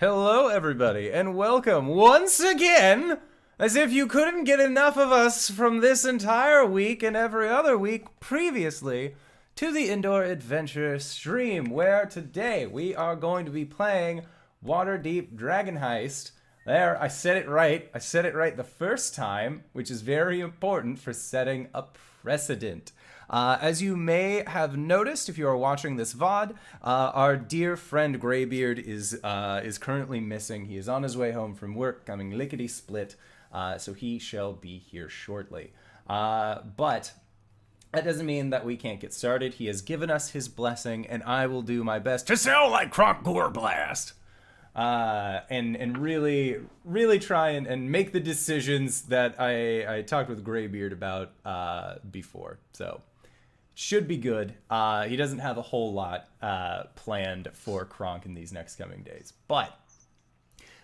Hello, everybody, and welcome once again, as if you couldn't get enough of us from this entire week and every other week previously, to the Indoor Adventure stream, where today we are going to be playing Waterdeep Dragon Heist. There, I said it right. I said it right the first time, which is very important for setting a precedent. As you may have noticed if you are watching this VOD, our dear friend Greybeard is currently missing. He is on his way home from work, coming lickety-split, so he shall be here shortly. But that doesn't mean that we can't get started. He has given us his blessing, and I will do my best to sound like Kronk Gorblatz. And really try and make the decisions that I talked with Greybeard about before. So should be good. He doesn't have a whole lot planned for Kronk in these next coming days. But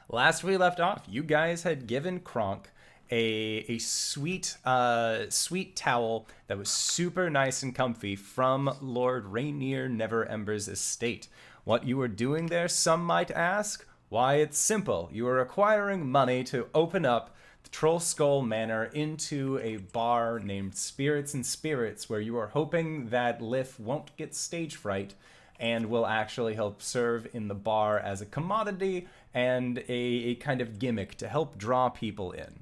last we left off, you guys had given Kronk a sweet towel that was super nice and comfy from Lord Rainier Neverember's estate. What you are doing there, some might ask? Why, it's simple. You are acquiring money to open up the Trollskull Manor into a bar named Spirits and Spirits, where you are hoping that Liff won't get stage fright and will actually help serve in the bar as a commodity and a kind of gimmick to help draw people in.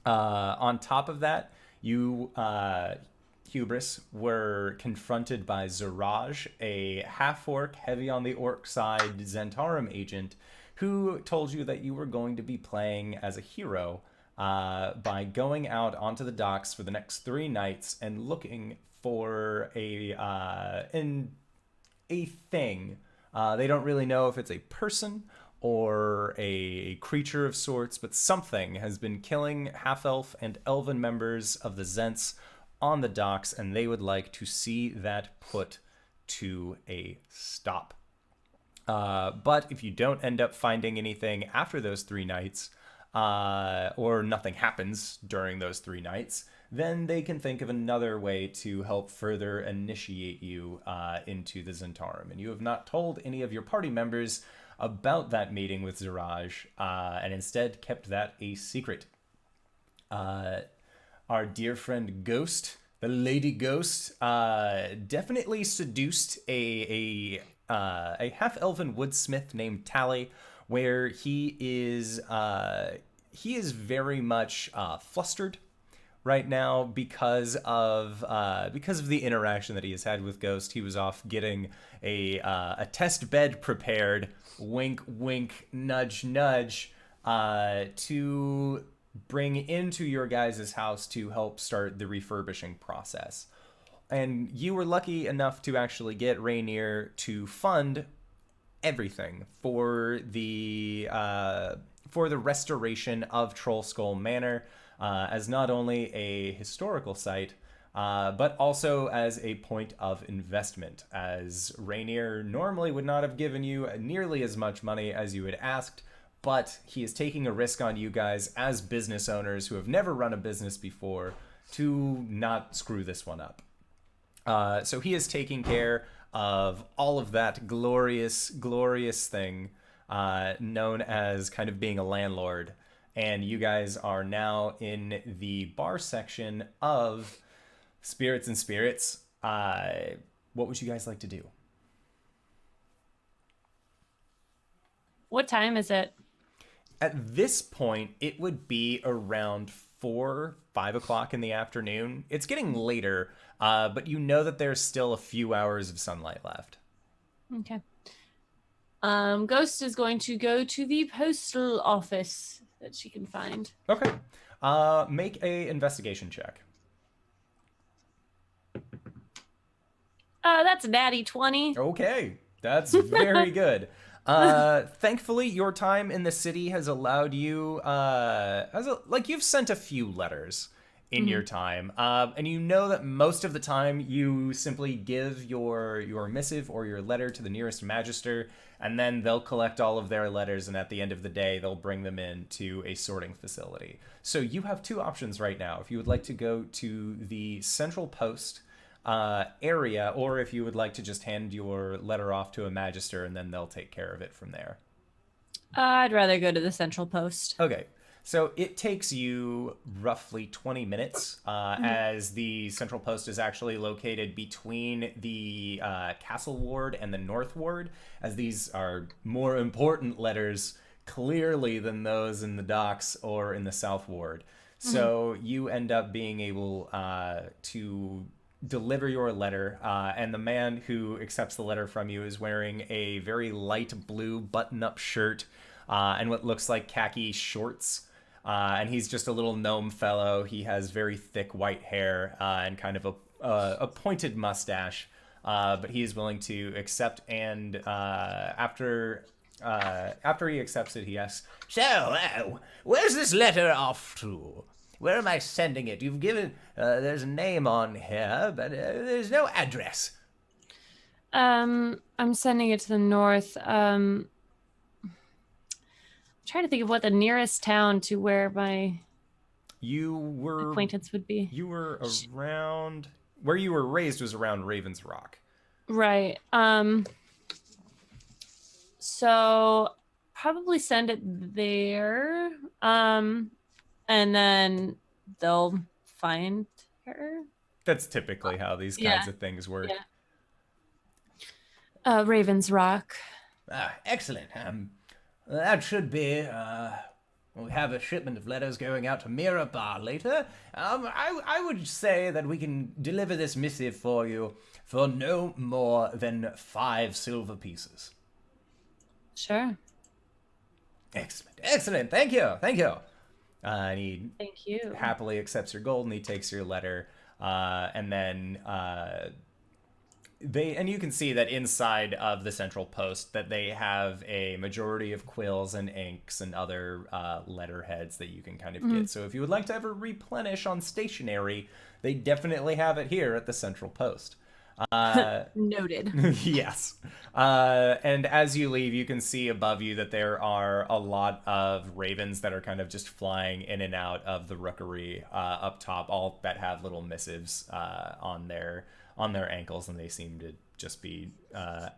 On top of that, you, Hubris, were confronted by Ziraj, a half-orc, heavy on the orc side Zentarum agent, who told you that you were going to be playing as a hero by going out onto the docks for the next 3 nights and looking for a thing. They don't really know if it's a person or a creature of sorts, but something has been killing half-elf and elven members of the Zents on the docks, and they would like to see that put to a stop. But if you don't end up finding anything after those 3 nights, or nothing happens during those 3 nights, then they can think of another way to help further initiate you into the Zentarum. And you have not told any of your party members about that meeting with Ziraj, and instead kept that a secret. Our dear friend Ghost, the Lady Ghost, definitely seduced a half-elven woodsmith named Tally, where he is very much flustered right now because of the interaction that he has had with Ghost. He was off getting a test bed prepared, wink wink, nudge nudge, to bring into your guys' house to help start the refurbishing process. And you were lucky enough to actually get Rainier to fund everything for the restoration of Trollskull Manor, as not only a historical site, but also as a point of investment, as Rainier normally would not have given you nearly as much money as you had asked, but he is taking a risk on you guys as business owners who have never run a business before to not screw this one up. So he is taking care of all of that glorious thing known as kind of being a landlord. And you guys are now in the bar section of Spirits and Spirits. What would you guys like to do? What time is it? At this point, it would be around 4, 5 o'clock in the afternoon. It's getting later, but you know that there's still a few hours of sunlight left. Okay. Ghost is going to go to the postal office that she can find. Okay. Make a investigation check. That's a natty 20. Okay. That's very good. Thankfully, your time in the city has allowed you, you've sent a few letters in your time, and you know that most of the time you simply give your missive or your letter to the nearest magister, and then they'll collect all of their letters, and at the end of the day, they'll bring them in to a sorting facility. So you have 2 options right now. If you would like to go to the central post area, or if you would like to just hand your letter off to a magister and then they'll take care of it from there. I'd rather go to the central post. Okay. So it takes you roughly 20 minutes, as the central post is actually located between the castle ward and the north ward, as these are more important letters clearly than those in the docks or in the south ward. So you end up being able to deliver your letter, and the man who accepts the letter from you is wearing a very light blue button-up shirt and what looks like khaki shorts. And he's just a little gnome fellow. He has very thick white hair and kind of a pointed mustache. But he is willing to accept. And after he accepts it, he asks, So, where's this letter off to? Where am I sending it? You've given, there's a name on here, but there's no address. I'm sending it to the north. Trying to think of what the nearest town to where my acquaintance would be. You were around... Where you were raised was around Raven's Rock. Right. So probably send it there. And then they'll find her. That's typically how these kinds of things work. Yeah. Raven's Rock. Excellent. That should be, we have a shipment of letters going out to Mirror Bar later. I would say that we can deliver this missive for you for no more than 5 silver pieces. Sure. Excellent. Thank you. And he Thank you. happily accepts your gold, and he takes your letter. And then you can see that inside of the central post that they have a majority of quills and inks and other letterheads that you can kind of get. So if you would like to ever replenish on stationery, they definitely have it here at the central post. Noted. Yes. And as you leave, you can see above you that there are a lot of ravens that are kind of just flying in and out of the rookery up top, all that have little missives on their ankles, and they seem to just be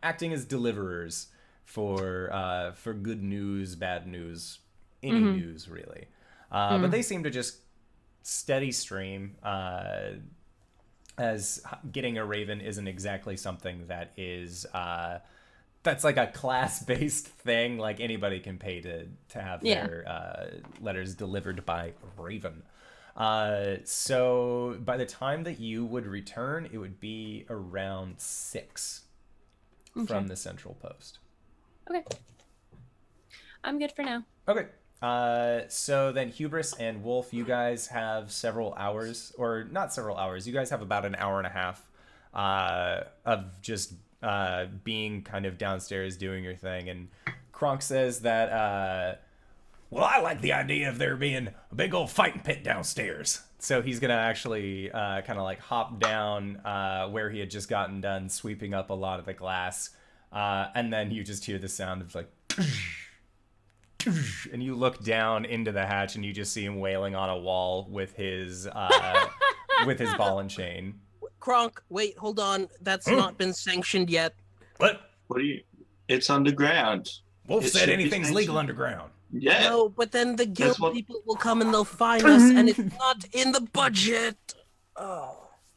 acting as deliverers for good news, bad news, any news really. But they seem to just steady stream, as getting a raven isn't exactly something that is that's like a class-based thing. Like anybody can pay to have their letters delivered by raven. So by the time that you would return, it would be around 6 from the central post. Okay. I'm good for now. Okay. So then Hubris and Wolf, you guys have several hours, or not several hours, you guys have about an hour and a half of just being kind of downstairs doing your thing. And Kronk says that, well, I like the idea of there being a big old fighting pit downstairs. So he's going to actually kind of like hop down where he had just gotten done sweeping up a lot of the glass. And then you just hear the sound of like... And you look down into the hatch and you just see him wailing on a wall with his ball and chain. Kronk, wait, hold on. That's not been sanctioned yet. What? What are you? It's underground. Wolf It said should be anything's legal sanctioned. underground. Yeah. No, but then the guild what- people will come and they'll find us, and it's not in the budget. Oh.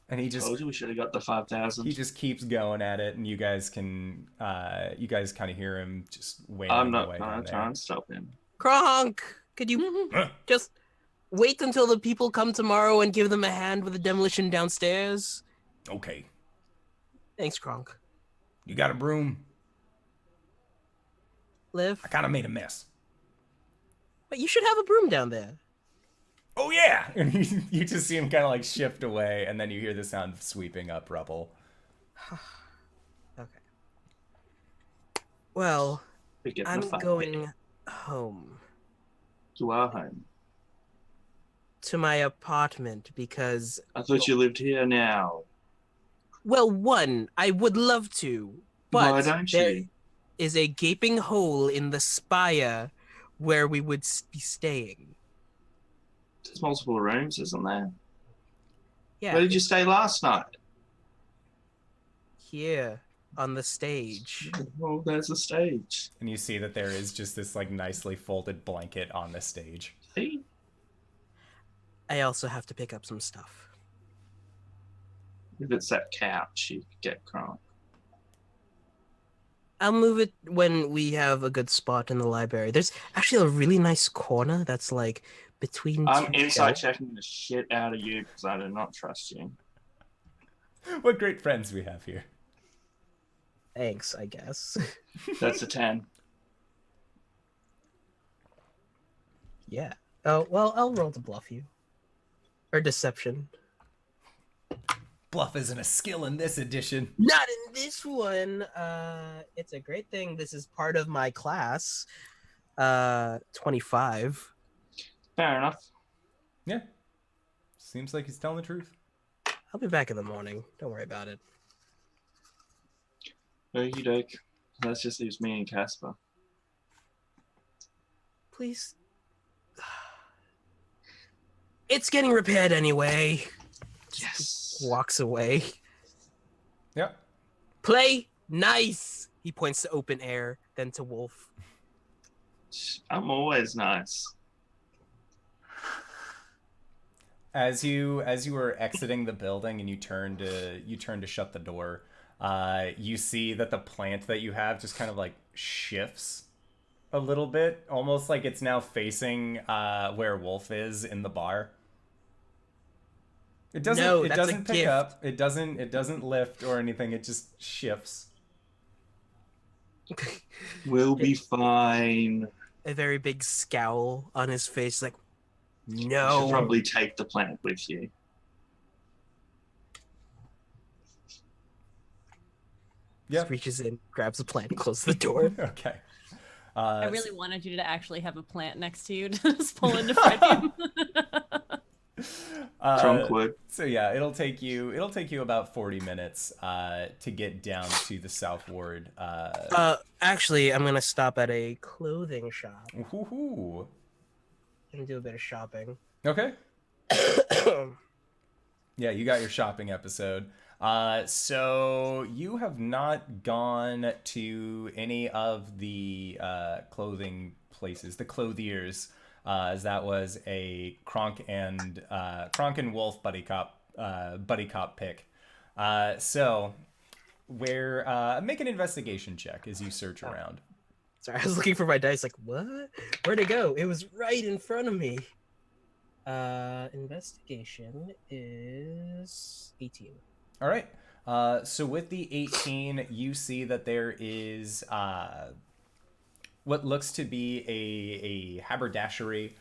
And he just Told you we should have got the 5,000. he just keeps going at it, and you guys kind of hear him just wailing I'm away not down gonna there. try and stop him. Kronk, could you just wait until the people come tomorrow and give them a hand with the demolition downstairs? Okay, Thanks, Kronk. you got a broom? Liv? I kind of made a mess. But you should have a broom down there. Oh yeah! And you just see him kind of like shift away, and then you hear the sound of sweeping up rubble. Okay. Well, We get I'm the fight going home to our home. to my apartment because, I thought you lived here now. well, one, I would love to, Why but don't there you? is a gaping hole in the spire where we would be staying. There's multiple rooms, isn't there? Yeah, Where did you stay last night? here. on the stage. Oh, there's a stage. And you see that there is just this like nicely folded blanket on the stage. See? I also have to pick up some stuff. If it's that couch, you could get Kronk. I'll move it when we have a good spot in the library. There's actually a really nice corner that's like between I'm two inside shelves. checking the shit out of you because I do not trust you. What great friends we have here. Thanks, I guess. That's a 10. Yeah. Oh, well, I'll roll to bluff you. Or deception. Bluff isn't a skill in this edition. Not in this one. It's a great thing. This is part of my class. 25. Fair enough. Yeah. Seems like he's telling the truth. I'll be back in the morning. Don't worry about it. Okie doke. That just leaves me and Casper. Please. It's getting repaired anyway. Yes. Walks away. Yep. Play nice. He points to open air, then to Wolf. I'm always nice. As you were exiting the building and you turn to shut the door, you see that the plant that you have just kind of like shifts a little bit, almost like it's now facing where Wolf is in the bar. It doesn't. No, it that's a doesn't pick gift. up. It doesn't. It doesn't lift or anything. It just shifts. We'll be fine. A very big scowl on his face, like, You no. should probably take the plant with you. Yeah. Just reaches in, grabs the plant, closes the door. Okay. I really wanted you to actually have a plant next to you to just pull in to fight him. Kronk would. So yeah, it'll take you about 40 minutes to get down to the south ward. Actually, I'm gonna stop at a clothing shop Woohoo. and do a bit of shopping. Okay. Yeah, you got your shopping episode. So you have not gone to any of the clothing places, the clothiers, as that was a Kronk and Wolf buddy cop pick. So where make an investigation check as you search around. Sorry, I was looking for my dice, like, what? Where'd it go? It was right in front of me. Investigation is 18. All right. So with the 18, you see that there is what looks to be a haberdashery,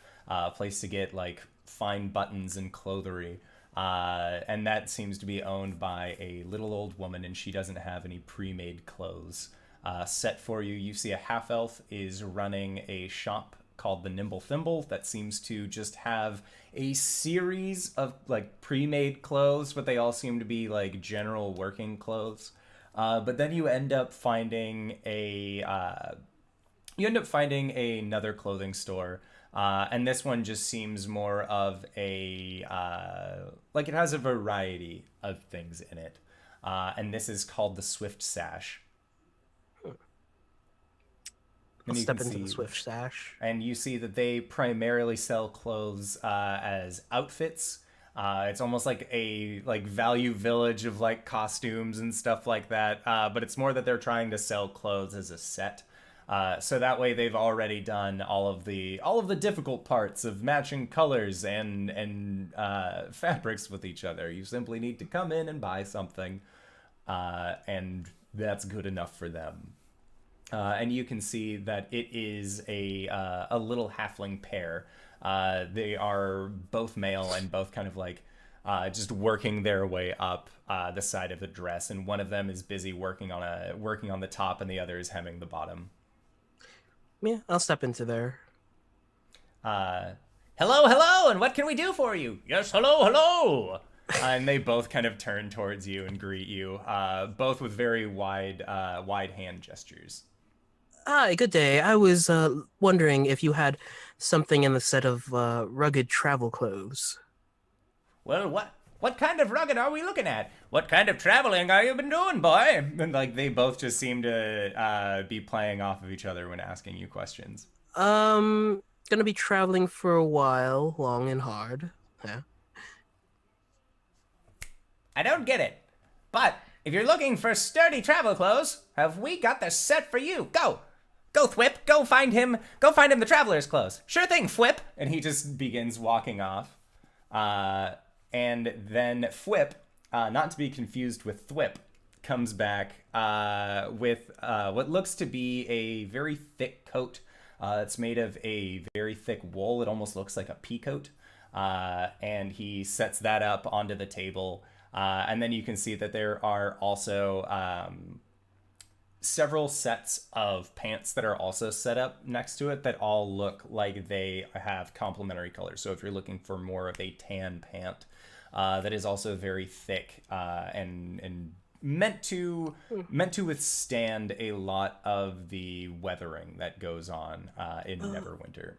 place to get like fine buttons and clothery. And that seems to be owned by a little old woman, and she doesn't have any pre-made clothes set for you. You see a half-elf is running a shop called the Nimble Thimble that seems to just have a series of like pre-made clothes, but they all seem to be like general working clothes. But then you end up finding another clothing store, and this one just seems more of a like it has a variety of things in it, and this is called the Swift Sash. I'll And you step can into the see- Swift Stash. And you see that they primarily sell clothes as outfits. It's almost like a Value Village of like costumes and stuff like that. But it's more that they're trying to sell clothes as a set. So that way they've already done all of the difficult parts of matching colors and fabrics with each other. You simply need to come in and buy something, and that's good enough for them. And you can see that it is a little halfling pair. They are both male and both kind of like just working their way up the side of the dress, and one of them is busy working on the top, and the other is hemming the bottom. Yeah, I'll step into there. Hello, and what can we do for you? Yes, hello. And they both kind of turn towards you and greet you, both with very wide hand gestures. Hi, good day. I was wondering if you had something in the set of rugged travel clothes. Well, What kind of rugged are we looking at? What kind of traveling are you been doing, boy? And like they both just seem to be playing off of each other when asking you questions. Gonna be traveling for a while, long and hard. Yeah. I don't get it. But if you're looking for sturdy travel clothes, have we got the set for you? Go! Go, Thwip! Go find him the traveler's clothes. Sure thing, Thwip! And he just begins walking off. And then Thwip, not to be confused with Thwip, comes back with what looks to be a very thick coat. It's made of a very thick wool. It almost looks like a pea coat. And he sets that up onto the table. And then you can see that there are also several sets of pants that are also set up next to it that all look like they have complementary colors. So if you're looking for more of a tan pant, that is also very thick and meant to withstand a lot of the weathering that goes on in Neverwinter.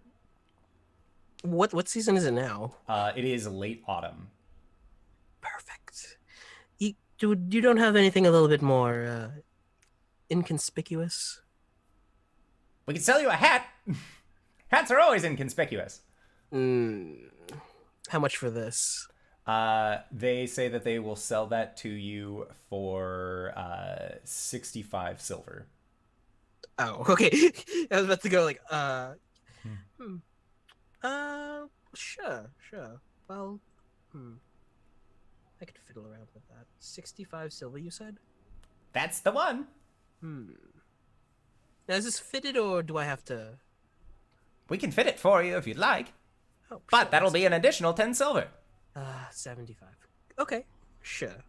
What season is it now? It is late autumn. Perfect. You don't have anything a little bit more inconspicuous? We can sell you a hat. Hats are always inconspicuous. How much for this? They say that they will sell that to you for 65 silver. Oh, okay. I was about to go like, sure. Well, I could fiddle around with that. 65 silver, you said? That's the one. Now, is this fitted, or do I have to... We can fit it for you if you'd like. Oh, But sure, that'll be an additional 10 silver. 75. Okay, sure.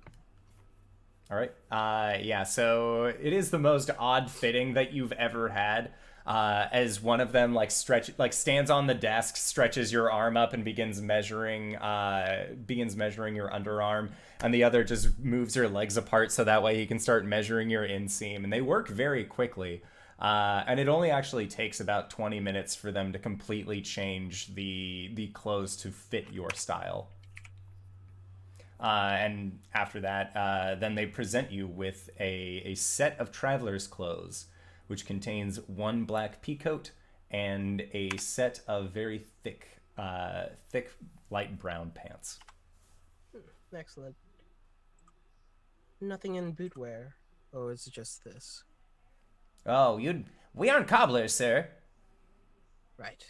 All right. Yeah, so it is the most odd fitting that you've ever had. As one of them stands on the desk, stretches your arm up and begins measuring your underarm, and the other just moves your legs apart so that way he can start measuring your inseam, and they work very quickly. And it only actually takes about 20 minutes for them to completely change the clothes to fit your style. And after that, then they present you with a set of traveler's clothes, which contains one black peacoat and a set of very thick light brown pants. Excellent. Nothing in bootwear, or is it just this? Oh, we aren't cobblers, sir. Right.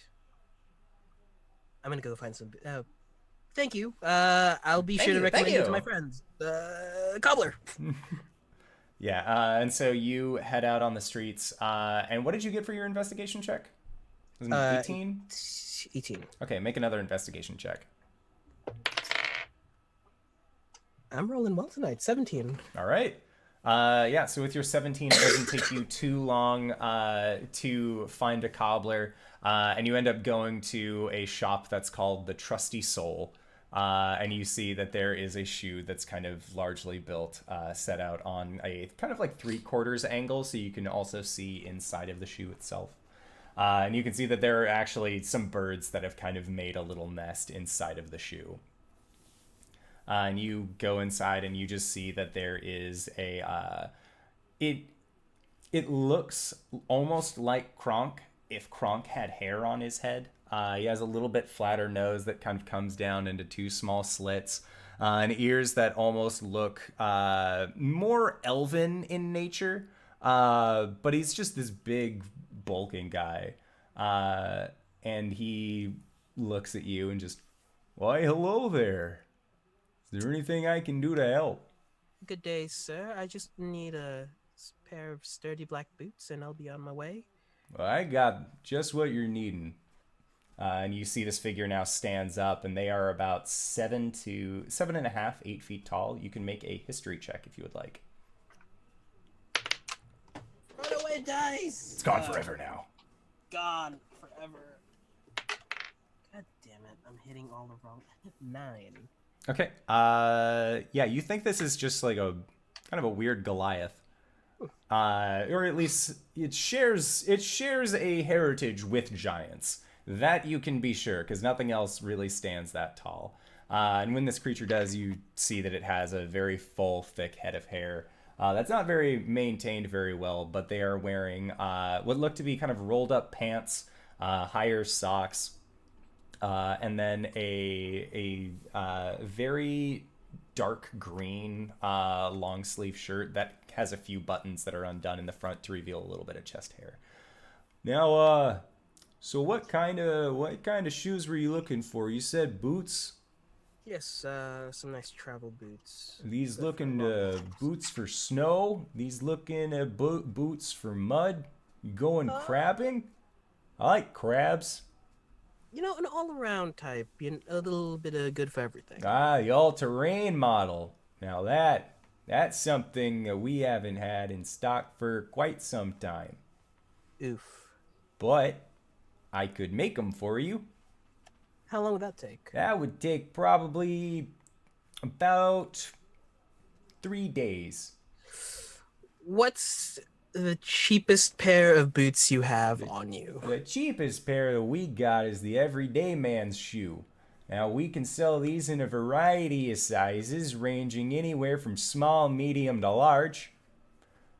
I'm gonna go find some. Thank you. I'll be sure to recommend you to my friends. Cobbler. Yeah, and so you head out on the streets. And what did you get for your investigation check? Was it 18? 18. Okay, make another investigation check. I'm rolling well tonight. 17. All right. Yeah, so with your 17, it doesn't take you too long to find a cobbler. And you end up going to a shop that's called the Trusty Soul. And you see that there is a shoe that's kind of largely built, set out on a kind of like 3/4 angle, so you can also see inside of the shoe itself. And you can see that there are actually some birds that have kind of made a little nest inside of the shoe. And you go inside and you just see that there is a... It looks almost like Kronk if Kronk had hair on his head. He has a little bit flatter nose that kind of comes down into two small slits, and ears that almost look more elven in nature, but he's just this big, bulking guy. And he looks at you and just, why, hello there. Is there anything I can do to help? Good day, sir. I just need a pair of sturdy black boots, and I'll be on my way. Well, I got just what you're needing. And you see this figure now stands up, and they are about 7.5, 8 feet tall. You can make a history check if you would like. Run away, dice! It's gone forever now. Gone forever. God damn it! I'm hitting all the wrong. 9. Okay. Yeah, you think this is just like a kind of a weird Goliath, or at least it shares a heritage with giants. That you can be sure, because nothing else really stands that tall. And when this creature does, you see that it has a very full, thick head of hair. That's not very maintained very well, but they are wearing what look to be kind of rolled up pants, higher socks, and then a very dark green long sleeve shirt that has a few buttons that are undone in the front to reveal a little bit of chest hair. Now, so what kind of shoes were you looking for? You said boots? Yes, some nice travel boots. These looking boots for snow? These looking at boots for mud? You going crabbing? I like crabs. You know, an all-around type. A little bit of good for everything. The all-terrain model. Now that's something that we haven't had in stock for quite some time. Oof. But I could make them for you. How long would that take? That would take probably about 3 days. What's the cheapest pair of boots you have on you? The cheapest pair that we got is the everyday man's shoe. Now, we can sell these in a variety of sizes, ranging anywhere from small, medium, to large.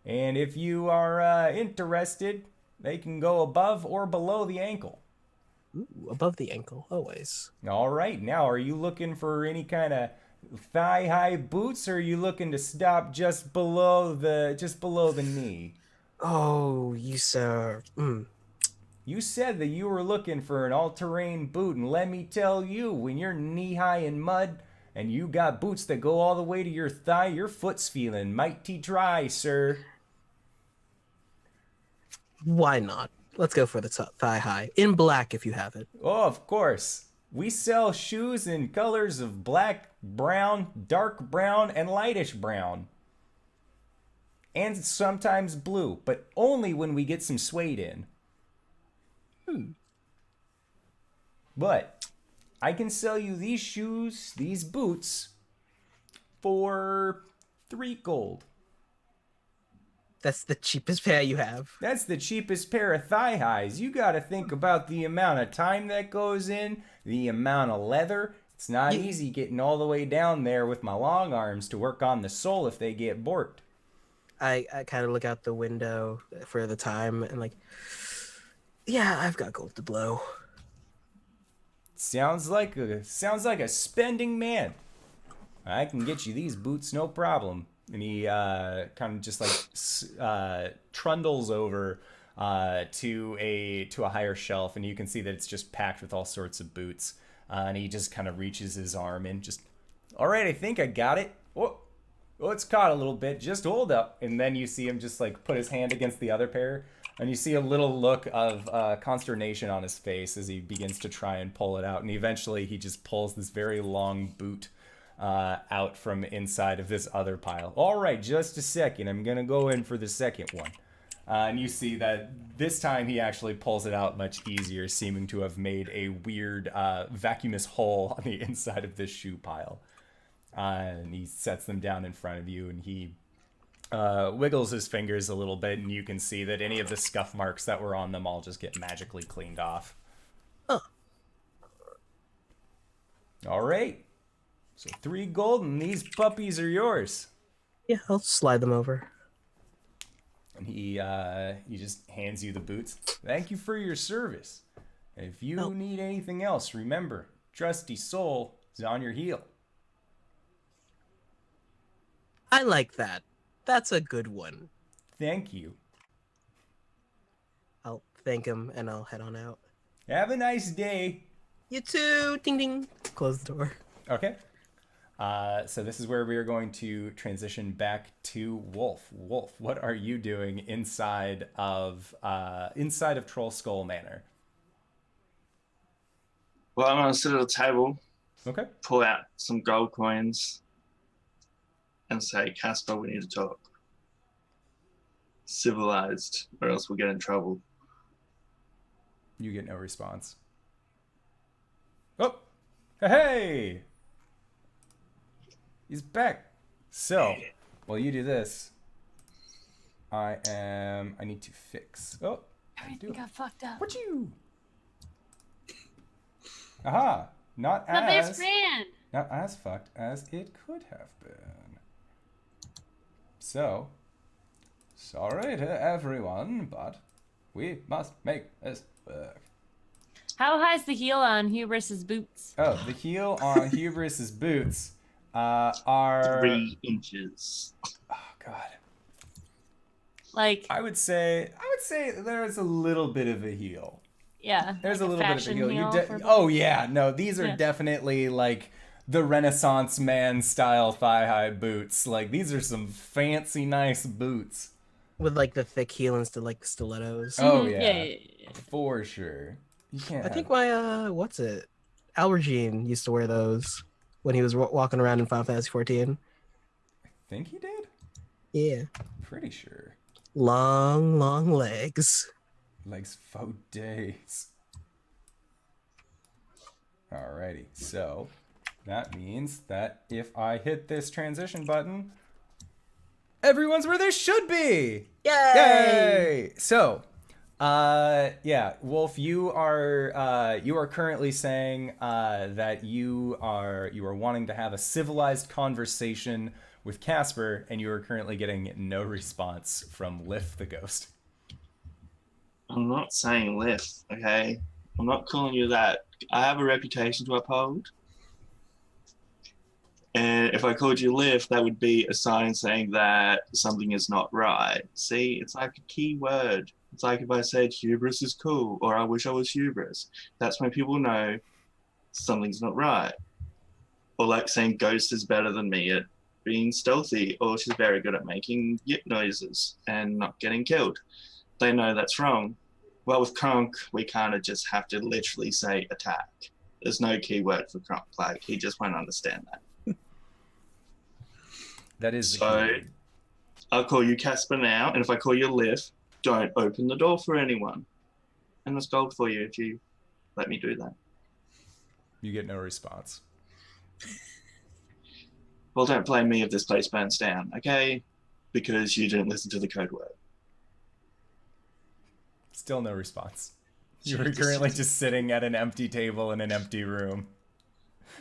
And if you are interested, they can go above or below the ankle. Ooh, above the ankle, always. All right, now, are you looking for any kind of thigh-high boots, or are you looking to stop just below the knee? Oh, you sir. You said that you were looking for an all-terrain boot, and let me tell you, when you're knee-high in mud and you got boots that go all the way to your thigh, your foot's feeling mighty dry, sir. Why not? Let's go for the thigh high. In black, if you have it. Oh, of course. We sell shoes in colors of black, brown, dark brown, and lightish brown. And sometimes blue, but only when we get some suede in. But I can sell you these shoes, these boots, for 3 gold. That's the cheapest pair you have. That's the cheapest pair of thigh highs. You gotta think about the amount of time that goes in, the amount of leather. It's not easy getting all the way down there with my long arms to work on the sole if they get borked. I kind of look out the window for the time and like, yeah, I've got gold to blow. Sounds like a spending man. I can get you these boots, no problem. And he kind of just like trundles over to a higher shelf, and you can see that it's just packed with all sorts of boots. And he just kind of reaches his arm in, just, all right, I think I got it. Oh, it's caught a little bit. Just hold up. And then you see him just like put his hand against the other pair, and you see a little look of consternation on his face as he begins to try and pull it out. And eventually he just pulls this very long boot out from inside of this other pile. All right, just a second. I'm going to go in for the second one. And you see that this time he actually pulls it out much easier, seeming to have made a weird vacuumous hole on the inside of this shoe pile. And he sets them down in front of you, and he wiggles his fingers a little bit, and you can see that any of the scuff marks that were on them all just get magically cleaned off. Huh. All right. So 3 gold, and these puppies are yours. Yeah, I'll slide them over. And he just hands you the boots. Thank you for your service. And if you need anything else, remember, Trusty Soul is on your heel. I like that. That's a good one. Thank you. I'll thank him and I'll head on out. Have a nice day. You too. Ding ding. Close the door. Okay. So this is where we are going to transition back to Wolf. Wolf, what are you doing inside of Trollskull Manor? Well, I'm gonna sit at a table, Okay. pull out some gold coins, and say, Casper, we need to talk. Civilized, or else we'll get in trouble. You get no response. Oh, hey! He's back. So, while you do this, I need to fix. Oh, Everything got fucked up. what you? Aha! Not My best as friend. not as fucked as it could have been. So, sorry to everyone, but we must make this work. How high's the heel on Hubris's boots? Oh, the heel on Hubris's boots are 3 inches. Oh God. Like, I would say there's a little bit of a heel. yeah. There's like a little bit of a fashion heel. for Oh yeah, no, these are Yeah. definitely like the Renaissance man style thigh-high boots. Like these are some fancy, nice boots. With like the thick heel and like stilettos. Oh Mhm, yeah, for sure. You can't. I think my Albergine used to wear those when he was walking around in Final Fantasy 14. I think he did. Yeah. Pretty sure. Long legs. Legs for days. Alrighty, so that means that if I hit this transition button, everyone's where they should be. Yay! So, yeah, Wolf, you are currently saying that you are wanting to have a civilized conversation with Casper, and you are currently getting no response from Lif the ghost. I'm not saying lift, okay? I'm not calling you that. I have a reputation to uphold. And if I called you lift, that would be a sign saying that something is not right. See, it's like a key word. It's like if I said hubris is cool, or I wish I was hubris. That's when people know something's not right. Or like saying ghost is better than me at being stealthy, or she's very good at making yip noises and not getting killed. They know that's wrong. Well, with Kronk, we kind of just have to literally say attack. There's no keyword for Kronk. Like, he just won't understand that. That is the So, key. I'll call you Casper now, and if I call you Liv, don't open the door for anyone. And it's gold for you if you let me do that. You get no response. Well, don't blame me if this place burns down, okay? Because you didn't listen to the code word. Still no response. You are currently just sitting at an empty table in an empty room,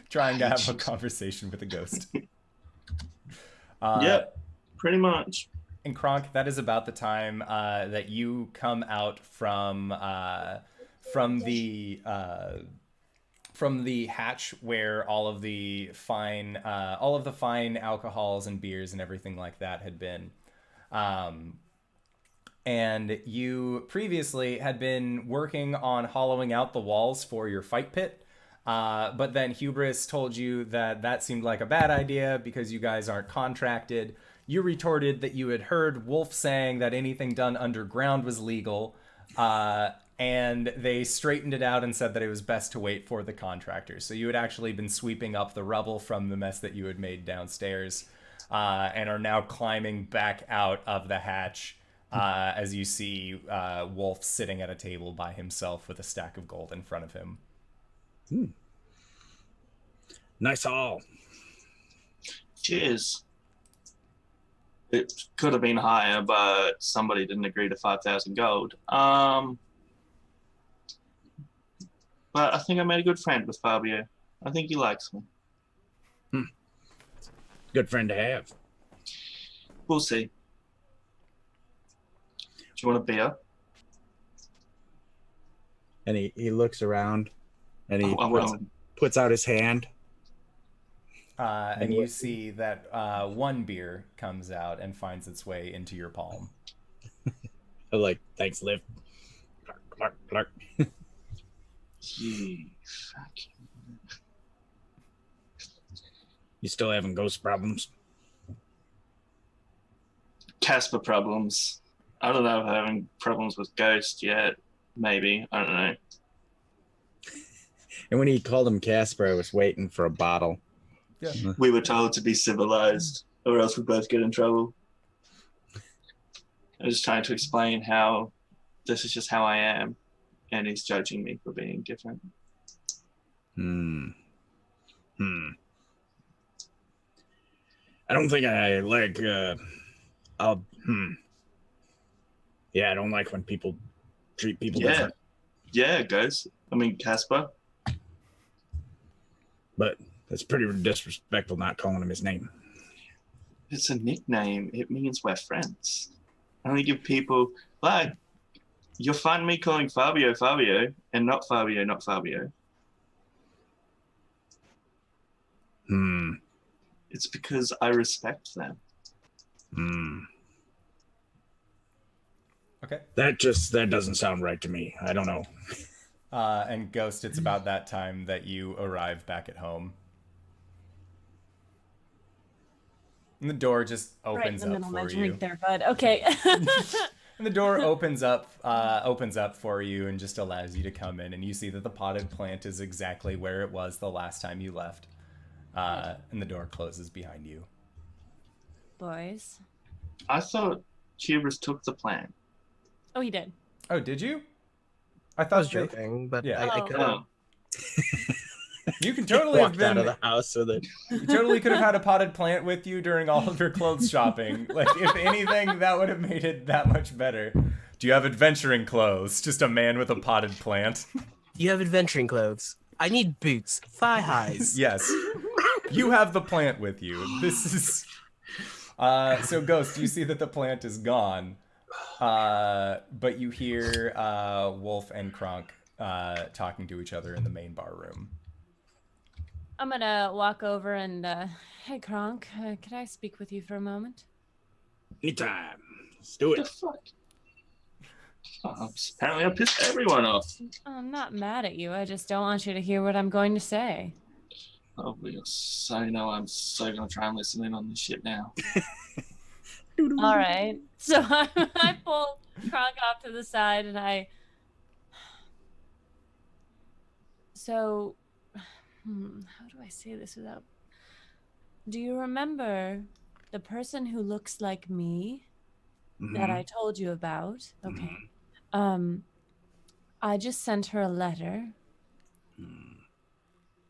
trying to have a conversation with a ghost. Yep, pretty much. And Kronk, that is about the time that you come out from the hatch where all of the fine alcohols and beers and everything like that had been. And you previously had been working on hollowing out the walls for your fight pit. But then Hubris told you that seemed like a bad idea because you guys aren't contracted. You retorted that you had heard Wolf saying that anything done underground was legal. And they straightened it out and said that it was best to wait for the contractors. So you had actually been sweeping up the rubble from the mess that you had made downstairs, and are now climbing back out of the hatch as you see Wolf sitting at a table by himself with a stack of gold in front of him. Nice haul. Cheers. It could have been higher, but somebody didn't agree to 5,000 gold. But I think I made a good friend with Fabio. I think he likes me. Good friend to have. We'll see. Do you want a beer? And he looks around and he Oh, puts out his hand. And you see that one beer comes out and finds its way into your palm. I'm like, thanks, Liv. Clark, Clark. You fucking... You still having ghost problems? Casper problems. I don't know if I'm having problems with Ghost yet. Maybe. I don't know. And when he called him Casper, I was waiting for a bottle. Yeah. We were told to be civilized, or else we both get in trouble. I was trying to explain how this is just how I am, and he's judging me for being different. I don't think I like, I don't like when people treat people different. Yeah, Ghost. I mean, Casper. But That's pretty disrespectful not calling him his name. It's a nickname. It means we're friends. I only give people, like, you'll find me calling Fabio Fabio and not Fabio, not Fabio. It's because I respect them. Okay. That doesn't sound right to me. I don't know. And Ghost, it's about that time that you arrive back at home. And the door just opens up for you. There, bud. Okay. And the door opens up for you and just allows you to come in, and you see that the potted plant is exactly where it was the last time you left. And the door closes behind you. Boys. I thought Hubris took the plant. Oh, he did. Oh, did you? I I was thought joking, but Yeah. I could have. Oh. you can totally have Walked been out of the house with it. You totally could have had a potted plant with you during all of your clothes shopping. Like, if anything, that would have made it that much better. Do you have adventuring clothes? Just a man with a potted plant? You have adventuring clothes. I need boots, thigh highs. Yes. You have the plant with you. This is... so, Ghost, you see that the plant is gone. But you hear Wolf and Kronk talking to each other in the main bar room. I'm gonna walk over and, hey, Kronk, can I speak with you for a moment? Anytime. Let's do What the it. fuck? Apparently I pissed everyone off. I'm not mad at you. I just don't want you to hear what I'm going to say. Oh, you're so I'm so gonna try and listen in on this shit now. All right. So I pull Kronk off to the side and So, how do I say this without... Do you remember the person who looks like me that I told you about? Okay. I just sent her a letter.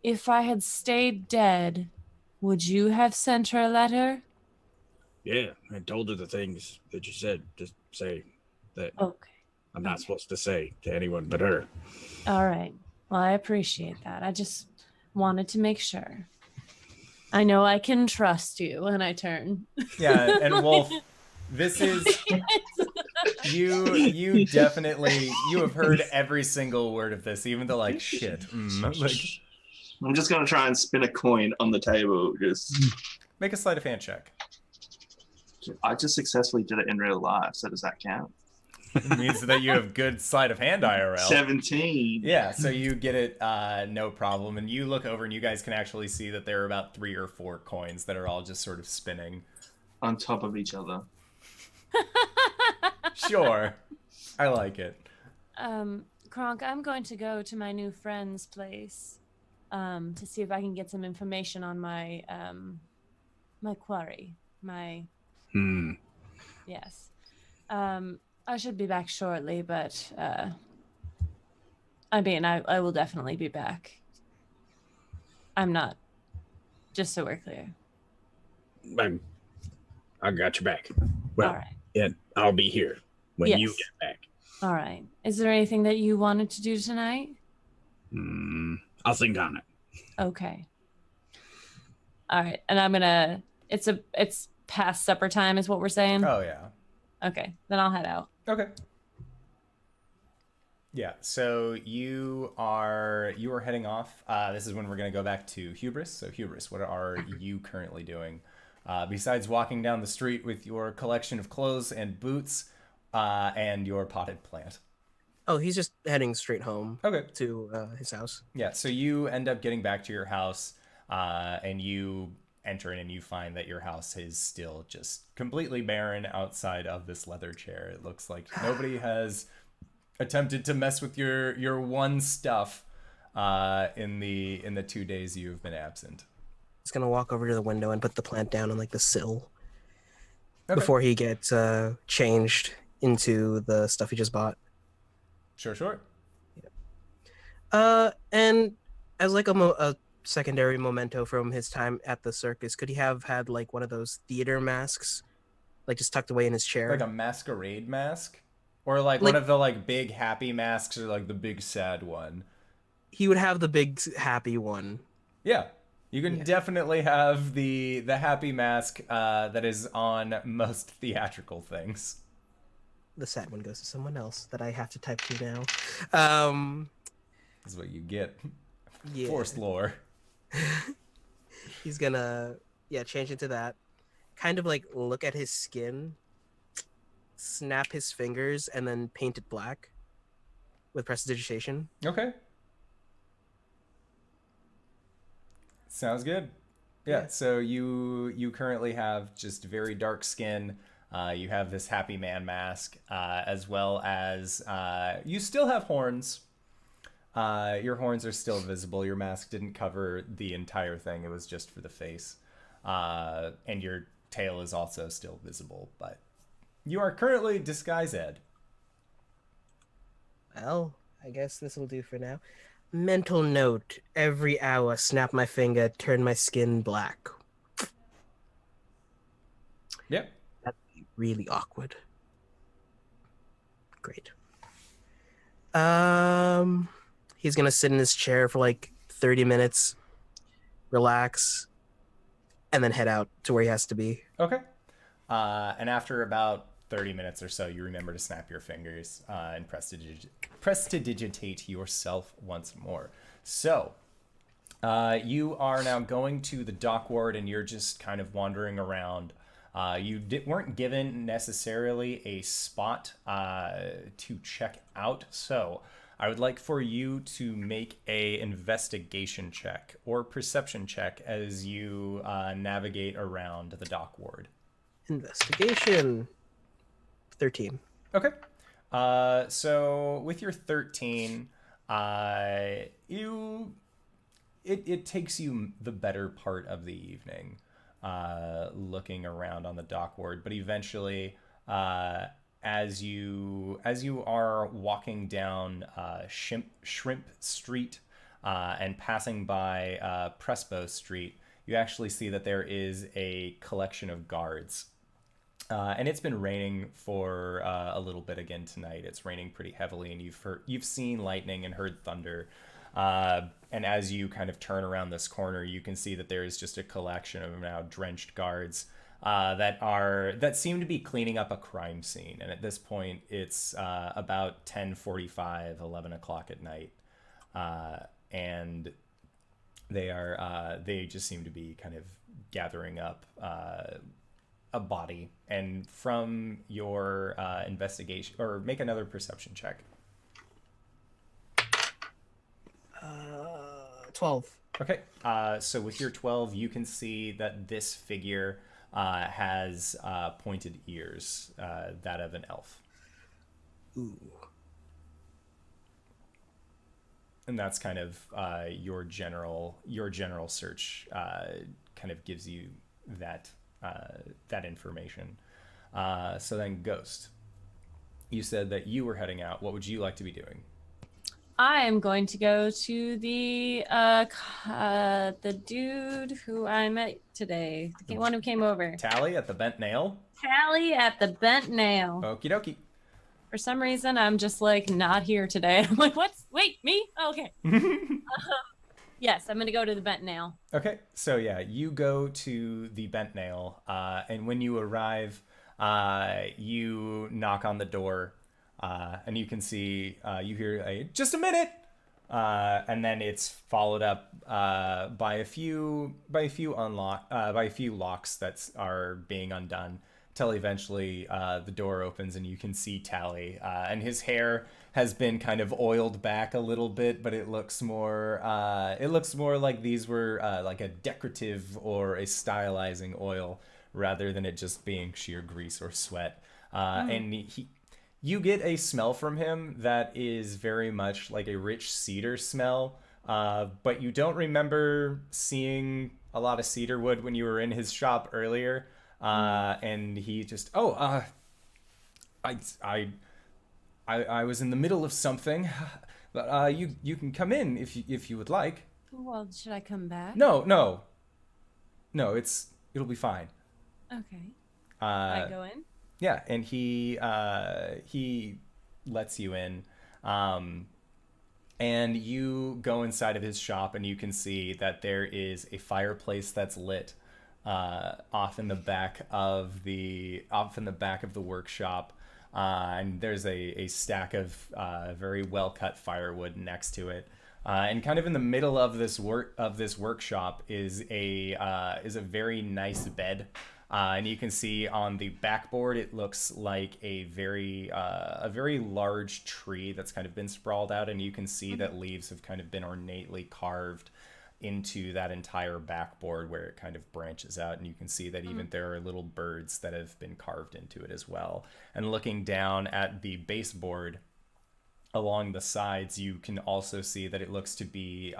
If I had stayed dead, would you have sent her a letter? Yeah, I told her the things that you said. Just say that Okay. I'm not supposed to say to anyone but her. All right. Well, I appreciate that. I just wanted to make sure. I know I can trust you when I turn. Yeah, and Wolf, this is... You definitely... You have heard every single word of this, even the, like, shit. Like, I'm just gonna try and spin a coin on the table. Just make a sleight of hand check. I just successfully did it in real life, so does that count? It means that you have good sleight of hand IRL. 17. Yeah, so you get it no problem. And you look over and you guys can actually see that there are about 3 or 4 coins that are all just sort of spinning. On top of each other. Sure. I like it. Kronk, I'm going to go to my new friend's place to see if I can get some information on my my quarry. Yes. I should be back shortly, but I mean, I will definitely be back. I'm not, just so we're clear. I got your back. Well, All right. yeah, I'll be here when you Yes. get back. All right. Is there anything that you wanted to do tonight? I'll think on it. Okay. All right. And I'm gonna. It's past supper time, is what we're saying. Oh, yeah. Okay. Then I'll head out. Okay. Yeah, so you are heading off. This is when we're going to go back to Hubris. So Hubris, what are you currently doing? Besides walking down the street with your collection of clothes and boots and your potted plant. Oh, he's just heading straight home. Okay. To his house. Yeah, so you end up getting back to your house and you enter in and you find that your house is still just completely barren outside of this leather chair. It looks like nobody has attempted to mess with your one stuff in the 2 days you've been absent. He's gonna walk over to the window and put the plant down on like the sill Okay. before he gets changed into the stuff he just bought. Sure. And as like a secondary memento from his time at the circus, could he have had like one of those theater masks, like just tucked away in his chair? Like a masquerade mask? Or like one of the like big happy masks or like the big sad one? He would have the big happy one. Yeah. You can definitely have the happy mask that is on most theatrical things. The sad one goes to someone else that I have to type to now. That's what you get. Yeah. Forced lore. He's gonna change into that. Kind of like look at his skin, snap his fingers, and then paint it black with prestidigitation. Okay. Sounds good. Yeah, so you currently have just very dark skin. You have this happy man mask, as well as you still have horns. Your horns are still visible. Your mask didn't cover the entire thing. It was just for the face. And your tail is also still visible. But you are currently Disguise Ed. Well, I guess this will do for now. Mental note, every hour, snap my finger, turn my skin black. Yep. That'd be really awkward. Great. He's gonna sit in his chair for like 30 minutes, relax, and then head out to where he has to be. Okay. And after about 30 minutes or so, you remember to snap your fingers and prestidigitate yourself once more. So, you are now going to the dock ward, and you're just kind of wandering around. You weren't given necessarily a spot to check out, so I would like for you to make a investigation check or perception check as you navigate around the dock ward. Investigation. 13. Okay. So with your 13, it takes you the better part of the evening looking around on the dock ward, but eventually as you are walking down Shrimp Street and passing by Presbo Street, you actually see that there is a collection of guards. And it's been raining for a little bit again tonight. It's raining pretty heavily, and you've seen lightning and heard thunder. And as you kind of turn around this corner, you can see that there is just a collection of now drenched guards that seem to be cleaning up a crime scene. And at this point, it's about 10:45, 11 o'clock at night, and they just seem to be kind of gathering up a body. And from your investigation, or make another perception check. 12. Okay. So with your 12, you can see that this figure has pointed ears, that of an elf. Ooh. And that's kind of your general search kind of gives you that information. So then, Ghost, you said that you were heading out. What would you like to be doing? I am going to go to the dude who I met today, the one who came over. Tally at the Bent Nail? Tally at the Bent Nail. Okie dokie. For some reason, I'm just like not here today. I'm like, what? Wait, me? Oh, okay. Yes, I'm going to go to the Bent Nail. Okay, so yeah, you go to the Bent Nail, and when you arrive, you knock on the door, and you can see, you hear a, "Just a minute," and then it's followed up by a few locks that are being undone, till eventually the door opens and you can see Tally, and his hair has been kind of oiled back a little bit, but it looks more like these were like a decorative or a stylizing oil rather than it just being sheer grease or sweat. And you get a smell from him that is very much like a rich cedar smell, but you don't remember seeing a lot of cedar wood when you were in his shop earlier. And he just, I was in the middle of something, but you can come in if you would like. Well, should I come back? No, it'll be fine. Okay. I go in? Yeah, and he lets you in, And you go inside of his shop, and you can see that there is a fireplace that's lit off in the back of the workshop, and there's a stack of very well cut firewood next to it. And kind of in the middle of this workshop is a very nice bed. And you can see on the backboard, it looks like a very large tree that's kind of been sprawled out, and you can see that leaves have kind of been ornately carved into that entire backboard where it kind of branches out, and you can see that even there are little birds that have been carved into it as well. And looking down at the baseboard along the sides, you can also see that it looks to be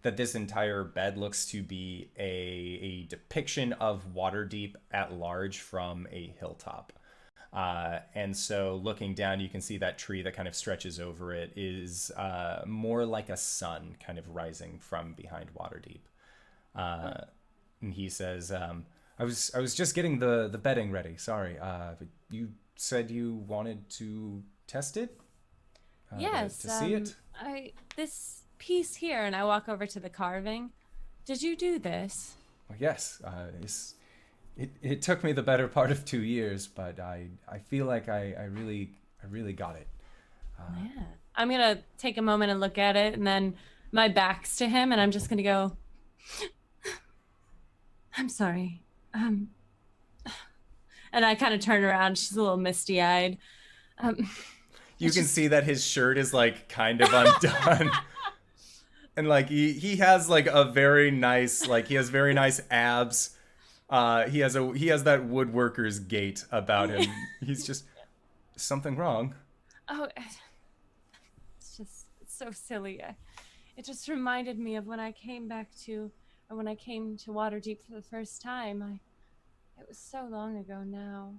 that this entire bed looks to be a depiction of Waterdeep at large from a hilltop. And so looking down, you can see that tree that kind of stretches over it is more like a sun kind of rising from behind Waterdeep. And he says, I was just getting the bedding ready. Sorry. You said you wanted to test it? Yes. To see it? This piece here, and I walk over to the carving. Did you do this? Well, yes. It took me the better part of 2 years, but I feel like I really got it. Yeah. I'm gonna take a moment and look at it, and then my back's to him, and I'm just gonna go, I'm sorry. And I kind of turn around. She's a little misty-eyed. You can see that his shirt is like kind of undone. And like he has like a very nice, like he has very nice abs. He has that woodworker's gait about him. He's just something wrong. Oh, it's so silly. It just reminded me of when I came to Waterdeep for the first time. It was so long ago now.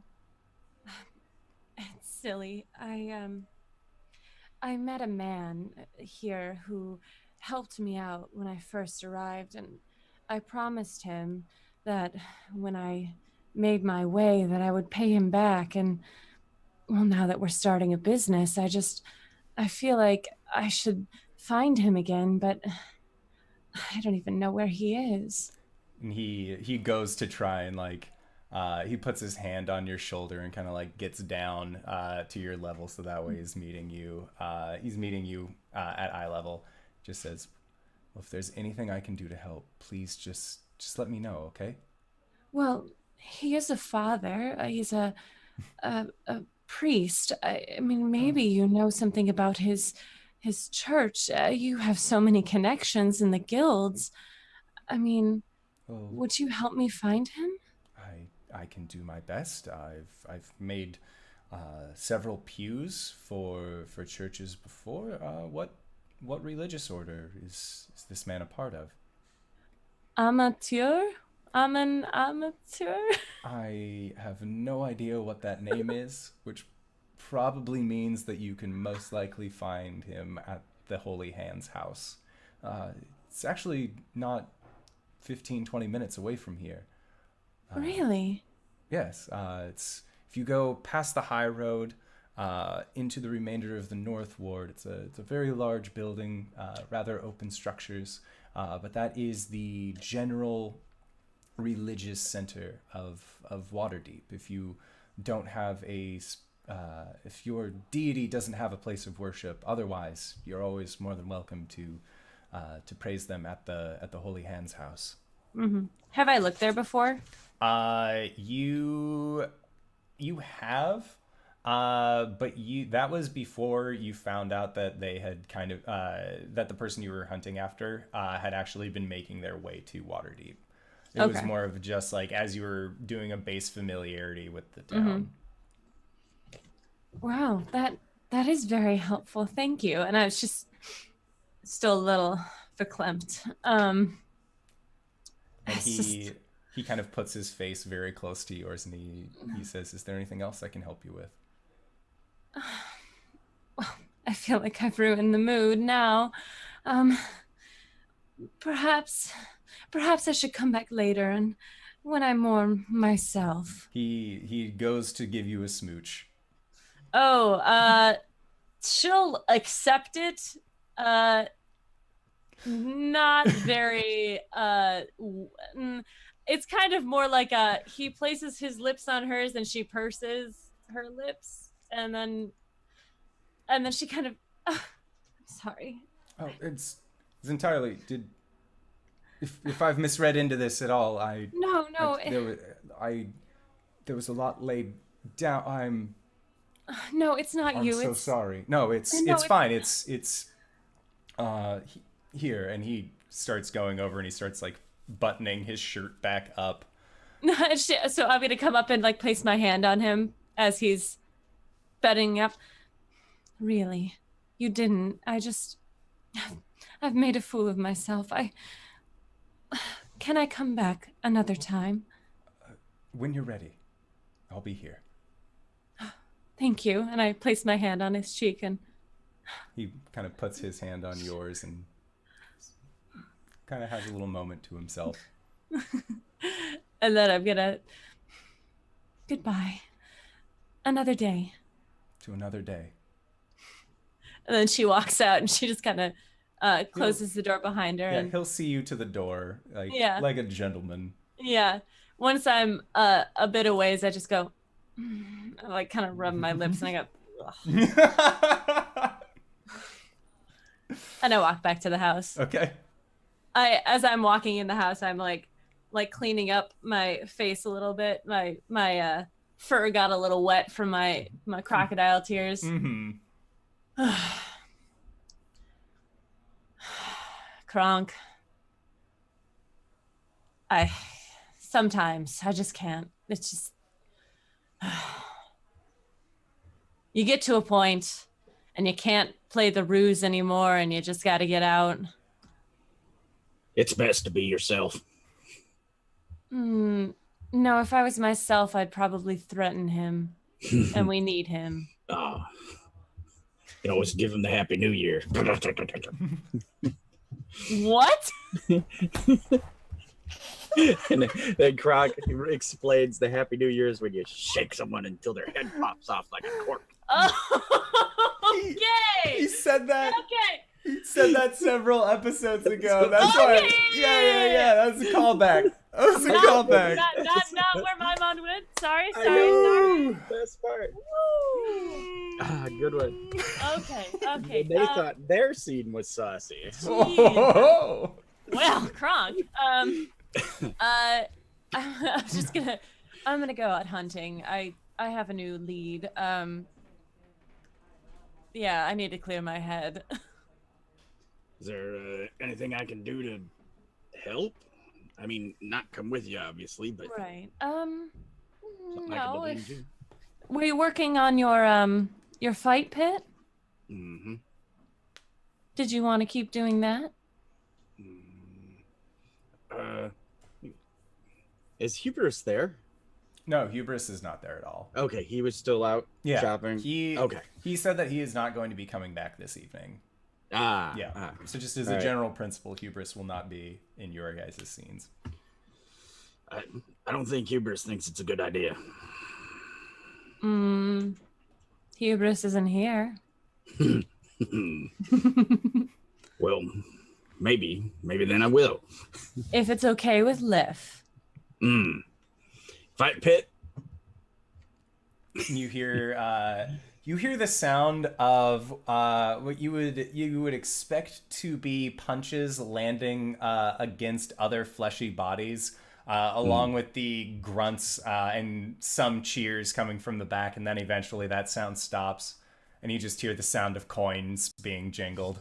It's silly. I met a man here who helped me out when I first arrived, and I promised him that when I made my way that I would pay him back. And well, now that we're starting a business, I feel like I should find him again, but I don't even know where he is. And he goes to try and like he puts his hand on your shoulder and kind of like gets down to your level, so that way he's meeting you at eye level. Just says, well, if there's anything I can do to help, please just let me know, okay? Well, he is a father. He's a priest. I mean, maybe you know something about his church. You have so many connections in the guilds. I mean, would you help me find him? I can do my best. I've made several pews for churches before. What religious order is this man a part of? Amateur? I'm an amateur? I have no idea what that name is, which probably means that you can most likely find him at the Holy Hands house. It's actually not 20 minutes away from here. Really? Yes. It's if you go past the high road into the remainder of the North Ward. It's a very large building, rather open structures, but that is the general religious center of Waterdeep. If you don't have if your deity doesn't have a place of worship, otherwise you're always more than welcome to praise them at the Holy Hands house. Mm-hmm. Have I looked there before? You have, but that was before you found out that they had kind of that the person you were hunting after had actually been making their way to Waterdeep. It was more of just like as you were doing a base familiarity with the town. Mm-hmm. Wow, that is very helpful. Thank you. And I was just still a little verklempt. And he kind of puts his face very close to yours, and he says, "Is there anything else I can help you with?" Well, I feel like I've ruined the mood now. Perhaps I should come back later, and when I'm more myself. He goes to give you a smooch. Oh, she'll accept it, Not very. It's kind of more like he places his lips on hers, and she purses her lips, and then she kind of. I'm sorry. Oh, it's entirely. If I've misread into this at all, No. there was a lot laid down. No, it's not I'm you. so sorry. No, it's fine. It's here, and he starts going over and he starts like buttoning his shirt back up. So I'm gonna come up and like place my hand on him as he's bedding up. Really, you didn't. I've made a fool of myself. Can I come back another time? When you're ready, I'll be here. Thank you. And I place my hand on his cheek, and he kind of puts his hand on yours and kind of has a little moment to himself. And then I'm gonna goodbye. Another day. To another day. And then she walks out, and she just kind of closes the door behind her. Yeah, and he'll see you to the door, like a gentleman. Yeah. Once I'm a bit a ways, I just go, I like kind of rub my lips, and I go, ugh. And I walk back to the house. Okay. As I'm walking in the house, I'm like cleaning up my face a little bit. My fur got a little wet from my crocodile tears. Mm-hmm. Kronk. Sometimes I just can't. It's just you get to a point and you can't play the ruse anymore, and you just got to get out. It's best to be yourself. No, if I was myself, I'd probably threaten him, and we need him. Oh. You can always give him the Happy New Year. What? And then Kronk explains the Happy New Year is when you shake someone until their head pops off like a cork. Oh, okay. He said that. Okay. He said that several episodes ago. That's why. Yeah. That's a callback. That was a callback. Not where my mind went. Sorry. Best part. Woo. Good one. Okay. They thought their scene was saucy. Oh. Well, Kronk. I'm gonna go out hunting. I have a new lead. Yeah, I need to clear my head. Is there anything I can do to help? I mean, not come with you, obviously, but Right. something I can No. look into. Were you working on your fight pit? Mm-hmm. Did you want to keep doing that? Is Hubris there? No, Hubris is not there at all. Okay, he was still out shopping. He said that he is not going to be coming back this evening. Yeah. So just as a general principle, Hubris will not be in your guys' scenes. I don't think Hubris thinks it's a good idea. Hubris isn't here. Well, maybe then I will. If it's okay with Liff. Fight pit. You hear the sound of what you would expect to be punches landing against other fleshy bodies, along with the grunts and some cheers coming from the back, and then eventually that sound stops, and you just hear the sound of coins being jingled.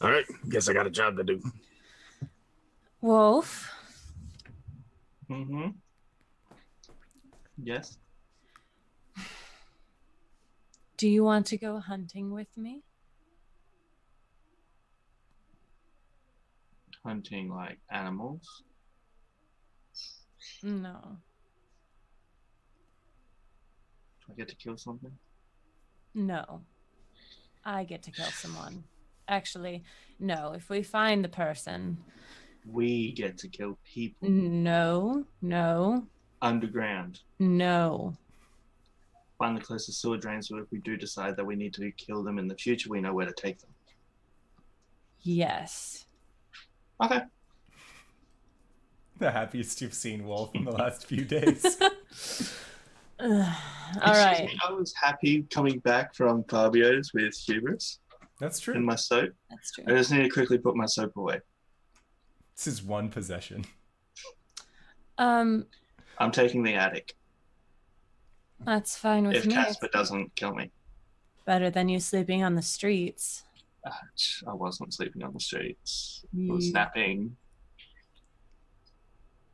All right, guess I got a job to do. Wolf. Mm-hmm. Yes. Do you want to go hunting with me? Hunting like animals? No. Do I get to kill something? No. I get to kill someone. Actually, no. If we find the person... We get to kill people. No. Underground. No. Find the closest sewer drains, so if we do decide that we need to kill them in the future, we know where to take them. Yes. Okay. The happiest you've seen Wolf in the last few days. All Excuse right. me, I was happy coming back from Fabio's with Hubris That's in true. my soap. That's true. I just need to quickly put my soap away. This is one possession. I'm taking the attic. That's fine with If me. Casper doesn't kill me. Better than you sleeping on the streets. I wasn't sleeping on the streets. I was You- napping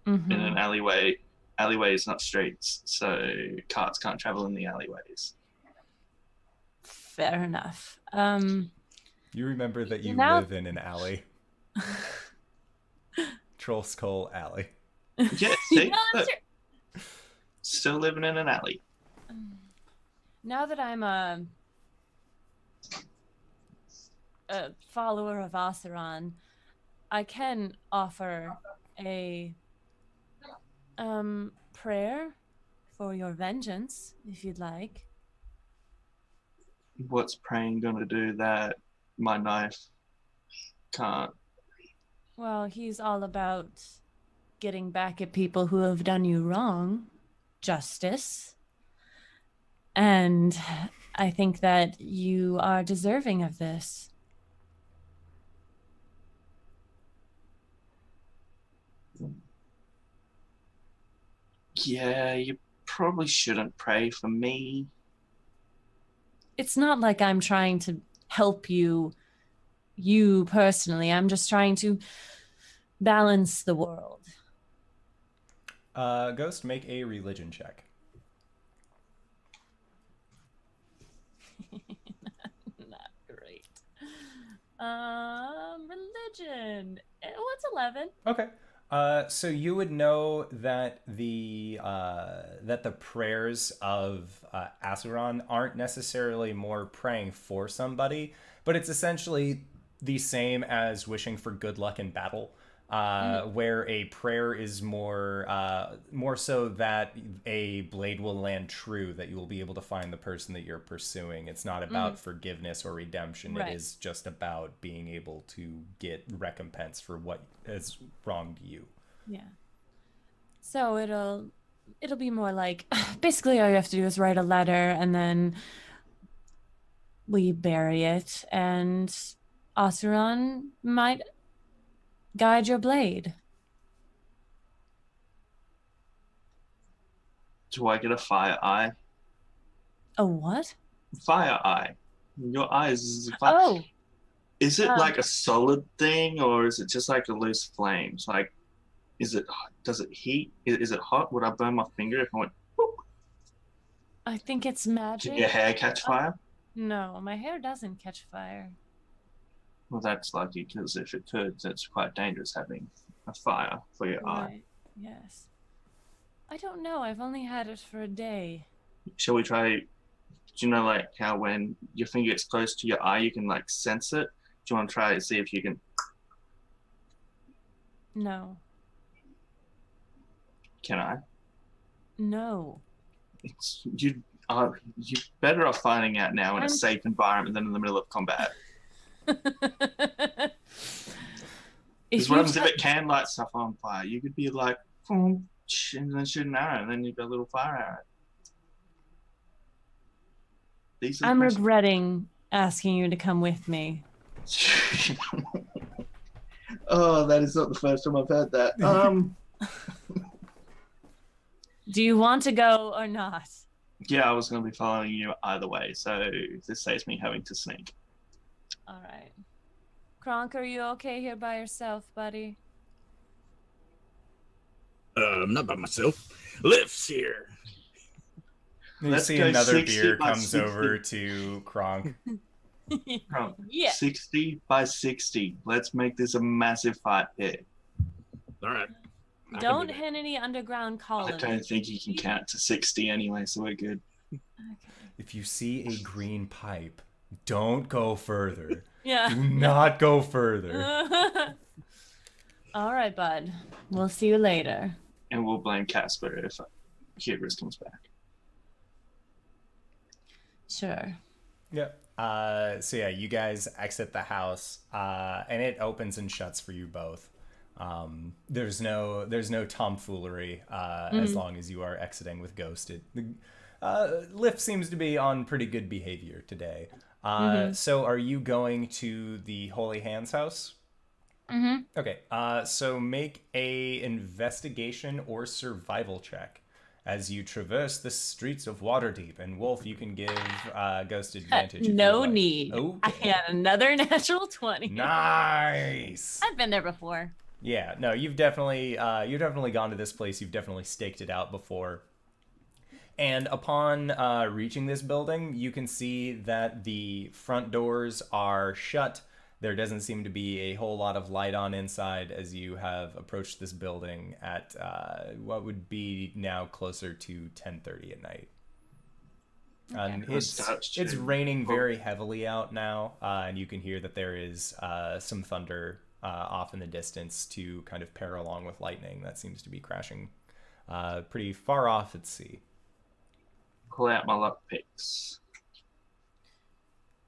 Mhm. in an alleyway. Alleyways, not streets, so carts can't travel in the alleyways. Fair enough. You remember that you Now- live in an alley. Trollskull Alley. Yeah, see? No, that's Look, still living in an alley. Now that I'm a follower of Oseron, I can offer a prayer for your vengeance, if you'd like. What's praying gonna do that my knife can't? Well, he's all about getting back at people who have done you wrong, justice. And I think that you are deserving of this. Yeah, you probably shouldn't pray for me. It's not like I'm trying to help you personally. I'm just trying to balance the world. Ghost, make a religion check. Not great. Religion. What's 11? Okay. So you would know that the prayers of Asuran aren't necessarily more praying for somebody, but it's essentially the same as wishing for good luck in battle, where a prayer is more so that a blade will land true, that you will be able to find the person that you're pursuing. It's not about forgiveness or redemption. Right. It is just about being able to get recompense for what has wronged you. Yeah. So it'll be more like basically all you have to do is write a letter and then we bury it and Oseron might guide your blade. Do I get a fire eye? A what? Fire eye. Your eyes is a fire. Oh, Is it like a solid thing, or is it just like a loose flames? Like, does it heat? Is it hot? Would I burn my finger if I went? Whoop? I think it's magic. Did your hair catch fire? No, my hair doesn't catch fire. Well, that's lucky, because if it could, that's quite dangerous having a fire for your eye. Right. Yes. I don't know. I've only had it for a day. Shall we try? Do you know like how when your finger gets close to your eye, you can like sense it? Do you want to try to see if you can? No. Can I? No. You're better off finding out now in a I'm- safe environment than in the middle of combat. Because what happens if it can light stuff on fire? You could be like, and then shoot an arrow, and then you've got a little fire arrow. These are the I'm questions. regretting asking you to come with me. Oh, that is not the first time I've heard that. Do you want to go or not? Yeah, I was going to be following you either way, so this saves me having to sneak. All right. Kronk, are you okay here by yourself, buddy? Not by myself. Lift's here. You Let's see go another 60 beer by comes 60. over to Kronk. Yeah. 60 by 60. Let's make this a massive fight pit. All right. I can Don't do that. hit any underground I columns. don't think you can count to 60 anyway, so we're good. Okay. If you see a green pipe, don't go further. Yeah. Do not go further. All right, bud. We'll see you later. And we'll blame Casper if Hubris comes back. Sure. Yeah. So yeah, you guys exit the house, and it opens and shuts for you both. There's no tomfoolery as long as you are exiting with Ghost. The lift seems to be on pretty good behavior today. So are you going to the Holy Hands house? Okay. So make a investigation or survival check as you traverse the streets of Waterdeep. And Wolf, you can give Ghost advantage. No need. Okay. I had another natural 20. Nice. I've been there before. Yeah, no, you've definitely gone to this place. You've definitely staked it out before. And upon reaching this building, you can see that the front doors are shut. There doesn't seem to be a whole lot of light on inside as you have approached this building at what would be now closer to 10:30 at night. It's raining very heavily out now, and you can hear that there is some thunder off in the distance to kind of pair along with lightning that seems to be crashing pretty far off at sea. Pull out my luck picks.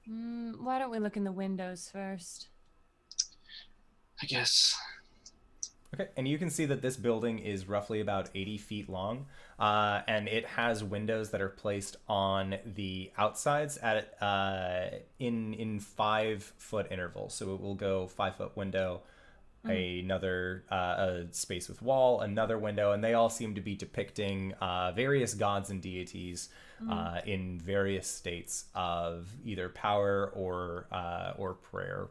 Why don't we look in the windows first? I guess. Okay, and you can see that this building is roughly about 80 feet long, and it has windows that are placed on the outsides at in 5-foot intervals. So it will go 5-foot window, another a space with wall, another window, and they all seem to be depicting various gods and deities in various states of either power or prayer.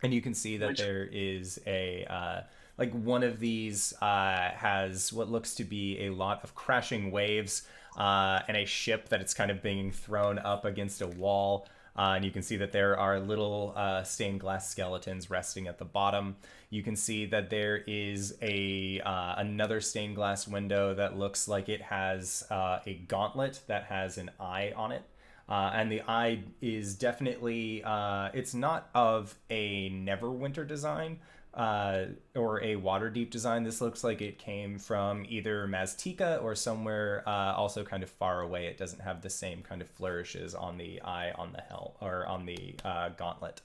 And you can see that there is a like one of these has what looks to be a lot of crashing waves and a ship that it's kind of being thrown up against a wall. And you can see that there are little stained glass skeletons resting at the bottom. You can see that there is another stained glass window that looks like it has a gauntlet that has an eye on it. And the eye is definitely, it's not of a Neverwinter design or a Waterdeep design. This looks like it came from either Maztica or somewhere also kind of far away. It doesn't have the same kind of flourishes on the eye on the helm or on the gauntlet.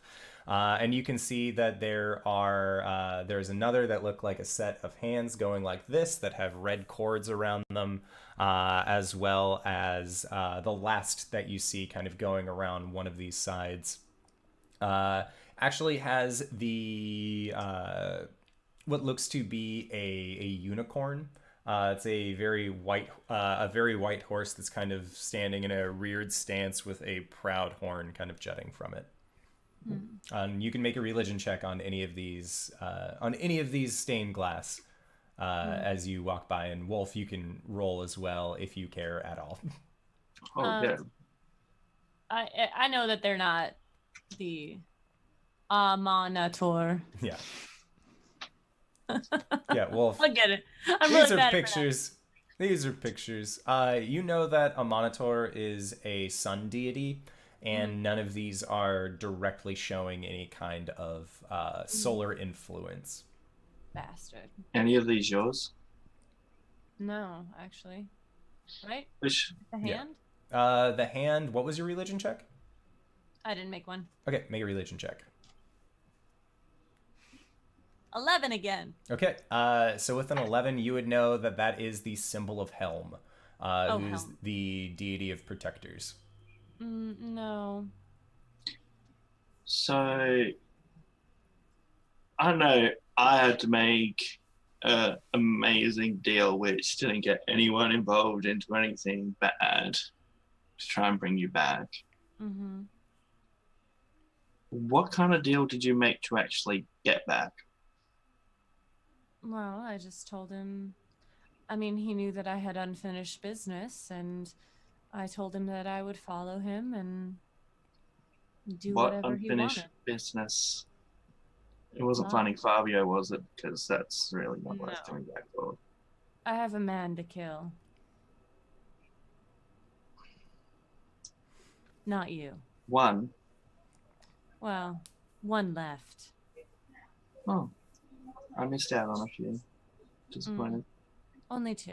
And you can see that there's another that look like a set of hands going like this that have red cords around them, as well as the last that you see kind of going around one of these sides. Actually has the what looks to be a unicorn. It's a very white horse that's kind of standing in a reared stance with a proud horn kind of jutting from it. You can make a religion check on any of these stained glass as you walk by, and Wolf, you can roll as well if you care at all. Oh yeah. I know that they're not the Monitor. Yeah. Yeah, Wolf. I'll get it. These are pictures. These are pictures. You know that a Monitor is a sun deity, and none of these are directly showing any kind of solar influence. Bastard. Any of these yours? No, actually. Right? Which? The hand? Yeah. The hand, what was your religion check? I didn't make one. Okay, make a religion check. 11 again. Okay, so with an 11, you would know that that is the symbol of Helm, who's Helm. the deity of protectors. No. So, I don't know. I had to make an amazing deal which didn't get anyone involved into anything bad to try and bring you back. Mm-hmm. What kind of deal did you make to actually get back? Well, I just told him. I mean, he knew that I had unfinished business, and I told him that I would follow him and do What whatever he unfinished wanted. business? It wasn't No. finding Fabio, was it? Because that's really not what I was No. coming back for. I have a man to kill. Not you. One. Well, one left. Oh, I missed out on a few. Disappointed. Only 2.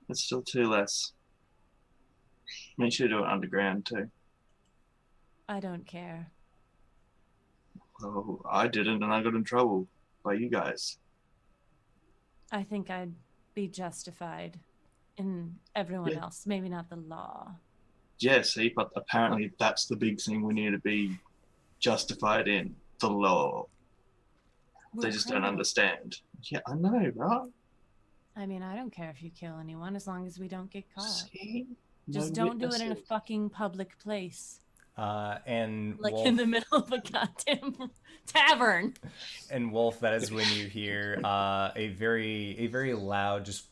It's still 2 less. Make sure to do it underground too. I don't care. Well, I didn't, and I got in trouble by you guys. I think I'd be justified in everyone Yeah. else. Maybe not the law. Yeah, see, but apparently that's the big thing we need to be justified in, the law. We're They just don't criminals. understand. Yeah, I know, right? I mean, I don't care if you kill anyone as long as we don't get caught. See? Just No don't do it in a witnesses. fucking public place. And Like Wolf, in the middle of a goddamn tavern. and Wolf, that is when you hear a very loud just.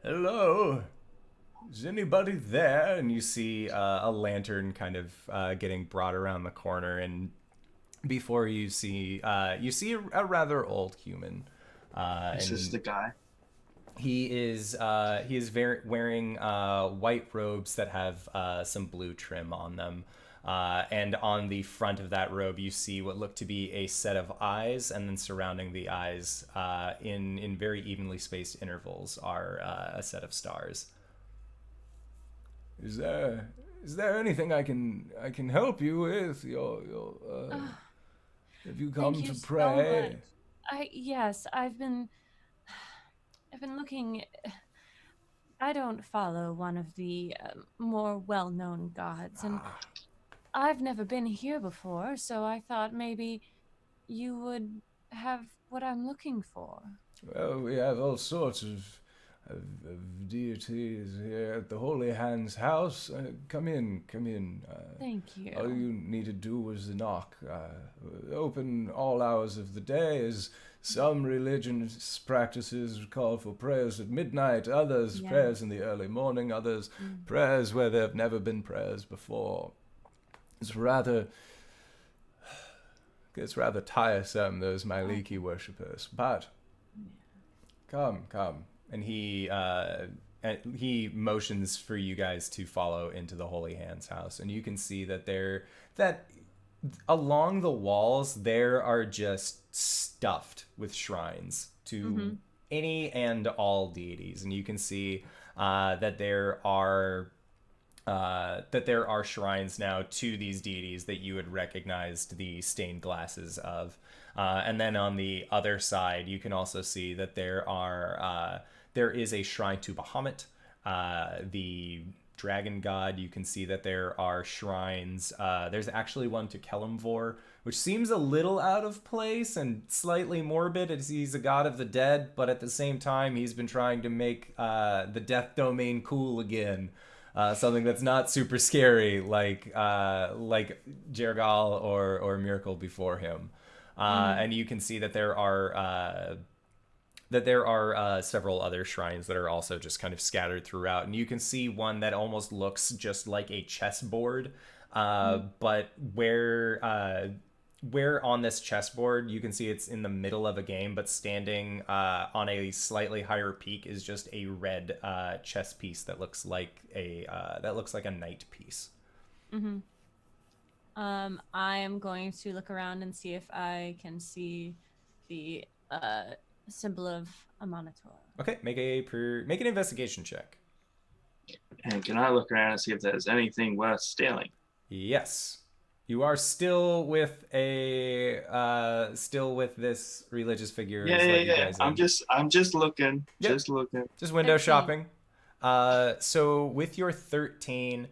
Hello, is anybody there? And you see a lantern kind of getting brought around the corner, and before you see a rather old human. This and is the guy. He is wearing white robes that have some blue trim on them. And on the front of that robe, you see what look to be a set of eyes, and then surrounding the eyes, in very evenly spaced intervals, are a set of stars. Is there anything I can help you with? Have you come Thank you to so pray? much. Yes, I've been looking. I don't follow one of the more well-known gods, and I've never been here before, so I thought maybe you would have what I'm looking for. Well, we have all sorts of deities here at the Holy Hand's house. Come in. Thank you. All you need to do is knock. Open all hours of the day, as some religious practices call for prayers at midnight, others Yeah. prayers in the early morning, others prayers where there have never been prayers before. It's rather tiresome, those Maliki worshippers, but come. And he motions for you guys to follow into the Holy Hand's house, and you can see that along the walls there are just stuffed with shrines to any and all deities, and you can see that there are shrines now to these deities that you had recognized the stained glasses of. And then on the other side, you can also see that there is a shrine to Bahamut, the dragon god. You can see that there are shrines. There's actually one to Kelemvor, which seems a little out of place and slightly morbid, as he's a god of the dead, but at the same time, he's been trying to make the death domain cool again. Something that's not super scary, like Jergal or Miracle before him. And you can see that there are several other shrines that are also just kind of scattered throughout, and you can see one that almost looks just like a chessboard, but where on this chessboard you can see it's in the middle of a game, but standing on a slightly higher peak is just a red chess piece that looks like a knight piece. I am going to look around and see if I can see the symbol of a monitor. Okay, make an investigation check. And can I look around and see if there's anything worth stealing? Yes. You are still with this religious figure. Yeah. I'm just looking. Yep. Just looking. Just window 13. shopping. So with your 13,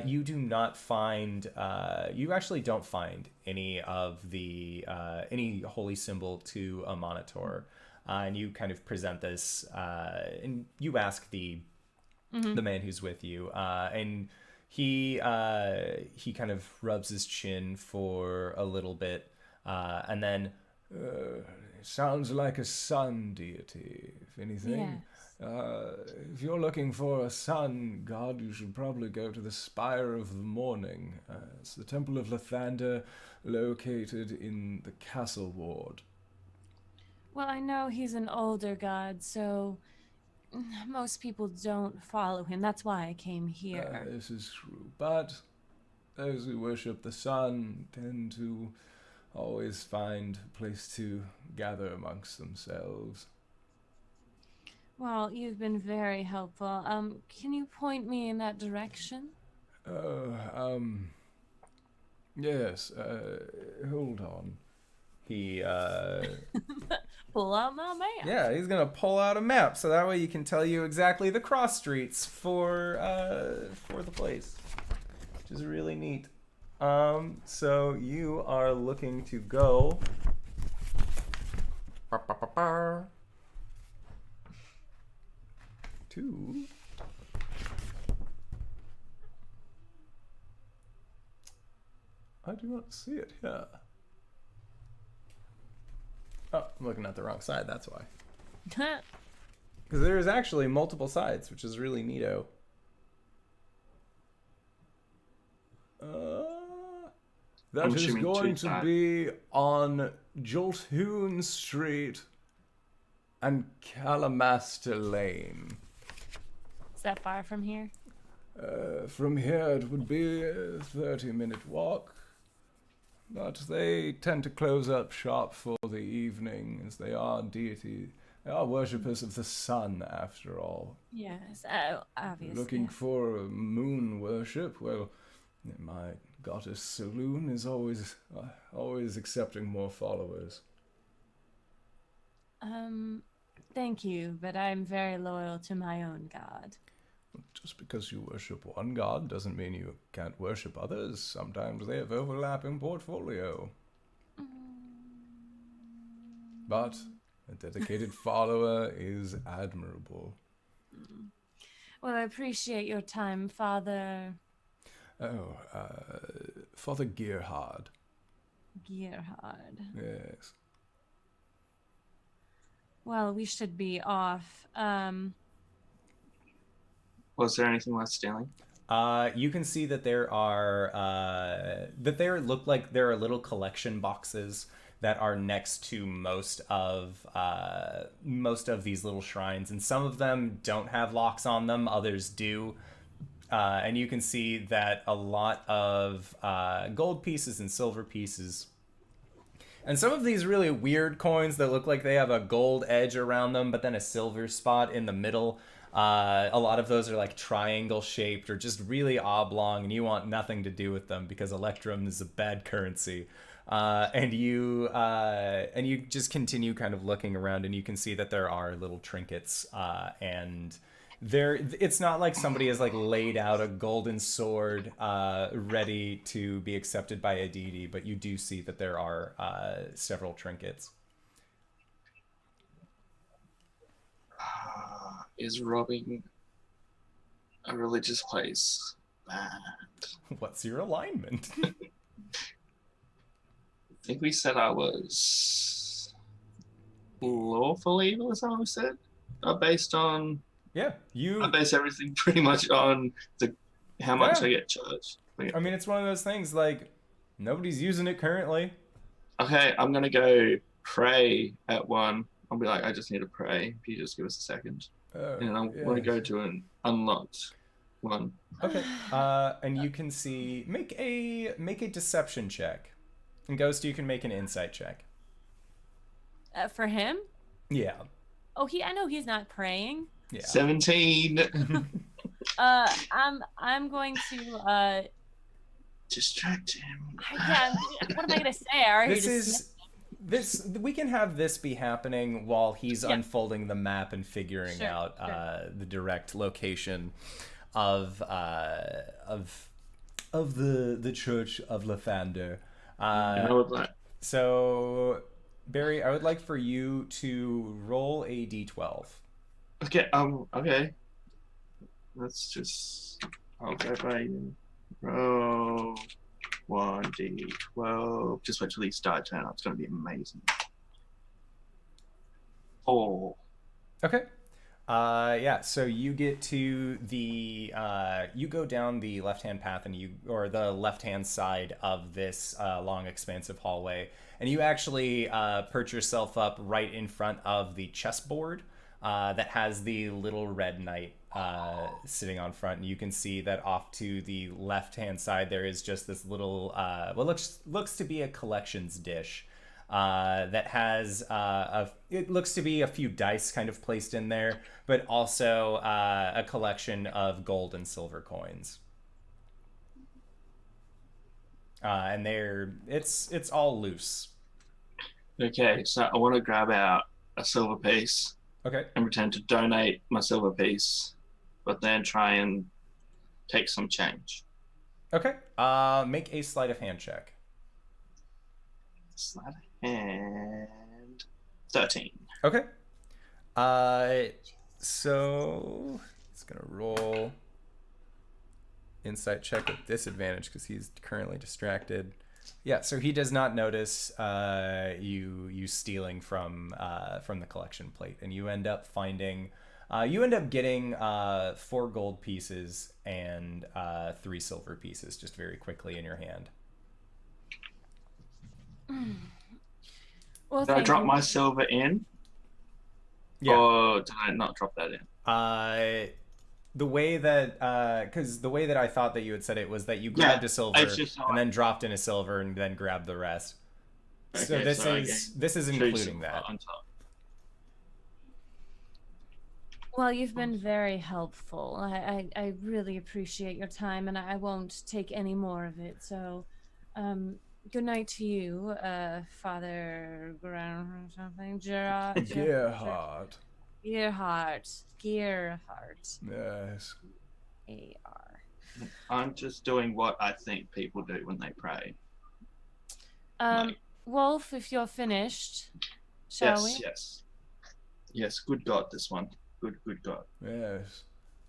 you do not find. You actually don't find any of the any holy symbol to a monitor, and you kind of present this, and you ask the man who's with you, and he kind of rubs his chin for a little bit, and then sounds like a sun deity, if anything. Yes. If you're looking for a sun god, you should probably go to the Spire of the Morning. It's the Temple of Lathander, located in the Castle Ward. Well, I know he's an older god, so most people don't follow him. That's why I came here. This is true, but those who worship the sun tend to always find a place to gather amongst themselves. Well, you've been very helpful. Can you point me in that direction? Yes, hold on. He, Pull out my map. yeah, he's gonna pull out a map, so that way you can tell you exactly the cross streets for the place, which is really neat. So you are looking to go to I do not see it here. Oh, I'm looking at the wrong side, that's why. Because there's actually multiple sides, which is really neato. That I'm is assuming going two to be on Jolthoon Street and Calamaster Lane. Is that far from here? From here it would be a 30-minute walk. But they tend to close up shop for the evening, as they are deity. They are worshippers of the sun, after all. Yes, obviously. Looking for moon worship? Well, my goddess Saloon is always accepting more followers. Thank you, but I'm very loyal to my own god. Just because you worship one god doesn't mean you can't worship others. Sometimes they have overlapping portfolio. But a dedicated follower is admirable. Well, I appreciate your time, Father Oh, Father Gerhard. Gerhard. Yes. Well, we should be off. Was there anything worth stealing? You can see that there are look like there are little collection boxes that are next to most of these little shrines, and some of them don't have locks on them, others do. And you can see that a lot of gold pieces and silver pieces, and some of these really weird coins that look like they have a gold edge around them, but then a silver spot in the middle. A lot of those are like triangle shaped or just really oblong, and you want nothing to do with them because Electrum is a bad currency. And you just continue kind of looking around, and you can see that there are little trinkets, and it's not like somebody has like laid out a golden sword ready to be accepted by a deity, but you do see that there are several trinkets. Is robbing a religious place bad? What's your alignment? I think we said I was lawful evil, is that what we said? Based on... Yeah, I base everything pretty much on how much I get charged. I mean, it's one of those things, like, nobody's using it currently. Okay, I'm going to go pray at one. I'll be like, I just need to pray. If you just give us a second. And I want to go to an unlocked one. Okay. And you can see, make a deception check. And Ghost, you can make an insight check. For him? Yeah. Oh, I know he's not praying. Yeah. 17. I'm going to Distract him. yeah. What am I gonna say? I already We can have this be happening while he's Yeah. unfolding the map and figuring Sure, out sure. the direct location of the Church of Lathander. I would like. So, Barry, I would like for you to roll a d12. Okay. Okay. Let's just. I'll go by. Roll 1d12. Just wait till these start turn up. It's going to be amazing. 4. Okay. Yeah, so you get to the you go down the left-hand path and or the left-hand side of this long expansive hallway, and you actually perch yourself up right in front of the chessboard that has the little red knight sitting on front, and you can see that off to the left-hand side there is just this little what looks to be a collections dish. that has it looks to be a few dice kind of placed in there, but also a collection of gold and silver coins. And it's all loose. Okay, so I want to grab out a silver piece. Okay. And pretend to donate my silver piece, but then try and take some change. Okay. Make a sleight of hand check. Sleight of hand 13. Okay. So it's gonna roll insight check with disadvantage because he's currently distracted. Yeah, so he does not notice you stealing from the collection plate, and you end up finding, getting 4 gold pieces and 3 silver pieces just very quickly in your hand. Well, Did I drop my silver in? Yeah. Or did I not drop that in? The way that, because the way that I thought that you had said it was that you grabbed a silver and then dropped in a silver and then grabbed the rest. Okay, so this is including that. On top. Well, you've been very helpful. I really appreciate your time, and I won't take any more of it. So, good night to you, Father Ground or something. Gerard. Gerhard. Yes. A-R. I'm just doing what I think people do when they pray. Wolf, if you're finished, shall we? Yes, good God, this one. Good God. Yes.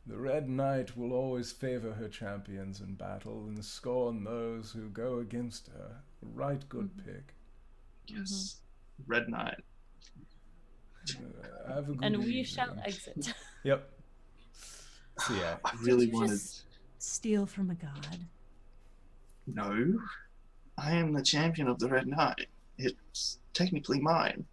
The Red Knight will always favor her champions in battle and scorn those who go against her. Right good pick. Yes. Red Knight. Have a good And we evening. shall exit. Yep. So yeah. I really Did you wanted... just steal from a god? No. I am the champion of the Red Knight. It's technically mine.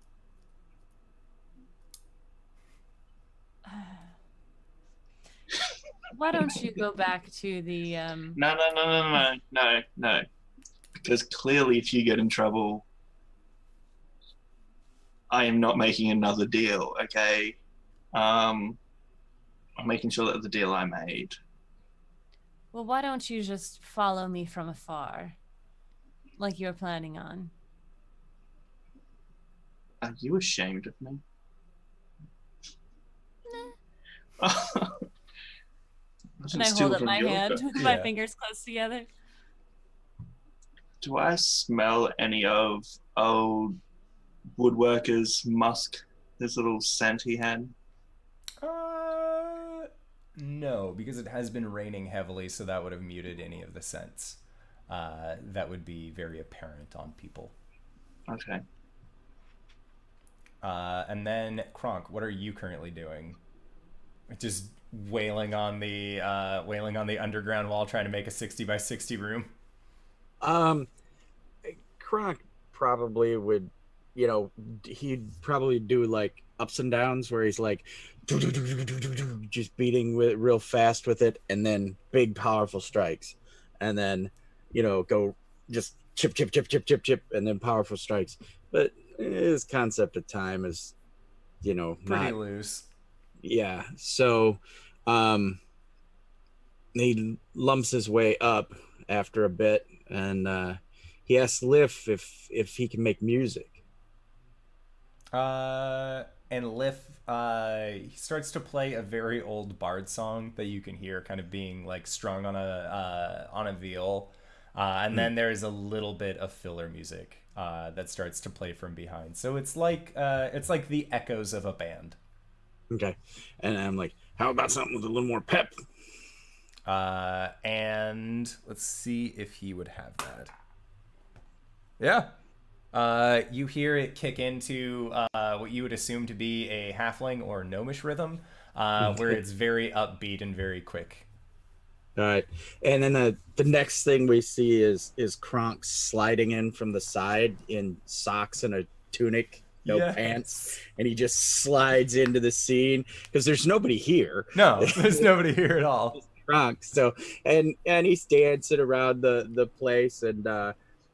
Why don't you go back to the No. Because clearly if you get in trouble, I am not making another deal, okay? I'm making sure that the deal I made. Well, why don't you just follow me from afar, like you're planning on? Are you ashamed of me? And I hold up my hand with my fingers close together. Do I smell any of old woodworker's musk? This little scent he had? No, because it has been raining heavily, so that would have muted any of the scents. That would be very apparent on people. Okay. And then Kronk, what are you currently doing? Just wailing on the underground wall, trying to make a 60 by 60 room. Kronk probably would, he'd probably do like ups and downs where he's like just beating with real fast with it, and then big powerful strikes, and then go just chip, and then powerful strikes. But his concept of time is pretty loose. Yeah, so he lumps his way up after a bit, and he asks Liff if he can make music. And Liff, he starts to play a very old bard song that you can hear kind of being like strung on a viol, and then there's a little bit of filler music that starts to play from behind. So it's like the echoes of a band. Okay, and I'm like, how about something with a little more pep? And let's see if he would have that. Yeah. You hear it kick into what you would assume to be a halfling or gnomish rhythm, where it's very upbeat and very quick. All right, and then the next thing we see is Kronk sliding in from the side in socks and a tunic, no pants, and he just slides into the scene because there's nobody here. No, there's nobody here at all. Kronk, so and he's dancing around the place and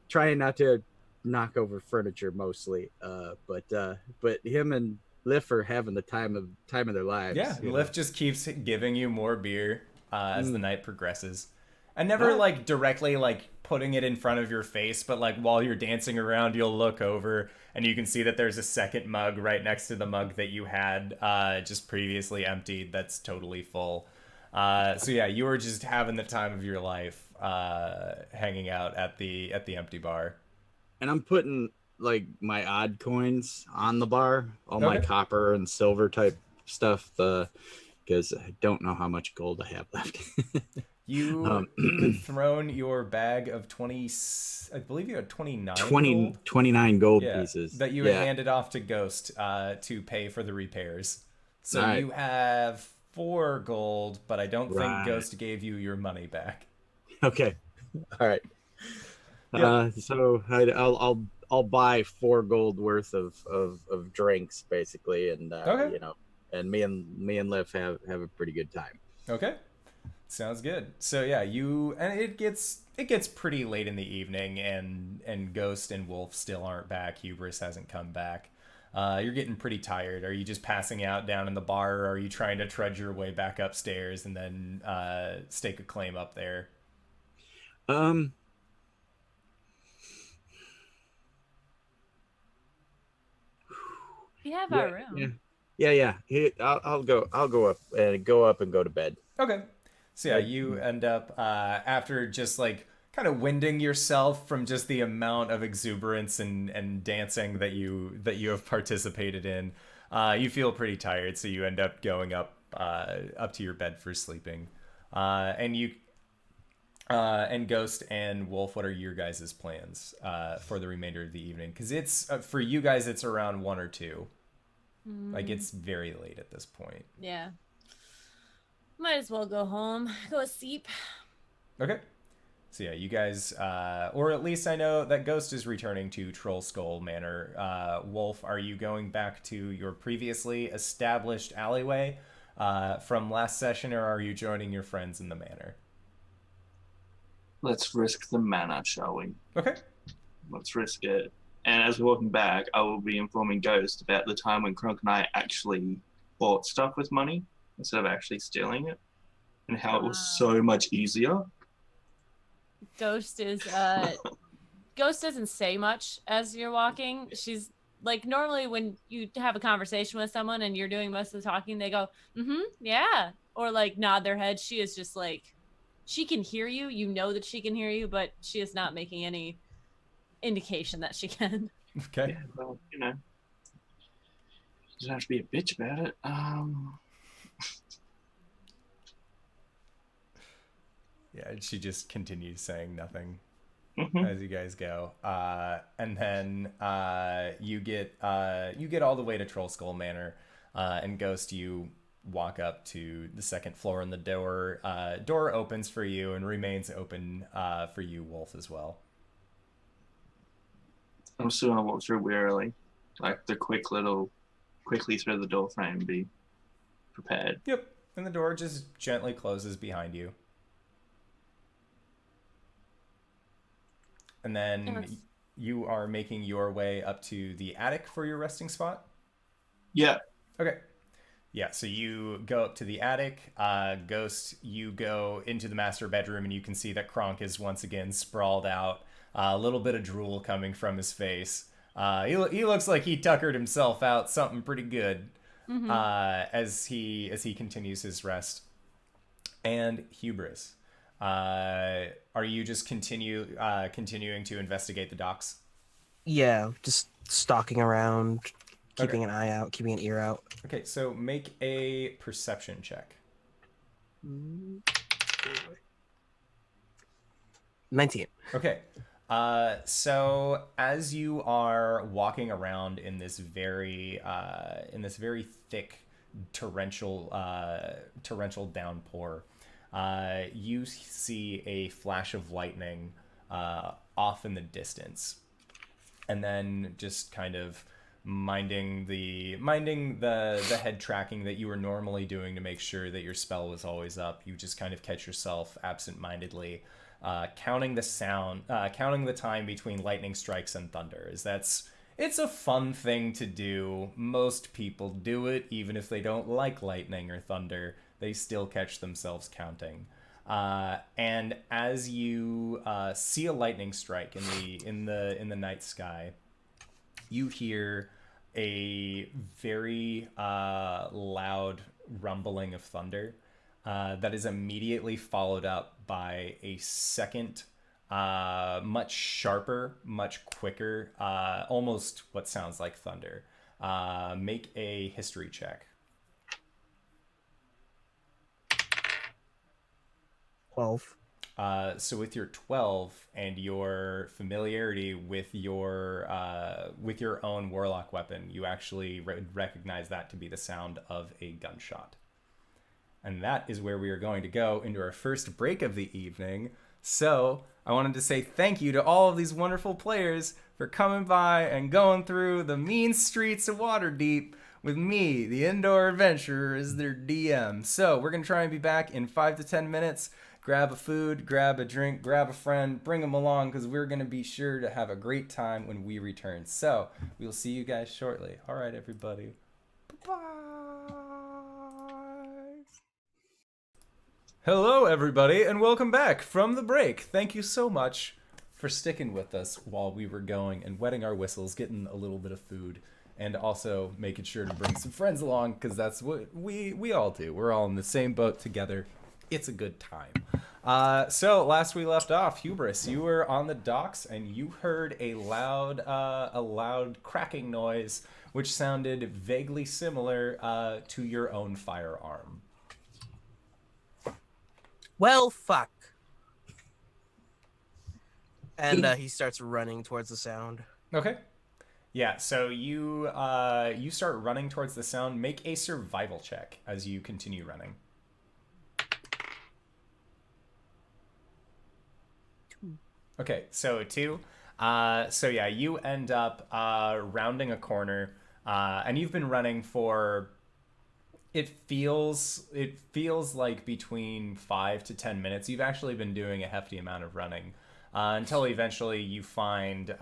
trying not to knock over furniture mostly. But him and Liff are having the time of their lives. Yeah, you know? Liff just keeps giving you more beer as the night progresses. And never Well- like directly like putting it in front of your face, but like while you're dancing around, you'll look over and you can see that there's a second mug right next to the mug that you had just previously emptied that's totally full. So yeah, you were just having the time of your life hanging out at the empty bar. And I'm putting like my odd coins on the bar, all my Okay. copper and silver type stuff, because I don't know how much gold I have left. You you've thrown your bag of 20, I believe you had 29 gold? 29 gold Yeah, pieces that you had handed off to Ghost to pay for the repairs. So Right. you have 4 gold, but I don't think Right. Ghost gave you your money back. Okay, all right. Yeah. So I'll buy 4 gold worth of drinks basically, and Okay. you know, and me and Liv have a pretty good time. Okay. Sounds good. So yeah, and it gets pretty late in the evening, and Ghost and Wolf still aren't back. Hubris hasn't come back. You're getting pretty tired. Are you just passing out down in the bar, or are you trying to trudge your way back upstairs and then stake a claim up there? We have our room. Yeah. I'll go up and go to bed. Okay. So yeah, you end up after just like kind of winding yourself from just the amount of exuberance and dancing that you have participated in. You feel pretty tired, so you end up going up to your bed for sleeping. And Ghost and Wolf, what are your guys' plans for the remainder of the evening? Because it's for you guys, it's around 1 or 2. Like it's very late at this point. Yeah. Might as well go home, go sleep. Okay. So yeah, you guys, or at least I know that Ghost is returning to Trollskull Manor. Wolf, are you going back to your previously established alleyway from last session, or are you joining your friends in the manor? Let's risk the manor, shall we? Okay. Let's risk it. And as we're walking back, I will be informing Ghost about the time when Kronk and I actually bought stuff with money instead of actually stealing it, and how it was so much easier. Ghost doesn't say much as you're walking. She's like, normally when you have a conversation with someone and you're doing most of the talking, they go, yeah, or like nod their head. She is just like, she can hear you. You know that she can hear you, but she is not making any indication that she can. Okay. Yeah, well, you know, you don't have to be a bitch about it. Yeah, and she just continues saying nothing Mhm. as you guys go. And then you get all the way to Trollskull Manor, and Ghost, you walk up to the second floor, and the door opens for you and remains open for you, Wolf, as well. I'm still gonna walk through warily, like the quickly through the door frame, be prepared. Yep. And the door just gently closes behind you. And then Yes. you are making your way up to the attic for your resting spot? Yeah, Okay. Yeah, so you go up to the attic. Ghost, you go into the master bedroom, and you can see that Kronk is once again sprawled out. A little bit of drool coming from his face. He looks like he tuckered himself out something pretty good as he continues his rest. And Hubris, are you just continuing to investigate the docks? Yeah, just stalking around, keeping an eye out, keeping an ear out. Okay, so make a perception check. 19. Okay. So as you are walking around in this very thick torrential downpour, you see a flash of lightning off in the distance, and then just kind of minding the head tracking that you were normally doing to make sure that your spell was always up, you just kind of catch yourself absent-mindedly counting the time between lightning strikes and thunder. It's a fun thing to do. Most people do it, even if they don't like lightning or thunder. They still catch themselves counting. And as you see a lightning strike in the night sky, you hear a very loud rumbling of thunder that is immediately followed up by a second, much sharper, much quicker, almost what sounds like thunder. Make a history check. 12. So with your 12 and your familiarity with your own warlock weapon, you actually recognize that to be the sound of a gunshot. And that is where we are going to go into our first break of the evening. So I wanted to say thank you to all of these wonderful players for coming by and going through the mean streets of Waterdeep with me, the indoor adventurer, as their DM. So we're going to try and be back in 5 to 10 minutes. Grab a food, grab a drink, grab a friend, bring them along, because we're going to be sure to have a great time when we return. So we'll see you guys shortly. All right, everybody. Bye-bye. Hello, everybody, and welcome back from the break. Thank you so much for sticking with us while we were going and wetting our whistles, getting a little bit of food, and also making sure to bring some friends along, because that's what we all do. We're all in the same boat together. It's a good time. So last we left off, Hubris, you were on the docks and you heard a loud cracking noise, which sounded vaguely similar to your own firearm. Well, fuck. And he starts running towards the sound. Okay. Yeah, so you start running towards the sound. Make a survival check as you continue running. 2. Okay, so 2. So yeah, you end up rounding a corner, and you've been running for... It feels like between 5 to 10 minutes. You've actually been doing a hefty amount of running until eventually you find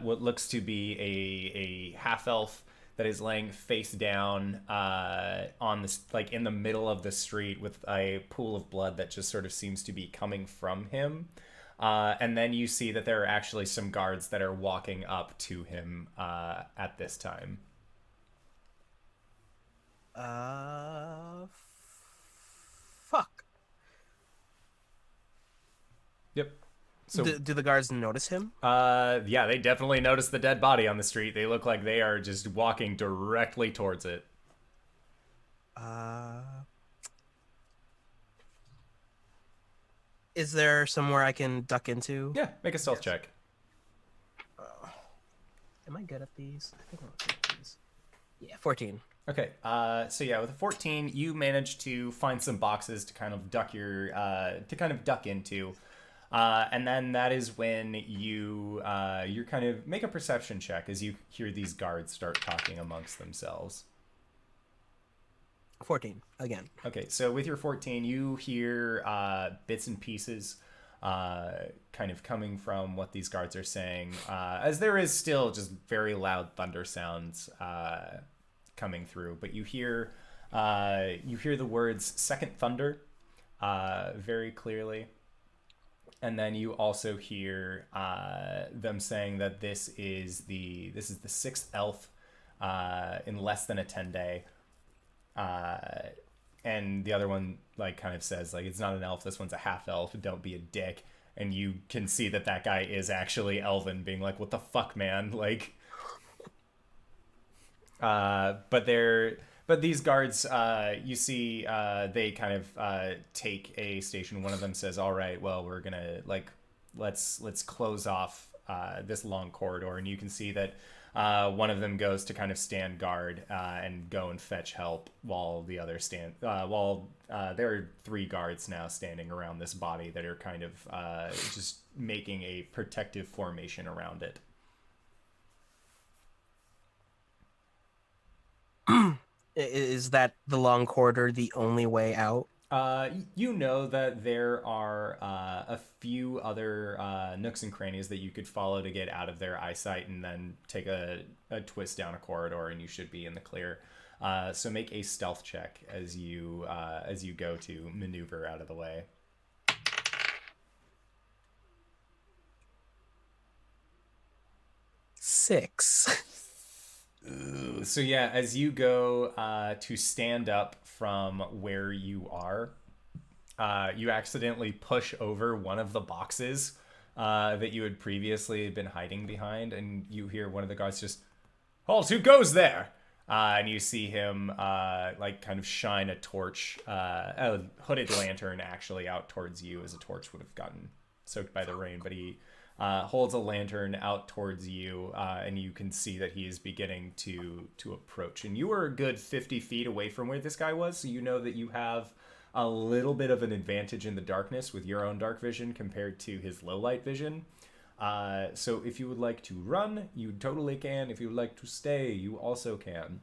what looks to be a half-elf that is laying face down on this, like in the middle of the street, with a pool of blood that just sort of seems to be coming from him. And then you see that there are actually some guards that are walking up to him at this time. Fuck. Yep. So Do the guards notice him? yeah, they definitely notice the dead body on the street. They look like they are just walking directly towards it. Is there somewhere I can duck into? Yeah, make a stealth check. Am I good at these? I think I'm good at these. Yeah, 14. Okay, so yeah, with a 14, you manage to find some boxes to kind of duck into, and then that is when you kind of make a perception check as you hear these guards start talking amongst themselves. 14 again. Okay, so with your 14, you hear bits and pieces kind of coming from what these guards are saying, as there is still just very loud thunder sounds coming through, but you hear the words "second thunder" very clearly, and then you also hear them saying that this is the 6th elf in less than a 10-day, and the other one like kind of says like, it's not an elf, this one's a half elf, don't be a dick. And you can see that guy is actually elven, being like, what the fuck, man, like. But these guards, you see, they kind of take a station. One of them says, all right, well, we're gonna let's close off this long corridor, and you can see that one of them goes to kind of stand guard and go and fetch help, while the other there are 3 guards now standing around this body that are kind of just making a protective formation around it. Is that the long corridor the only way out? You know that there are a few other nooks and crannies that you could follow to get out of their eyesight, and then take a twist down a corridor, and you should be in the clear. So make a stealth check as you go to maneuver out of the way. 6. So yeah, as you go to stand up from where you are, you accidentally push over one of the boxes that you had previously been hiding behind, and you hear one of the guards just, "Halt, who goes there?" And you see him like kind of shine a torch, a hooded lantern actually out towards you, as a torch would have gotten soaked by the rain, but he holds a lantern out towards you, and you can see that he is beginning to approach. And you were a good 50 feet away from where this guy was, so you know that you have a little bit of an advantage in the darkness with your own dark vision compared to his low light vision. So if you would like to run, you totally can. If you would like to stay, you also can.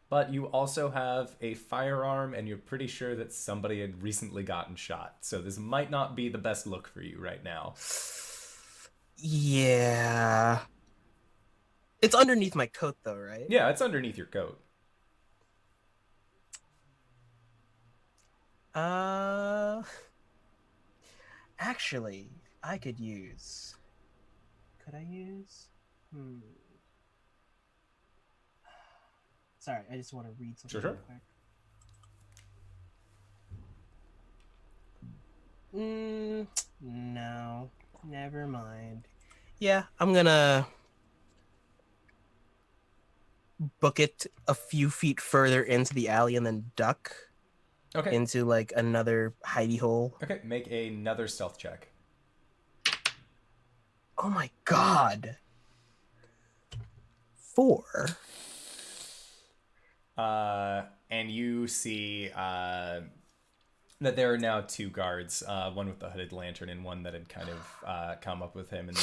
But you also have a firearm, and you're pretty sure that somebody had recently gotten shot. So this might not be the best look for you right now. Yeah. It's underneath my coat, though, right? Yeah, it's underneath your coat. Actually, I could use... Could I use? Sorry, I just want to read something Sure. real quick. No, never mind. Yeah, I'm gonna book it a few feet further into the alley and then duck Okay. into like another hidey hole. Okay, make another stealth check. Oh my god. 4. And you see that there are now 2 guards, one with the hooded lantern and one that had kind of come up with him, and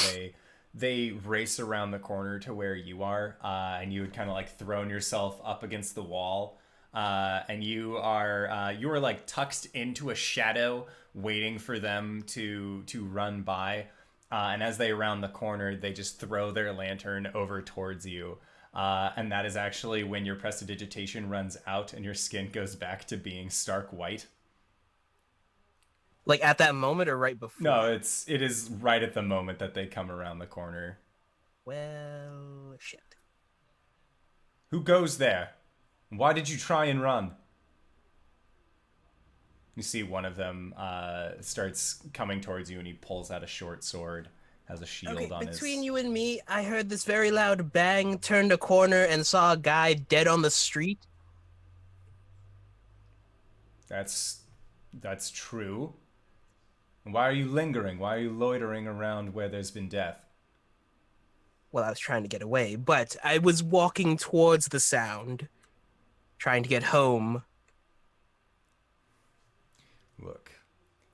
they race around the corner to where you are, and you had kind of like thrown yourself up against the wall, and you are like tucked into a shadow, waiting for them to run by, and as they round the corner, they just throw their lantern over towards you. And that is actually when your prestidigitation runs out and your skin goes back to being stark white. Like at that moment or right before? No, it is right at the moment that they come around the corner. Well, shit. Who goes there? Why did you try and run? You see one of them starts coming towards you, and he pulls out a short sword, has a shield on his... Between you and me, I heard this very loud bang, turned a corner, and saw a guy dead on the street. That's true. Why are you lingering? Why are you loitering around where there's been death? Well, I was trying to get away, but I was walking towards the sound, trying to get home. Look,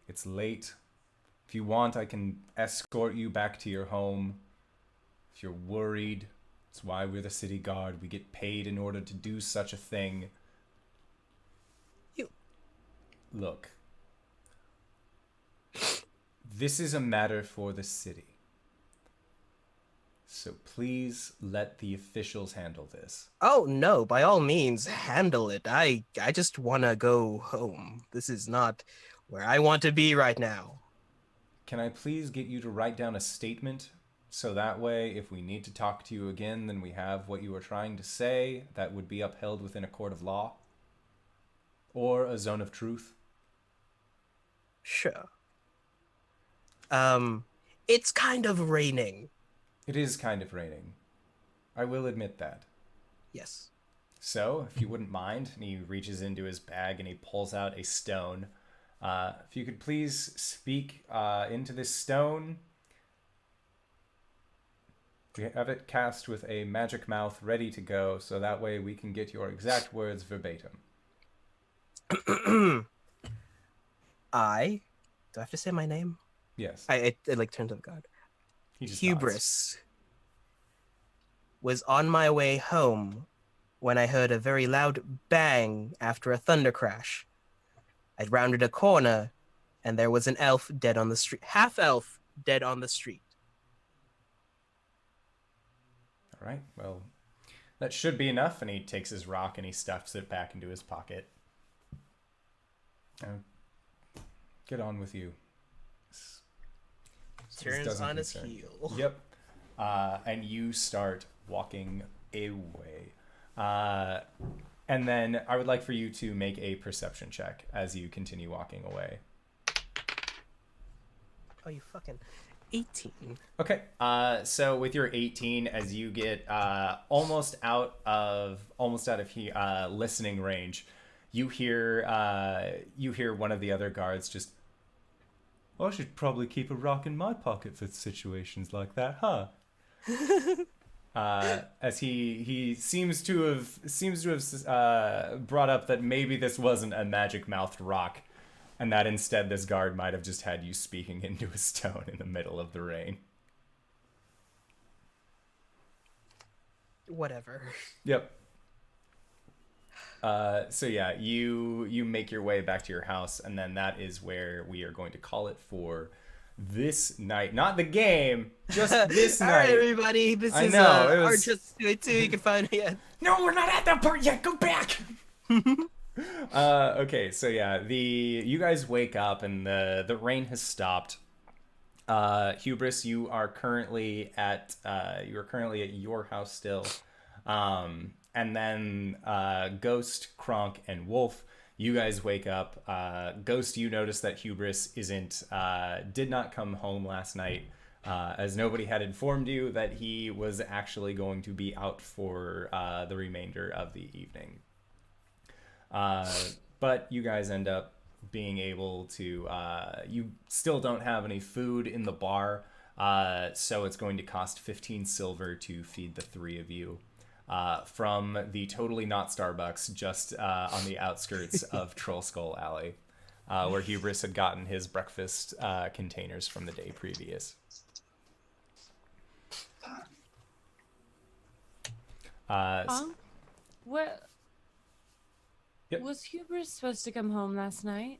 it's late. If you want, I can escort you back to your home. If you're worried, it's why we're the city guard. We get paid in order to do such a thing. Look. This is a matter for the city. So please let the officials handle this. Oh, no, by all means, handle it. I just want to go home. This is not where I want to be right now. Can I please get you to write down a statement? So that way, if we need to talk to you again, then we have what you were trying to say that would be upheld within a court of law? Or a zone of truth? Sure. It's kind of raining. It is kind of raining. I will admit that. Yes. So, if you wouldn't mind, and he reaches into his bag and he pulls out a stone. If you could please speak into this stone. We have it cast with a magic mouth ready to go, so that way we can get your exact words verbatim. Do I have to say my name? Yes. I like turn to the god. He just Hubris was on my way home when I heard a very loud bang after a thunder crash. I rounded a corner, and there was an elf dead on the street. Half elf dead on the street. All right, well, that should be enough. And he takes his rock and he stuffs it back into his pocket. Get on with you. This Turns doesn't on his concern- heel. Yep. And you start walking away. And then I would like for you to make a perception check as you continue walking away. Oh, you fucking 18. Okay. So with your 18, as you get almost out of listening range, you hear one of the other guards just, I should probably keep a rock in my pocket for situations like that, huh? As he seems to have brought up that maybe this wasn't a magic mouthed rock, and that instead this guard might have just had you speaking into a stone in the middle of the rain. Whatever. Yep. So yeah, you make your way back to your house, and then that is where we are going to call it for this night. Not the game, just this All night. right, everybody. This I is know, it was- RJustice 2. You can find me at... No, we're not at that part yet. Go back. Okay, so yeah, you guys wake up and the rain has stopped. Hubris, you are currently at your house still. And then Ghost, Kronk, and Wolf, you guys wake up. Ghost, you notice that Hubris did not come home last night, as nobody had informed you that he was actually going to be out for the remainder of the evening. But you guys end up being able to, you still don't have any food in the bar, so it's going to cost 15 silver to feed the three of you. From the totally not Starbucks, just on the outskirts of Trollskull Alley, where Hubris had gotten his breakfast containers from the day previous. What? Yep. Was Hubris supposed to come home last night?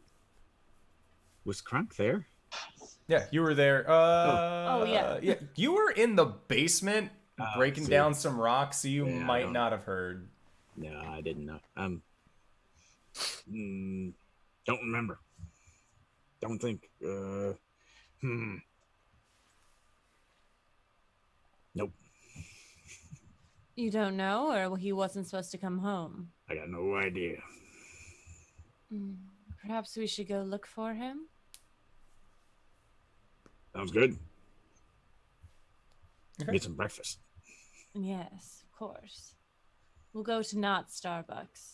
Was Kronk there? Yeah, you were there. Oh, yeah. Yeah, you were in the basement breaking see. down some rocks, so you Yeah, I might don't- not have heard. No, I didn't know. Don't remember. Don't think. Nope. You don't know, or he wasn't supposed to come home? I got no idea. Perhaps we should go look for him? Sounds good. Okay. Get some breakfast. Yes, of course. We'll go to not Starbucks.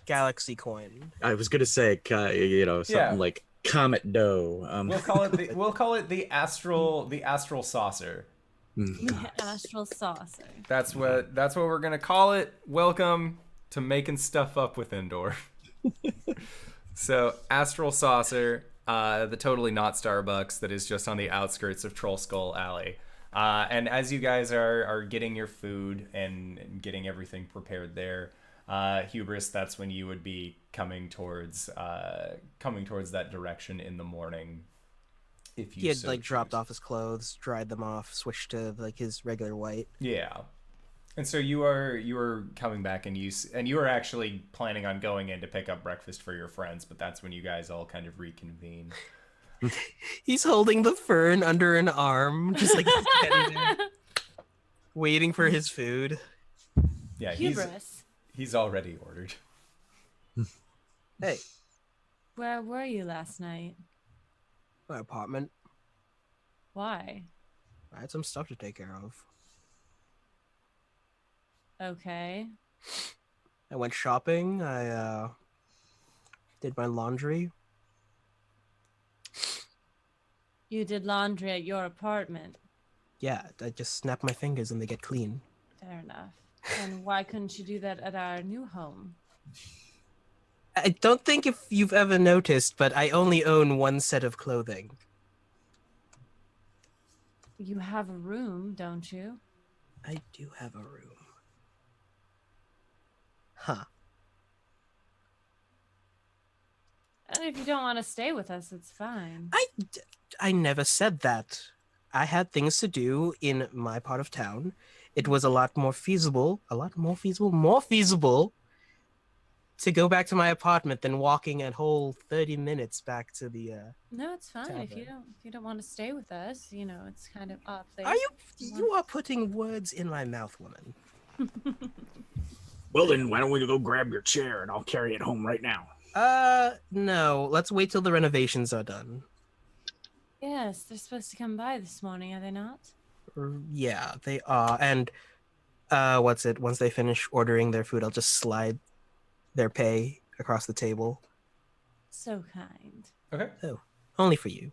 Galaxy coin. I was gonna say, something Yeah. like Comet Dough. We'll call it the Astral Saucer. Astral Saucer. That's what we're gonna call it. Welcome to making stuff up with Endor. So Astral Saucer, the totally not Starbucks that is just on the outskirts of Trollskull Alley. And as you guys are getting your food and getting everything prepared there, Hubris, that's when you would be coming towards that direction in the morning. If you He had so dropped choose. off his clothes, dried them off, switched to his regular white. Yeah. And so you were coming back, and you were actually planning on going in to pick up breakfast for your friends, but that's when you guys all kind of reconvene. He's holding the fern under an arm, just standing there, waiting for his food. Yeah, Hubris, he's already ordered. Hey, where were you last night? my apartment. Why? I had some stuff to take care of. Okay. I went shopping. I did my laundry. You did laundry at your apartment. Yeah, I just snap my fingers and they get clean. Fair enough. And why couldn't you do that at our new home? I don't think if you've ever noticed, but I only own one set of clothing. You have a room, don't you? I do have a room. Huh. If you don't want to stay with us, it's fine. I never said that. I had things to do in my part of town. It was a lot more feasible to go back to my apartment than walking a whole 30 minutes back to the No, it's fine. If you Tavern. don't want to stay with us, it's kind of off. You are putting words in my mouth, woman. Well, then why don't we go grab your chair and I'll carry it home right now. No. Let's wait till the renovations are done. Yes, they're supposed to come by this morning, are they not? Yeah, they are. And once they finish ordering their food, I'll just slide their pay across the table. So kind. Okay. Oh, only for you.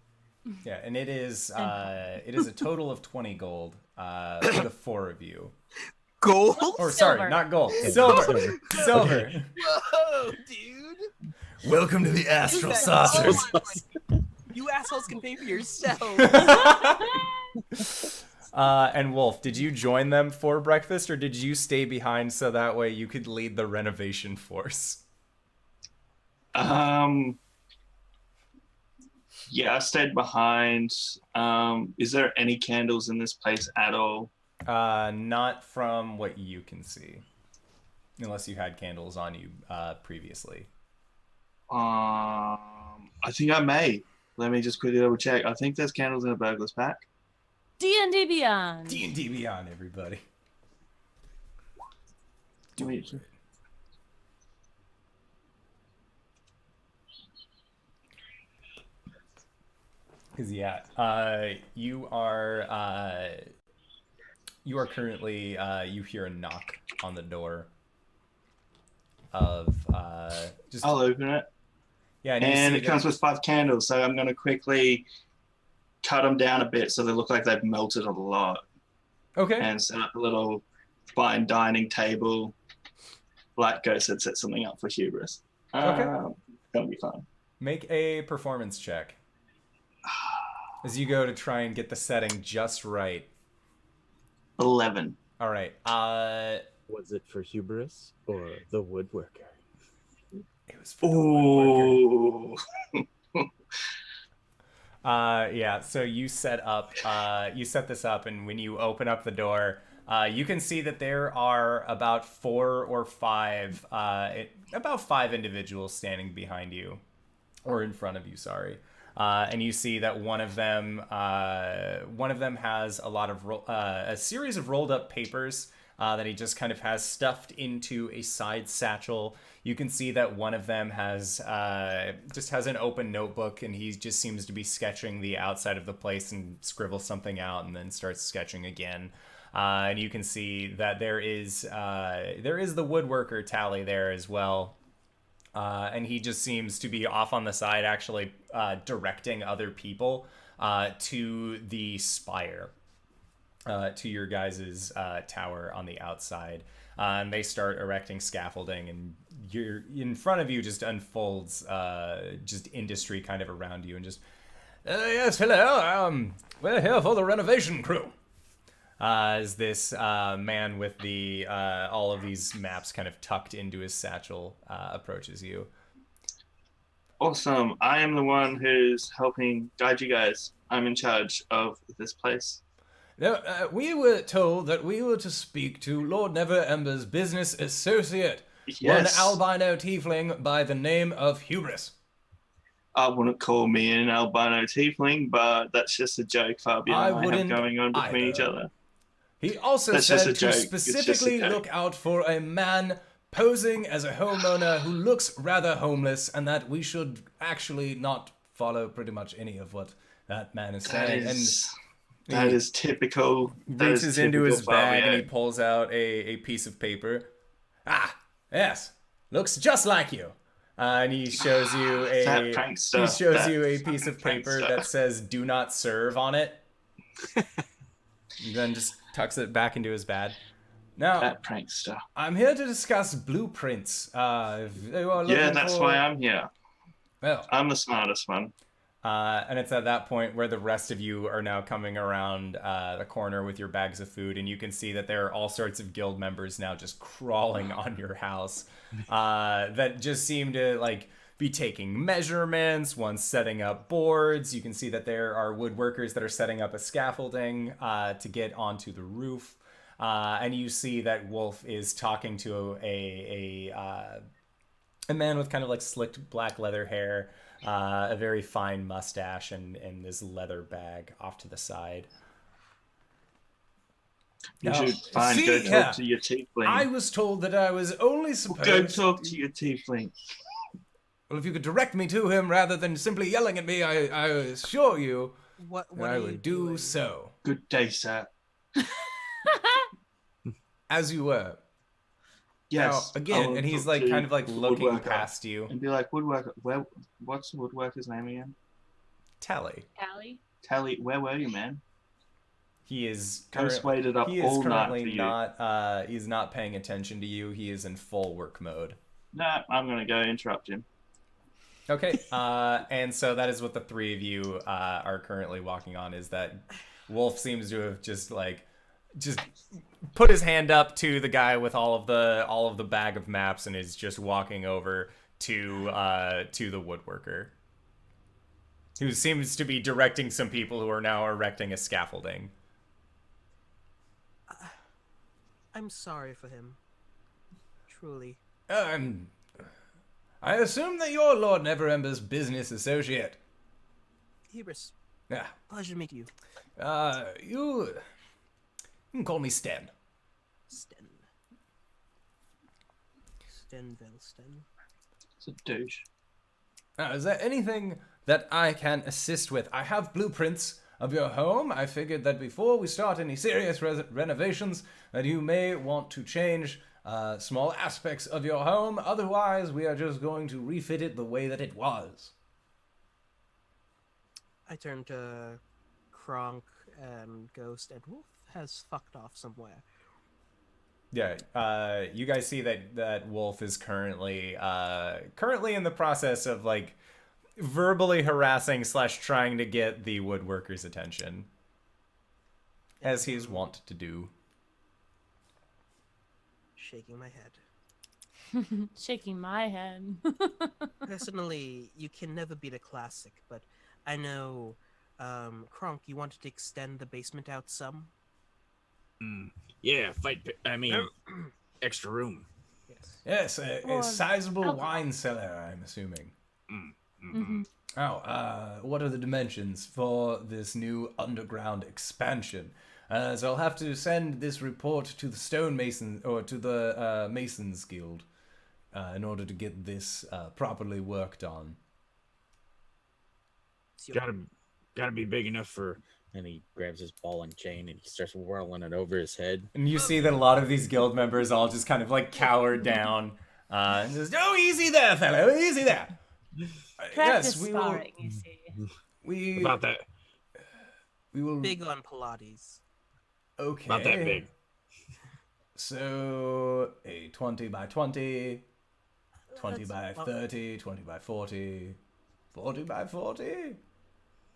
Yeah, and it is a total of 20 gold for the 4 of you. Gold? Or Silver. sorry, not gold. Silver. Silver. Whoa, dude. Welcome to the Astral Oh Saucer. You assholes can pay for yourselves. And Wolf, did you join them for breakfast, or did you stay behind so that way you could lead the renovation force? Yeah, I stayed behind. Is there any candles in this place at all? Not from what you can see, unless you had candles on you previously. I think I may. Let me just quickly double check. I think there's candles in a burglar's pack. D&D Beyond. D&D Beyond, everybody. Wait. Because you are currently you hear a knock on the door of just. I'll open it. Yeah, And it comes with 5 candles, so I'm going to quickly cut them down a bit so they look like they've melted a lot. Okay. And set up a little fine dining table. Black Ghost had set something up for Hubris. Okay. Gonna be fun. Make a performance check as you go to try and get the setting just right. 11. All right. Was it for Hubris or the woodworker? It was for the woodworker. Ooh. Yeah, so you set this up, and when you open up the door, you can see that there are about 4 or 5, about 5 individuals standing behind you, or in front of you, sorry. And you see that one of them has a series of rolled up papers that he just kind of has stuffed into a side satchel. You can see that one of them has an open notebook, and he just seems to be sketching the outside of the place and scribbles something out and then starts sketching again. And you can see that there is the woodworker Tally there as well. And he just seems to be off on the side, actually directing other people to the Spire, to your guys' tower on the outside. And they start erecting scaffolding, and you're in front of you just unfolds just industry kind of around you, and just yes, hello, we're here for the renovation crew. As this man with the all of these maps kind of tucked into his satchel approaches you. Awesome. I am the one who's helping guide you guys. I'm in charge of this place. Now, we were told that we were to speak to Lord Neverember's business associate, Yes. one albino tiefling by the name of Hubris. I wouldn't call me an albino tiefling, but that's just a joke Fabian and I have wouldn't going on between each either. other. He also That's just said a joke. to It's just a specifically joke. look out for a man posing as a homeowner who looks rather homeless, and that we should actually not follow pretty much any of what that man is saying. That is typical. That is Reaches into his typical bag and he Fabian. pulls out a piece of paper. Ah, yes, looks just like you. And he shows you That a prankster. he shows That you a piece of paper prankster. that says "Do not serve" on it. And then just tucks it back into his bag. Now, That prankster. I'm here to discuss blueprints. If you are Yeah, looking that's for- why I'm here. Well, I'm the smartest one. and it's at that point where the rest of you are now coming around the corner with your bags of food, and you can see that there are all sorts of guild members now just crawling on your house that just seem to like be taking measurements, one's setting up boards. You can see that there are woodworkers that are setting up a scaffolding to get onto the roof. And you see that Wolf is talking to a man with kind of like slicked black leather hair, a very fine mustache, and this leather bag off to the side. You Now, should go see, talk to your tiefling. I was told that I was only supposed Go talk to your tiefling. Well, if you could direct me to him rather than simply yelling at me, I assure you What that are I you would do doing? so. Good day, sir. As you were. Yes. Now, again, I'll and he's talk like to kind of like the looking woodworker past you. and be like, woodworker, what's the woodworker's name again? Tally. Allie? Tally, where were you, man? He is Ghost waited up he is all night for currently you. not he's not paying attention to you. He is in full work mode. Nah, I'm gonna go interrupt him. Okay. And so that is what the three of you are currently walking on, is that Wolf seems to have just put his hand up to the guy with all of the bag of maps and is just walking over to the woodworker, who seems to be directing some people who are now erecting a scaffolding. I'm sorry for him. Truly. I assume that you're Lord Neverember's business associate. Hubris, Yeah. pleasure to meet you. You can call me Sten. Sten. Stenville Sten. It's a douche. Now, is there anything that I can assist with? I have blueprints of your home. I figured that before we start any serious renovations, that you may want to change small aspects of your home. Otherwise, we are just going to refit it the way that it was. I turn to Kronk and Ghost, and Wolf has fucked off somewhere. Yeah, you guys see that Wolf is currently in the process of like verbally harassing / trying to get the woodworker's attention, as he is wont to do. Shaking my head. Shaking my head. Personally, you can never beat a classic, but I know, Kronk, you wanted to extend the basement out some? Yeah, extra room. Yes, Or a sizable alcohol. wine cellar, I'm assuming. Mm-hmm. Oh, what are the dimensions for this new underground expansion? So I'll have to send this report to the stonemason or to the Masons Guild in order to get this properly worked on. Gotta be big enough for. And he grabs his ball and chain and he starts whirling it over his head. And you see that a lot of these guild members all just kind of like cower down and just, oh, easy there, fellow, easy there. Practice yes, we sparring, you see. will. About that. We will. Big on Pilates. Okay. About that big. So a 20 by 20, 20 That's by about- 30, 20 by 40, 40 by 40.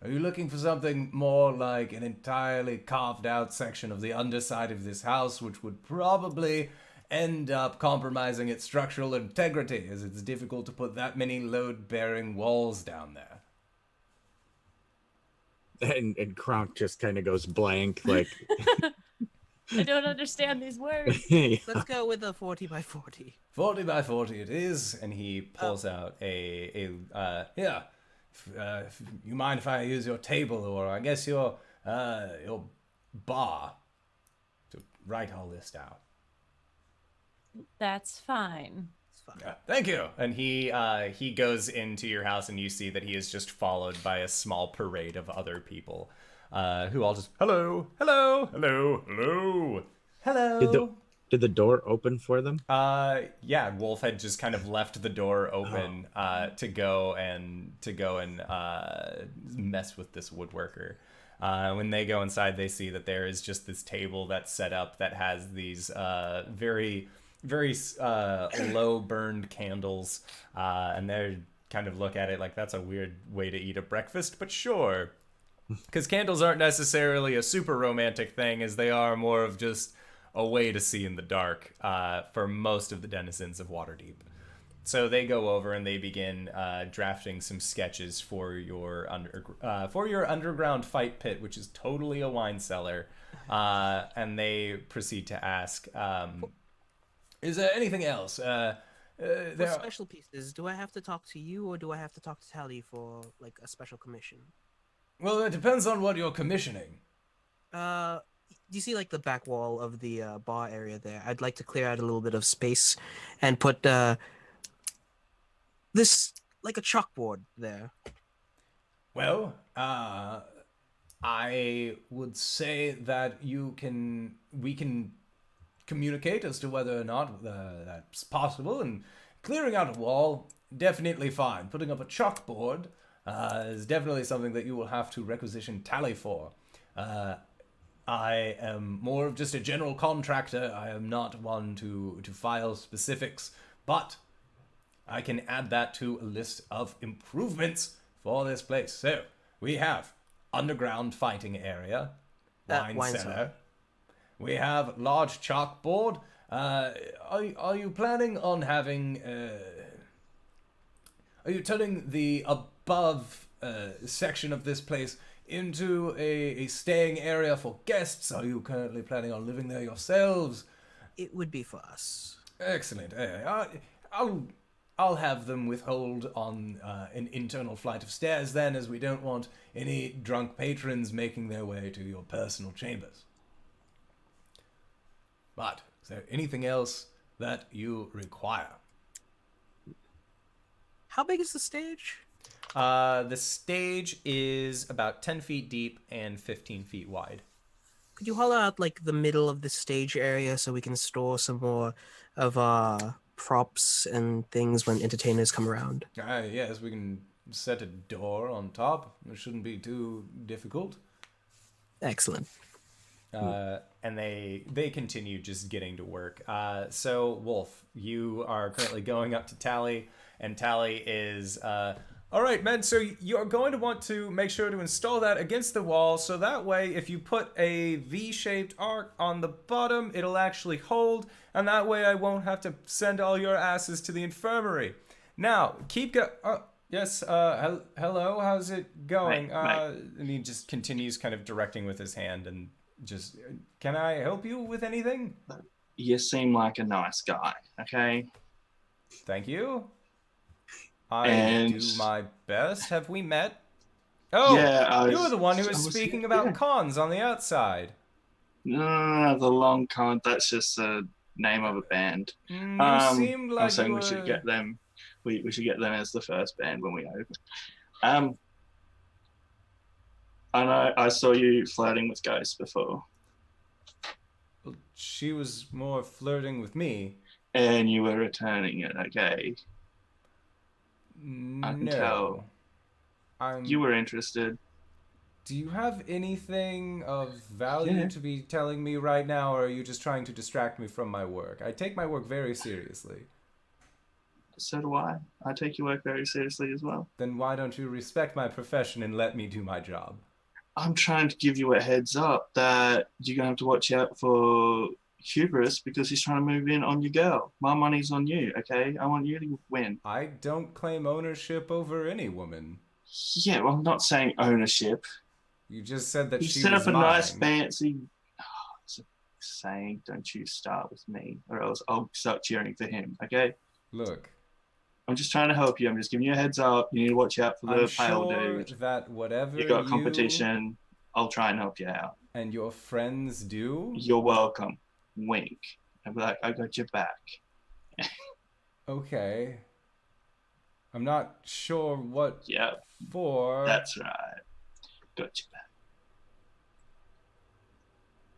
Are you looking for something more like an entirely carved out section of the underside of this house, which would probably end up compromising its structural integrity, as it's difficult to put that many load-bearing walls down there? And Kronk just kind of goes blank, like. I don't understand these words. Let's go with a 40 by 40. 40 by 40 it is, and he pulls out here. If you mind if I use your table, or I guess your bar, to write all this down? That's fine. It's fine. Thank you. And he goes into your house, and you see that he is just followed by a small parade of other people, who all just hello, hello, hello, hello, hello. Did the door open for them? Yeah, Wolf had just kind of left the door open to go and mess with this woodworker. When they go inside, they see that there is just this table that's set up that has these very, very low burned candles, and they kind of look at it like that's a weird way to eat a breakfast, but sure. Because candles aren't necessarily a super romantic thing, as they are more of just a way to see in the dark for most of the denizens of Waterdeep. So they go over and they begin drafting some sketches for your underground fight pit, which is totally a wine cellar. And they proceed to ask, is there anything else? For special pieces, do I have to talk to you or do I have to talk to Tally for like a special commission? Well, it depends on what you're commissioning. Do you see like the back wall of the bar area there? I'd like to clear out a little bit of space and put this like a chalkboard there. Well, I would say that we can communicate as to whether or not that's possible, and clearing out a wall, definitely fine. Putting up a chalkboard is definitely something that you will have to requisition Tally for. I am more of just a general contractor. I am not one to file specifics, but I can add that to a list of improvements for this place. So we have underground fighting area, wine cellar. We have large chalkboard. Are you planning on having? Are you turning the above section of this place into a staying area for guests? Are you currently planning on living there yourselves? It would be for us. Excellent. I'll have them withhold on an internal flight of stairs then, as we don't want any drunk patrons making their way to your personal chambers. But is there anything else that you require? How big is the stage? The stage is about 10 feet deep and 15 feet wide. Could you hollow out like the middle of the stage area so we can store some more of our props and things when entertainers come around? Yes, we can set a door on top. It shouldn't be too difficult. Excellent. And they continue just getting to work. So, Wolf, you are currently going up to Tally, and Tally is... all right, men, so you're going to want to make sure to install that against the wall, so that way if you put a V-shaped arc on the bottom, it'll actually hold, and that way I won't have to send all your asses to the infirmary. Now, yes, hello, how's it going? And he just continues kind of directing with his hand and just, can I help you with anything? You seem like a nice guy, okay? Thank you. I do my best. Have we met? Oh, yeah, you were the one who was speaking about cons on the outside. No, the long con, that's just the name of a band. You seemed like I'm saying we should get them. We should get them as the first band when we open. I know I saw you flirting with Ghost before. She was more flirting with me. And you were returning it, okay? I can tell. You were interested. Do you have anything of value to be telling me right now, or are you just trying to distract me from my work? I take my work very seriously. So do I. I take your work very seriously as well. Then why don't you respect my profession and let me do my job? I'm trying to give you a heads up that you're going to have to watch out for Hubris because he's trying to move in on your girl. My money's on you, okay? I want you to win. I don't claim ownership over any woman. Yeah, well, I'm not saying ownership. You just said that she was set up a mine. nice fancy... it's a saying, don't you start with me, or else I'll start cheering for him, okay? Look. I'm just trying to help you. I'm just giving you a heads up. You need to watch out for the pale dude. That whatever you got competition, I'll try and help you out. And your friends do? You're welcome. Wink. I'll be like, I got your back. Okay. I'm not sure what for. That's right. Got your back.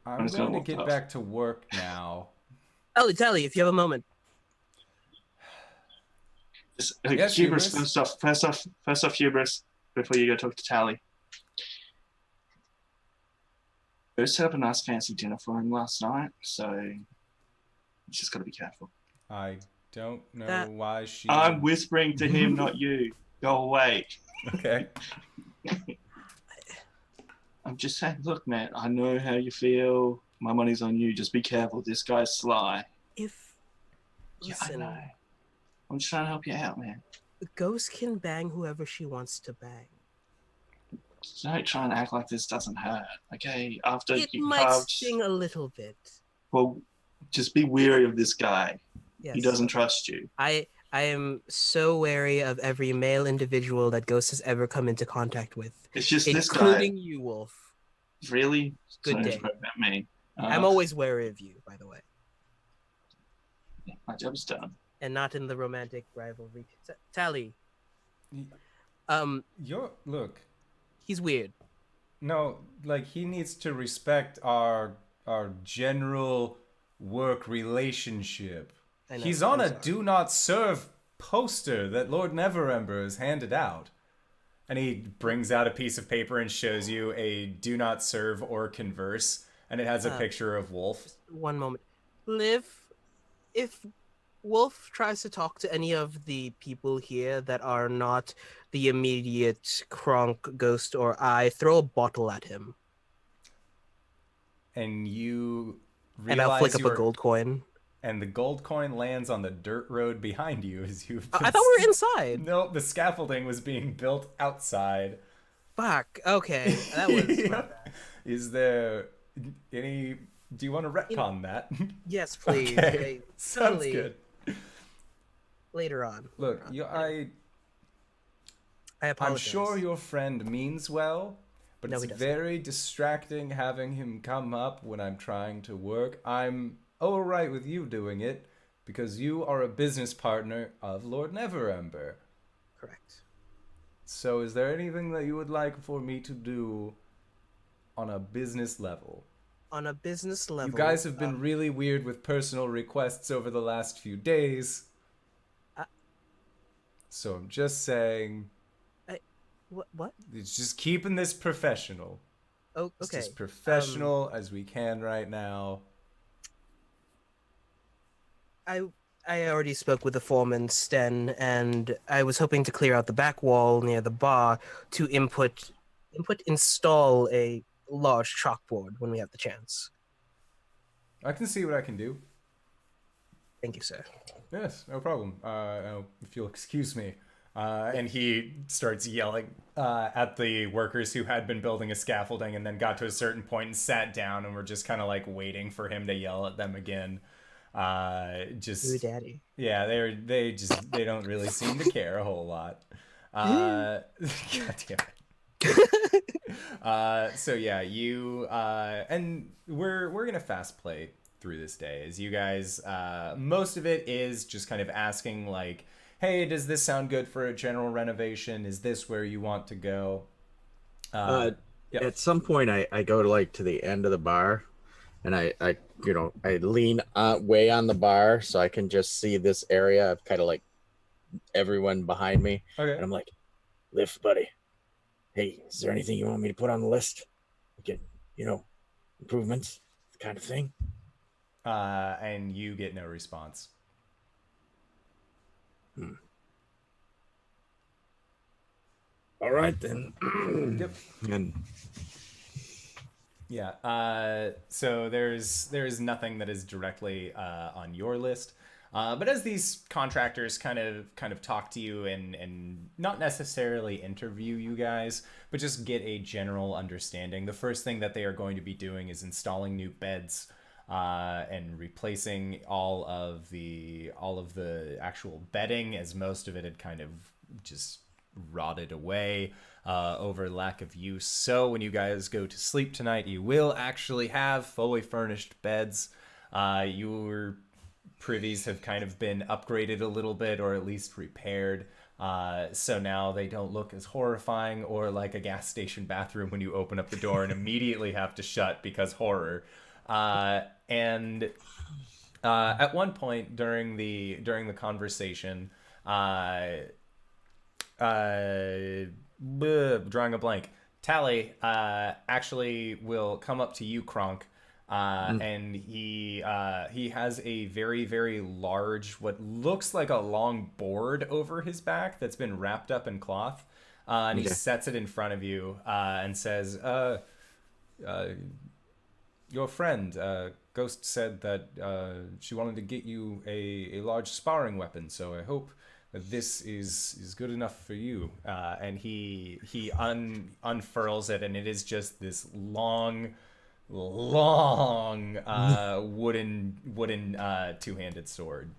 I'm going to get back to work now. Tally, if you have a moment. Yes, Hubris, first off, Hubris, before you go talk to Tally. Go set up a nice fancy dinner for him last night, so you just got to be careful. I don't know why she... I'm whispering to him, not you. Go away. Okay. I'm just saying, look, man, I know how you feel. My money's on you. Just be careful. This guy's sly. Listen, I know. I'm just trying to help you out, man. The ghost can bang whoever she wants to bang. Don't try and act like this doesn't hurt, okay? After It you might carved... sting a little bit. Well, just be wary of this guy. Yes. He doesn't trust you. I am so wary of every male individual that Ghost has ever come into contact with, It's just this guy. including you, Wolf. Really? Good Don't day. joke about me. I'm always wary of you, by the way, My job's done. and not in the romantic rivalry. Tally. Look. He's weird. No, like he needs to respect our general work relationship. I know, He's on I'm a sorry. do not serve poster that Lord Neverember has handed out. And he brings out a piece of paper and shows you a do not serve or converse, and it has a picture of Wolf. One moment. Liv, if Wolf tries to talk to any of the people here that are not the immediate Kronk, Ghost, or I, throw a bottle at him. And you realize And I'll flick up a gold coin. And the gold coin lands on the dirt road behind you as you. I thought we were inside. No, the scaffolding was being built outside. Fuck. Okay. That was my Yeah. bad. Is there any? Do you want to retcon that? Yes, please. Okay. Sounds Totally. good. Later on. Look, I apologize. I'm sure your friend means well, but No, he it's doesn't. very distracting having him come up when I'm trying to work. I'm all right with you doing it because you are a business partner of Lord Neverember. Correct. So is there anything that you would like for me to do on a business level? On a business level. You guys have been really weird with personal requests over the last few days. So I'm just saying, What? it's just keeping this professional. Oh, It's okay. as professional as we can right now. I already spoke with the foreman, Sten, and I was hoping to clear out the back wall near the bar to install a large chalkboard when we have the chance. I can see what I can do. Thank you, sir. Yes, no problem. If you'll excuse me. And he starts yelling at the workers who had been building a scaffolding and then got to a certain point and sat down and were just kind of like waiting for him to yell at them again. Ooh, daddy. Yeah, they don't really seem to care a whole lot. God damn it. So yeah, you and we're gonna fast play through this day as you guys. Most of it is just kind of asking like, hey, does this sound good for a general renovation? Is this where you want to go? Yep. At some point, I go to the end of the bar, and I lean way on the bar so I can just see this area of kind of like everyone behind me. Okay. And I'm like, Lift, buddy. Hey, is there anything you want me to put on the list? Get, improvements, kind of thing. And you get no response. All right then. Yep. And Yeah. So there's nothing that is directly on your list. But as these contractors kind of talk to you and not necessarily interview you guys, but just get a general understanding, the first thing that they are going to be doing is installing new beds and replacing all of the actual bedding, as most of it had kind of just rotted away over lack of use. So when you guys go to sleep tonight, you will actually have fully furnished beds. Your privies have kind of been upgraded a little bit, or at least repaired. So now they don't look as horrifying or like a gas station bathroom when you open up the door and immediately have to shut because horror. And at one point during the conversation, drawing a blank, Tally actually will come up to you, Kronk. And he has a very, very large, what looks like a long board over his back that's been wrapped up in cloth. And he sets it in front of you and says, your friend, Ghost said that she wanted to get you a large sparring weapon, so I hope that this is good enough for you. And he unfurls it, and it is just this long wooden two-handed sword.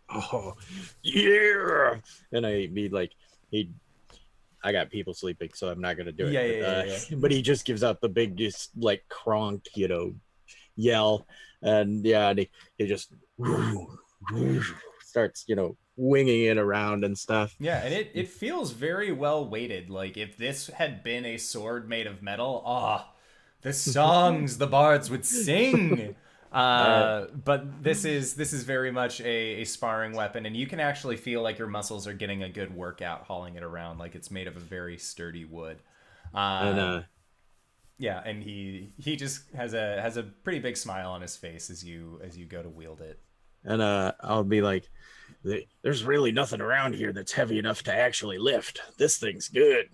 Oh, yeah! And I'd be like, I got people sleeping, so I'm not gonna do it. Yeah. But he just gives out the biggest, like, Kronk, yell, and he just starts, winging it around and stuff. Yeah, and it feels very well weighted. Like, if this had been a sword made of metal, the songs the bards would sing. But this is very much a sparring weapon, and you can actually feel like your muscles are getting a good workout hauling it around. Like, it's made of a very sturdy wood. And he just has a pretty big smile on his face as you go to wield it. And I'll be like, there's really nothing around here that's heavy enough to actually lift. This thing's good.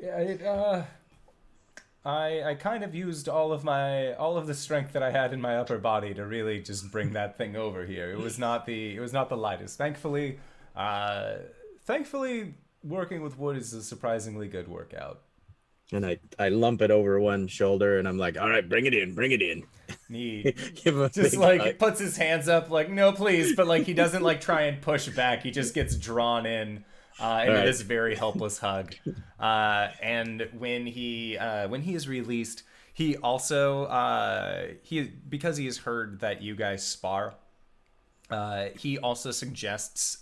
Yeah, I kind of used all of the strength that I had in my upper body to really just bring that thing over here. It was not the lightest. Thankfully, working with wood is a surprisingly good workout. And I lump it over one shoulder, and I'm like, all right, bring it in. He Give him just like puts his hands up like, no, please, but like he doesn't like try and push back. He just gets drawn in into this very helpless hug. And when he is released, he also because he has heard that you guys spar, he also suggests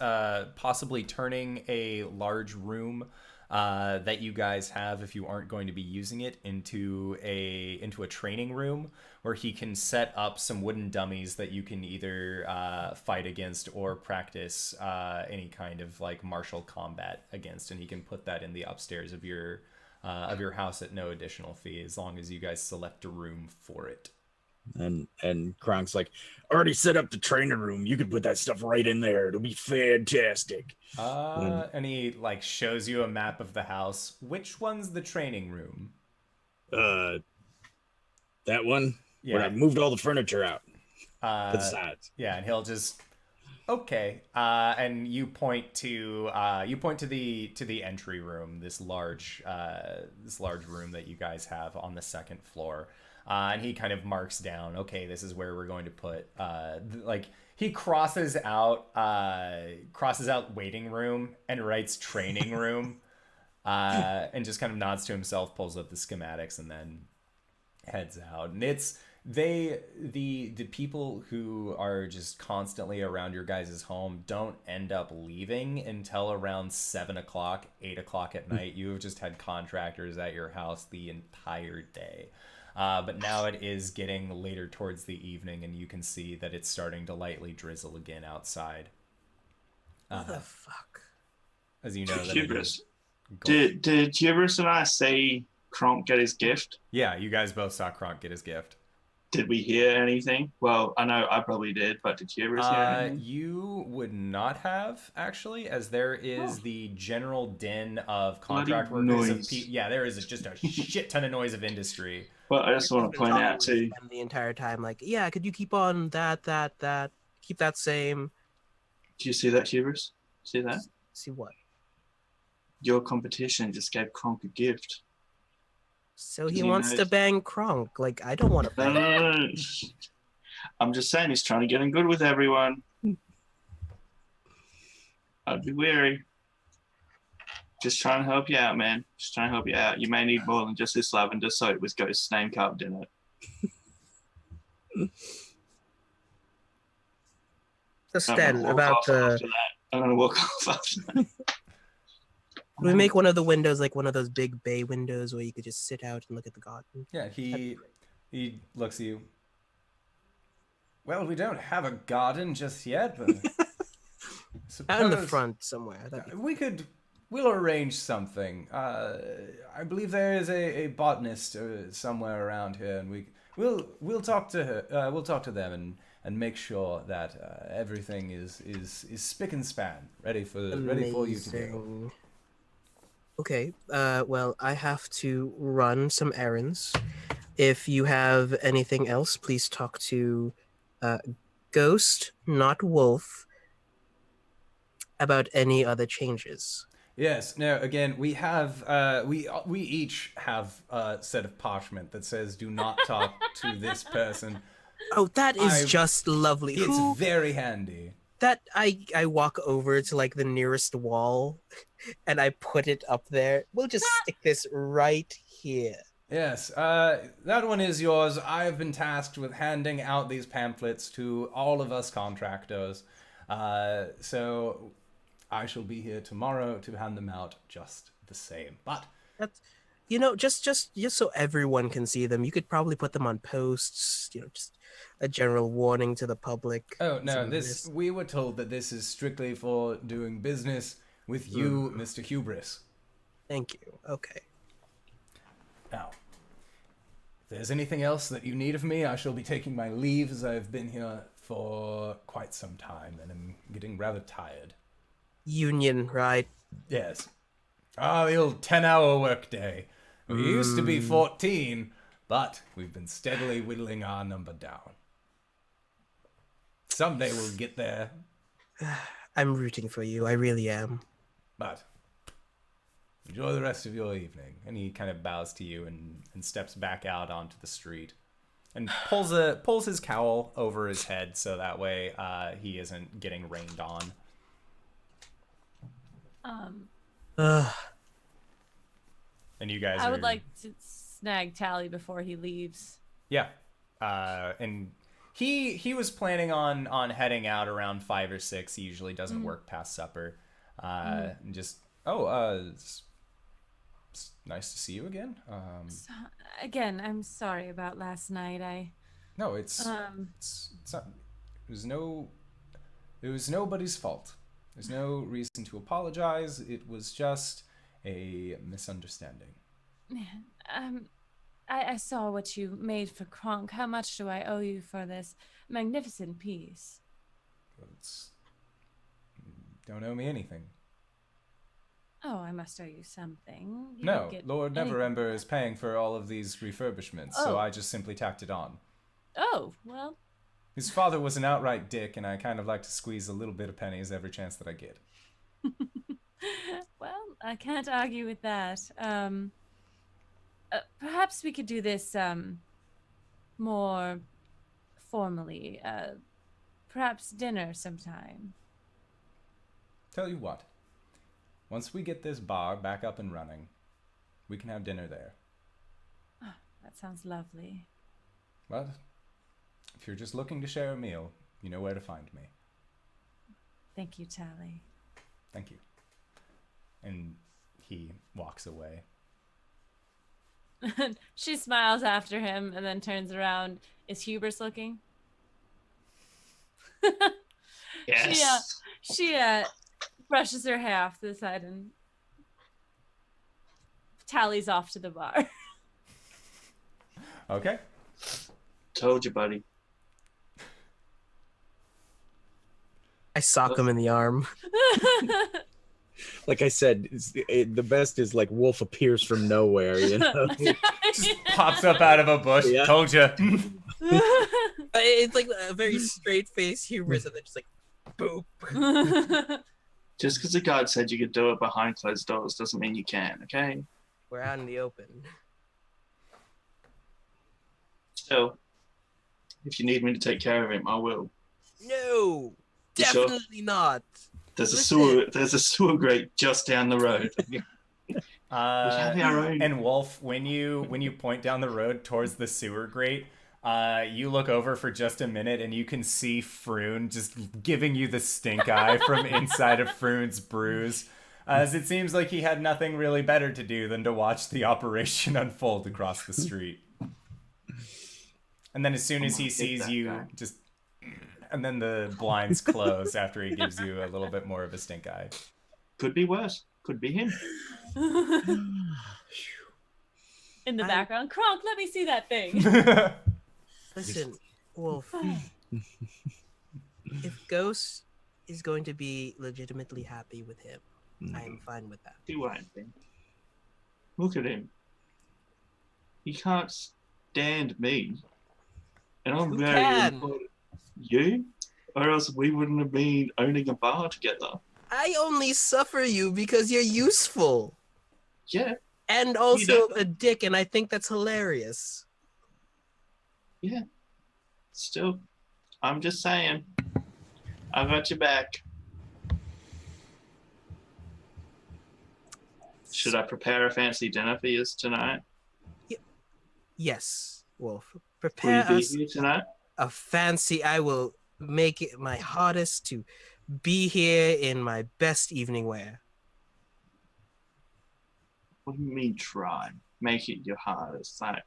possibly turning a large room that you guys have, if you aren't going to be using it, into a training room where he can set up some wooden dummies that you can either fight against or practice any kind of like martial combat against, and he can put that in the upstairs of your house at no additional fee, as long as you guys select a room for it. And Kronk's like, already set up the training room. You could put that stuff right in there. It'll be fantastic. And he like shows you a map of the house. Which one's the training room? That one. Yeah. Where I moved all the furniture out to the sides. Yeah, and he'll just okay. And you point to the entry room, this large room that you guys have on the second floor. And he kind of marks down, okay, this is where we're going to put, he crosses out waiting room and writes training room, and just kind of nods to himself, pulls up the schematics, and then heads out. And it's, the people who are just constantly around your guys' home don't end up leaving until around 7 o'clock, 8 o'clock at night. You have just had contractors at your house the entire day. But now it is getting later towards the evening, and you can see that it's starting to lightly drizzle again outside. What the fuck? As you know, Hubris. Did Hubris and I see Kronk get his gift? Yeah, you guys both saw Kronk get his gift. Did we hear anything? Well, I know I probably did, but did Hubris hear anything? You would not have, actually, as there is the general din of contract workers. There is just a shit ton of noise of industry. Well, I just want to point out too. The entire time, like, yeah, could you keep on that, keep that same? Do you see that, Hubris? See that? See what? Your competition just gave Kronk a gift. So he wants to bang Kronk. Like, I don't want to bang. No. I'm just saying he's trying to get in good with everyone. I'd be wary. Just trying to help you out, man. Just trying to help you out. You may need more than just this lavender soap with Ghost's name carved in it. So Sten, about the... I'm going to walk off after that. We make one of the windows like one of those big bay windows where you could just sit out and look at the garden. Yeah, he looks at you. Well, we don't have a garden just yet, but out in the front somewhere. We'll arrange something. I believe there is a botanist somewhere around here, and we'll talk to her. We'll talk to them and make sure that everything is spick and span, ready for you to go. Okay, well, I have to run some errands. If you have anything else, please talk to Ghost, not Wolf, about any other changes. Yes. Now, again, we have we each have a set of parchment that says, "Do not talk to this person." Oh, that is just lovely. It's very handy. That I walk over to like the nearest wall, and I put it up there. We'll just stick this right here. Yes, that one is yours. I've been tasked with handing out these pamphlets to all of us contractors. So I shall be here tomorrow to hand them out just the same. But That's, just so everyone can see them. You could probably put them on posts. Just a general warning to the public. oh no, we were told that this is strictly for doing business with you, Mr. Hubris. Thank you. Okay. Now, if there's anything else that you need of me, I shall be taking my leave, as I've been here for quite some time and I'm getting rather tired. Union, right? Yes. The old 10-hour workday. We used to be 14, but we've been steadily whittling our number down. Someday we'll get there. I'm rooting for you. I really am. But enjoy the rest of your evening. And he kind of bows to you and steps back out onto the street and pulls his cowl over his head so that way he isn't getting rained on. And you guys I would like to snag Tally before he leaves. Yeah. And he was planning on heading out around 5 or 6. He usually doesn't work past supper. And just it's nice to see you again. So, again, I'm sorry about last night. No, it's not. It was nobody's fault. There's no reason to apologize. It was just a misunderstanding. I saw what you made for Kronk. How much do I owe you for this magnificent piece? Don't owe me anything. Oh, I must owe you something. You No, don't get Lord anything. Neverember is paying for all of these refurbishments, so I just simply tacked it on. Oh, well. His father was an outright dick, and I kind of like to squeeze a little bit of pennies every chance that I get. Well, I can't argue with that. Perhaps we could do this more formally. Perhaps dinner sometime. Tell you what, once we get this bar back up and running, we can have dinner there. Oh, that sounds lovely. But if you're just looking to share a meal, you know where to find me. Thank you, Tally. Thank you. And he walks away. She smiles after him and then turns around. Is Hubris looking? Yes. She brushes her hair off to the side and tallies off to the bar. Okay. Told you, buddy. I sock him in the arm. Like I said, the best is like Wolf appears from nowhere, you know? Just pops up out of a bush. Yeah. Told you. It's like a very straight face Hubris, and then just like, boop. Just because the guard said you could do it behind closed doors doesn't mean you can, okay? We're out in the open. So, if you need me to take care of him, I will. No, You sure? definitely not. There's Listen. a sewer grate just down the road. We have our own. And Wolf, when you point down the road towards the sewer grate, you look over for just a minute and you can see Froon just giving you the stink eye from inside of Froon's bruise, as it seems like he had nothing really better to do than to watch the operation unfold across the street. And then as soon as he sees you, just... And then the blinds close after he gives you a little bit more of a stink eye. Could be worse. Could be him. In the background, Kronk, let me see that thing. Listen, Wolf. If Ghost is going to be legitimately happy with him, I am fine with that. Do anything. Look at him. He can't stand me. And I'm Who very can? important. You? Or else we wouldn't have been owning a bar together. I only suffer you because you're useful. Yeah, And also know- a dick, and I think that's hilarious. yeah. Still, I'm just saying. I got your back. Should I prepare a fancy dinner for you tonight? Yes, Wolf. Will Prepare you be us here tonight? a fancy. I will make it my hardest to be here in my best evening wear. What do you mean try? Make it your hardest. Like,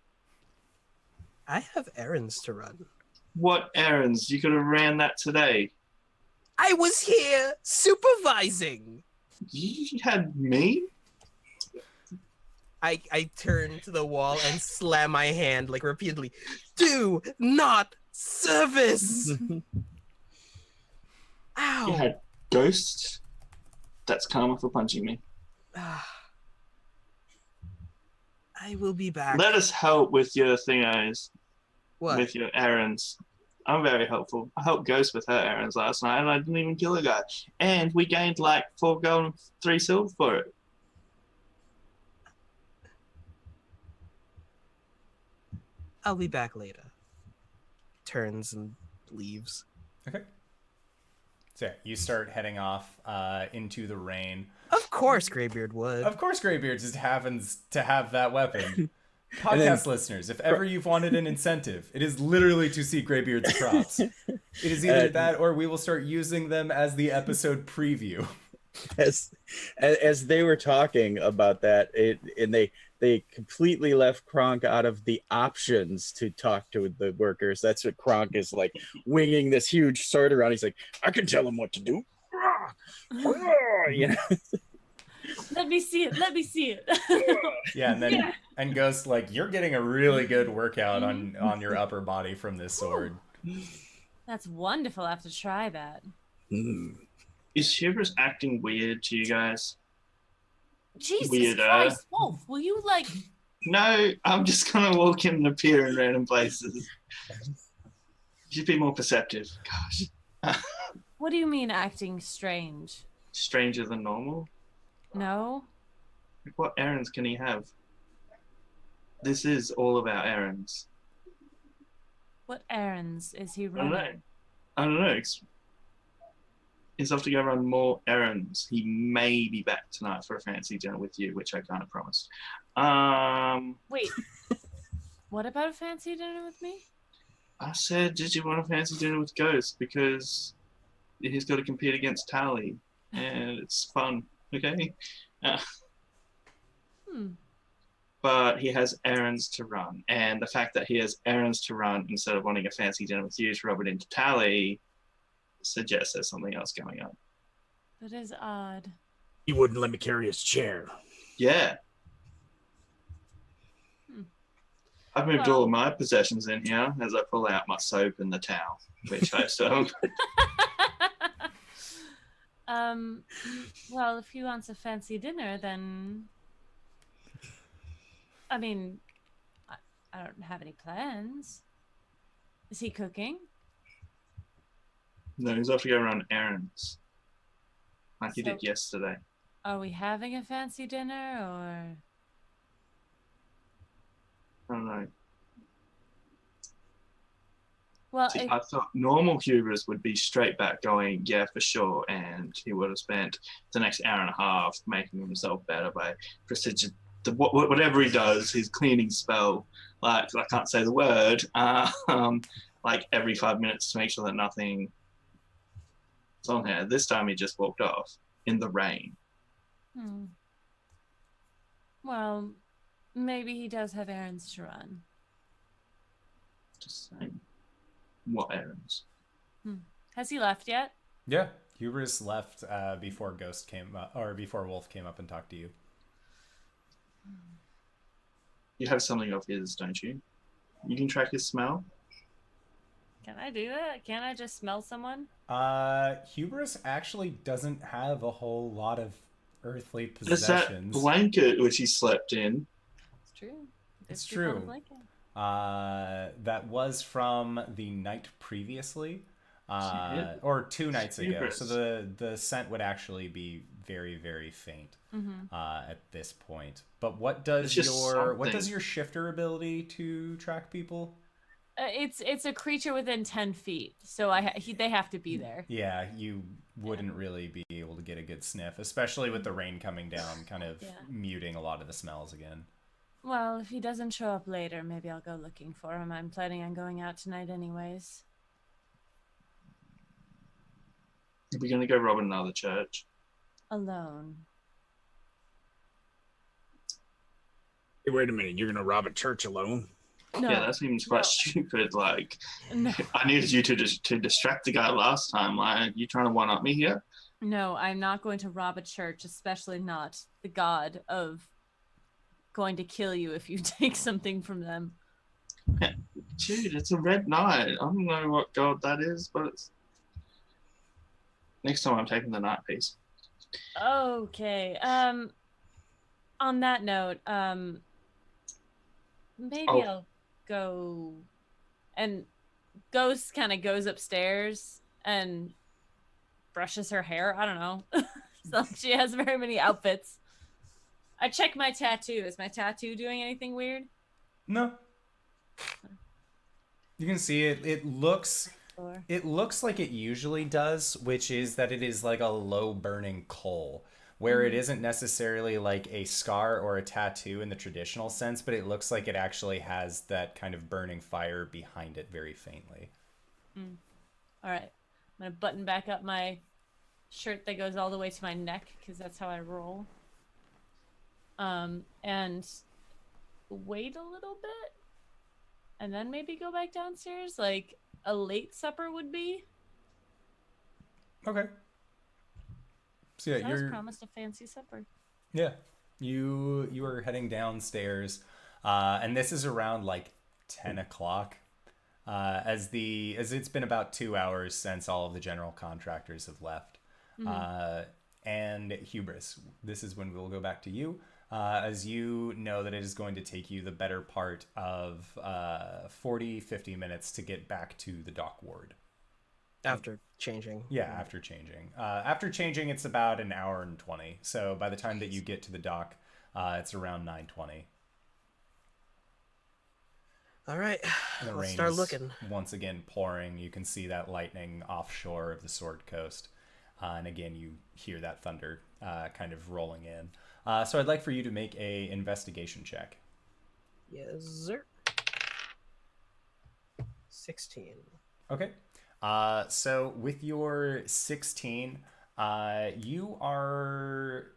I have errands to run. what errands? You could have ran that today. I was here supervising. You had me? I turn to the wall and slam my hand like repeatedly. Do not service. Ow. You had ghosts? That's karma for punching me. I will be back. Let us help with your thingos, What? with your errands. I'm very helpful. I helped Ghost with her errands last night, and I didn't even kill a guy. And we gained like 4 gold and 3 silver for it. I'll be back later. Turns and leaves. Okay. So yeah, you start heading off into the rain. Of course, Greybeard would. Of course, Greybeards just happens to have that weapon. Podcast listeners, if ever you've wanted an incentive, it is literally to see Greybeard's props. It is either that or we will start using them as the episode preview. As they were talking about that, they completely left Kronk out of the options to talk to the workers. That's what Kronk is like, winging this huge sword around. He's like, I can tell him what to do. You know? Let me see it. Let me see it. Yeah, and then and Ghost, like, you're getting a really good workout on your upper body from this sword. That's wonderful. I have to try that. Is Hubris acting weird to you guys? Jesus Weirder. Christ, Wolf, will you like... No, I'm just gonna walk in and appear in random places. Just be more perceptive. Gosh. What do you mean acting strange? Stranger than normal? No? What errands can he have? This is all about errands. What errands is he I don't know. running? I don't know. He's off to go run more errands. He may be back tonight for a fancy dinner with you, which I kind of promised. Wait. What about a fancy dinner with me? I said, did you want a fancy dinner with Ghost? Because he's got to compete against Tally, and it's fun. Okay? But he has errands to run, and the fact that he has errands to run instead of wanting a fancy dinner with you to rub it into Tally suggests there's something else going on. That is odd. He wouldn't let me carry his chair. Yeah. I've moved all of my possessions in here as I pull out my soap and the towel, which I still... Well, if he wants a fancy dinner, then... I mean, I don't have any plans. Is he cooking? No, he's off to go run errands. Like he did yesterday. Are we having a fancy dinner, or... I don't know. Well, See, I thought normal Hubris would be straight back going, yeah, for sure, and he would have spent the next hour and a half making himself better by precision. Whatever he does, his cleaning spell, like I can't say the word, like every 5 minutes to make sure that nothing is on here. This time he just walked off in the rain. Well, maybe he does have errands to run. Just saying. What errands? Has he left yet? Yeah, Hubris left before Ghost came or before Wolf came up and talked to you. You have something of his, don't you? You can track his smell? Can I do that? Can't I just smell someone? Hubris actually doesn't have a whole lot of earthly There's that possessions. blanket which he slept in. It's true. It's There's people on true. the blanket. That was from the night previously, or 2 nights ago. Hubris. So the scent would actually be very, very faint at this point. But what does It's just your shifter ability to track people? It's a creature within 10 feet, so they have to be there. Yeah, you wouldn't really be able to get a good sniff, especially with the rain coming down, kind of muting a lot of the smells again. Well, if he doesn't show up later, maybe I'll go looking for him. I'm planning on going out tonight anyways. Are we going to go rob another church? Alone. Hey, wait a minute, you're gonna rob a church alone? No. Yeah, that seems quite stupid. Like, No. I needed you to distract the guy last time. Like, you trying to one-up me here? No, I'm not going to rob a church, especially not the god of going to kill you if you take something from them. Dude, it's a red knight. I don't know what god that is, but it's... Next time I'm taking the knight piece. Okay. On that note, maybe I'll go. And Ghost kind of goes upstairs and brushes her hair. I don't know. So she has very many outfits. I check my tattoo. Is my tattoo doing anything weird? No. You can see it. It looks like it usually does, which is that it is like a low burning coal, where it isn't necessarily like a scar or a tattoo in the traditional sense, but it looks like it actually has that kind of burning fire behind it very faintly. All right. I'm going to button back up my shirt that goes all the way to my neck, because that's how I roll. And wait a little bit, and then maybe go back downstairs, like a late supper would be. Okay. So yeah, I was promised a fancy supper. Yeah, you are heading downstairs, and this is around like 10 o'clock. As it's been about 2 hours since all of the general contractors have left. And Hubris, this is when we'll go back to you. As you know that it is going to take you the better part of 40-50 minutes to get back to the dock ward. After changing. Yeah, after changing. After changing, it's about an hour and 20. So by the time that you get to the dock, it's around 9:20. All right, And the let's rain start is looking. once again pouring. You can see that lightning offshore of the Sword Coast. And again, you hear that thunder kind of rolling in. So I'd like for you to make a investigation check. Yes, sir. 16. Okay. So with your 16, you're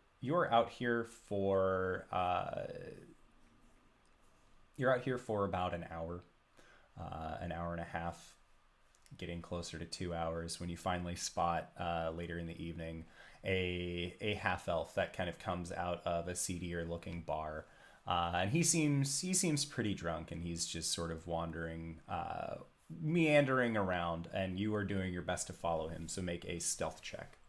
out here for about an hour and a half, getting closer to 2 hours, when you finally spot later in the evening a half elf that kind of comes out of a seedier looking bar, and he seems pretty drunk, and he's just sort of wandering, meandering around, and you are doing your best to follow him. So make a stealth check.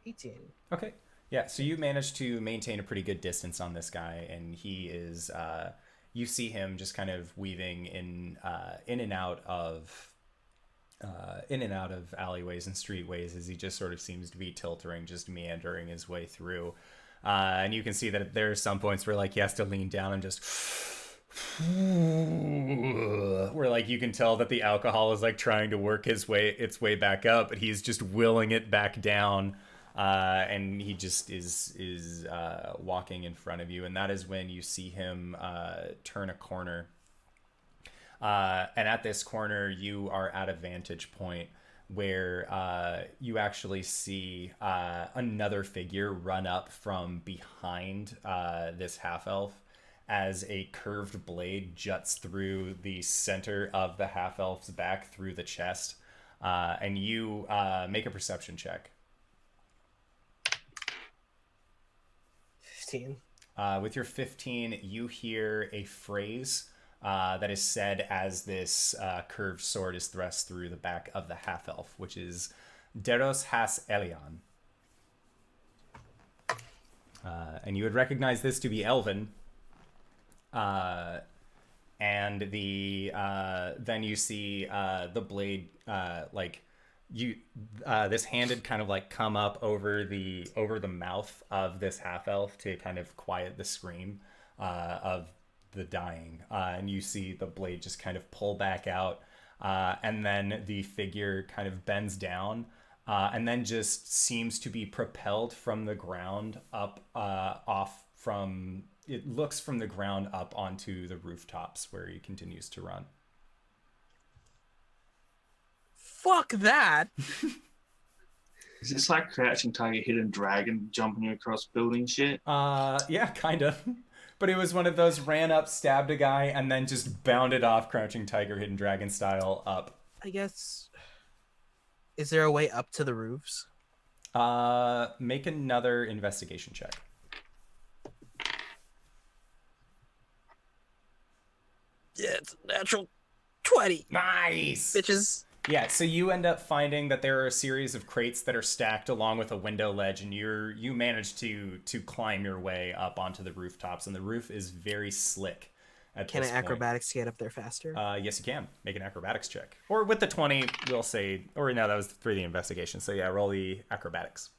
18. Okay. Yeah, so you managed to maintain a pretty good distance on this guy, and he is you see him just kind of weaving in and out of alleyways and streetways, as he just sort of seems to be tilting, just meandering his way through. And you can see that there are some points where like he has to lean down and just where like you can tell that the alcohol is like trying to work its way back up, but he's just willing it back down. And he just is walking in front of you, and that is when you see him turn a corner. And at this corner, you are at a vantage point where you actually see another figure run up from behind this half-elf, as a curved blade juts through the center of the half-elf's back through the chest. And you make a perception check. 15. With your 15, you hear a phrase that is said as this curved sword is thrust through the back of the half-elf, which is Deros has Elion. And you would recognize this to be Elven. And then you see the blade this hand had kind of like come up over the mouth of this half elf to kind of quiet the scream of the dying, and you see the blade just kind of pull back out, and then the figure kind of bends down, and then just seems to be propelled from the ground up it looks from the ground up onto the rooftops where he continues to run. Fuck that! Is this like Crouching Tiger, Hidden Dragon jumping across building shit? Yeah, kind of. But it was one of those ran up, stabbed a guy, and then just bounded off Crouching Tiger, Hidden Dragon style up. I guess. Is there a way up to the roofs? Make another investigation check. Yeah, it's a natural 20. Nice! Bitches. Yeah, so you end up finding that there are a series of crates that are stacked along with a window ledge, and you manage to climb your way up onto the rooftops, and the roof is very slick at Can this an acrobatics get up there faster? Yes, you can. Make an acrobatics check. Or with the 20, we'll say... Or no, that was for the investigation. So yeah, roll the acrobatics.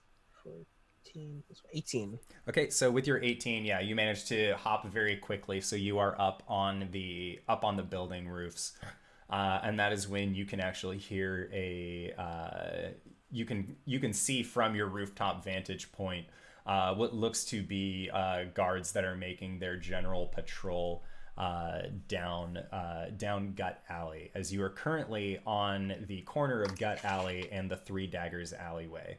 18. Okay, so with your 18, yeah, you managed to hop very quickly, so you are up on the building roofs. And that is when you can actually hear you can see from your rooftop vantage point what looks to be guards that are making their general patrol down Gut Alley, as you are currently on the corner of Gut Alley and the Three Daggers alleyway.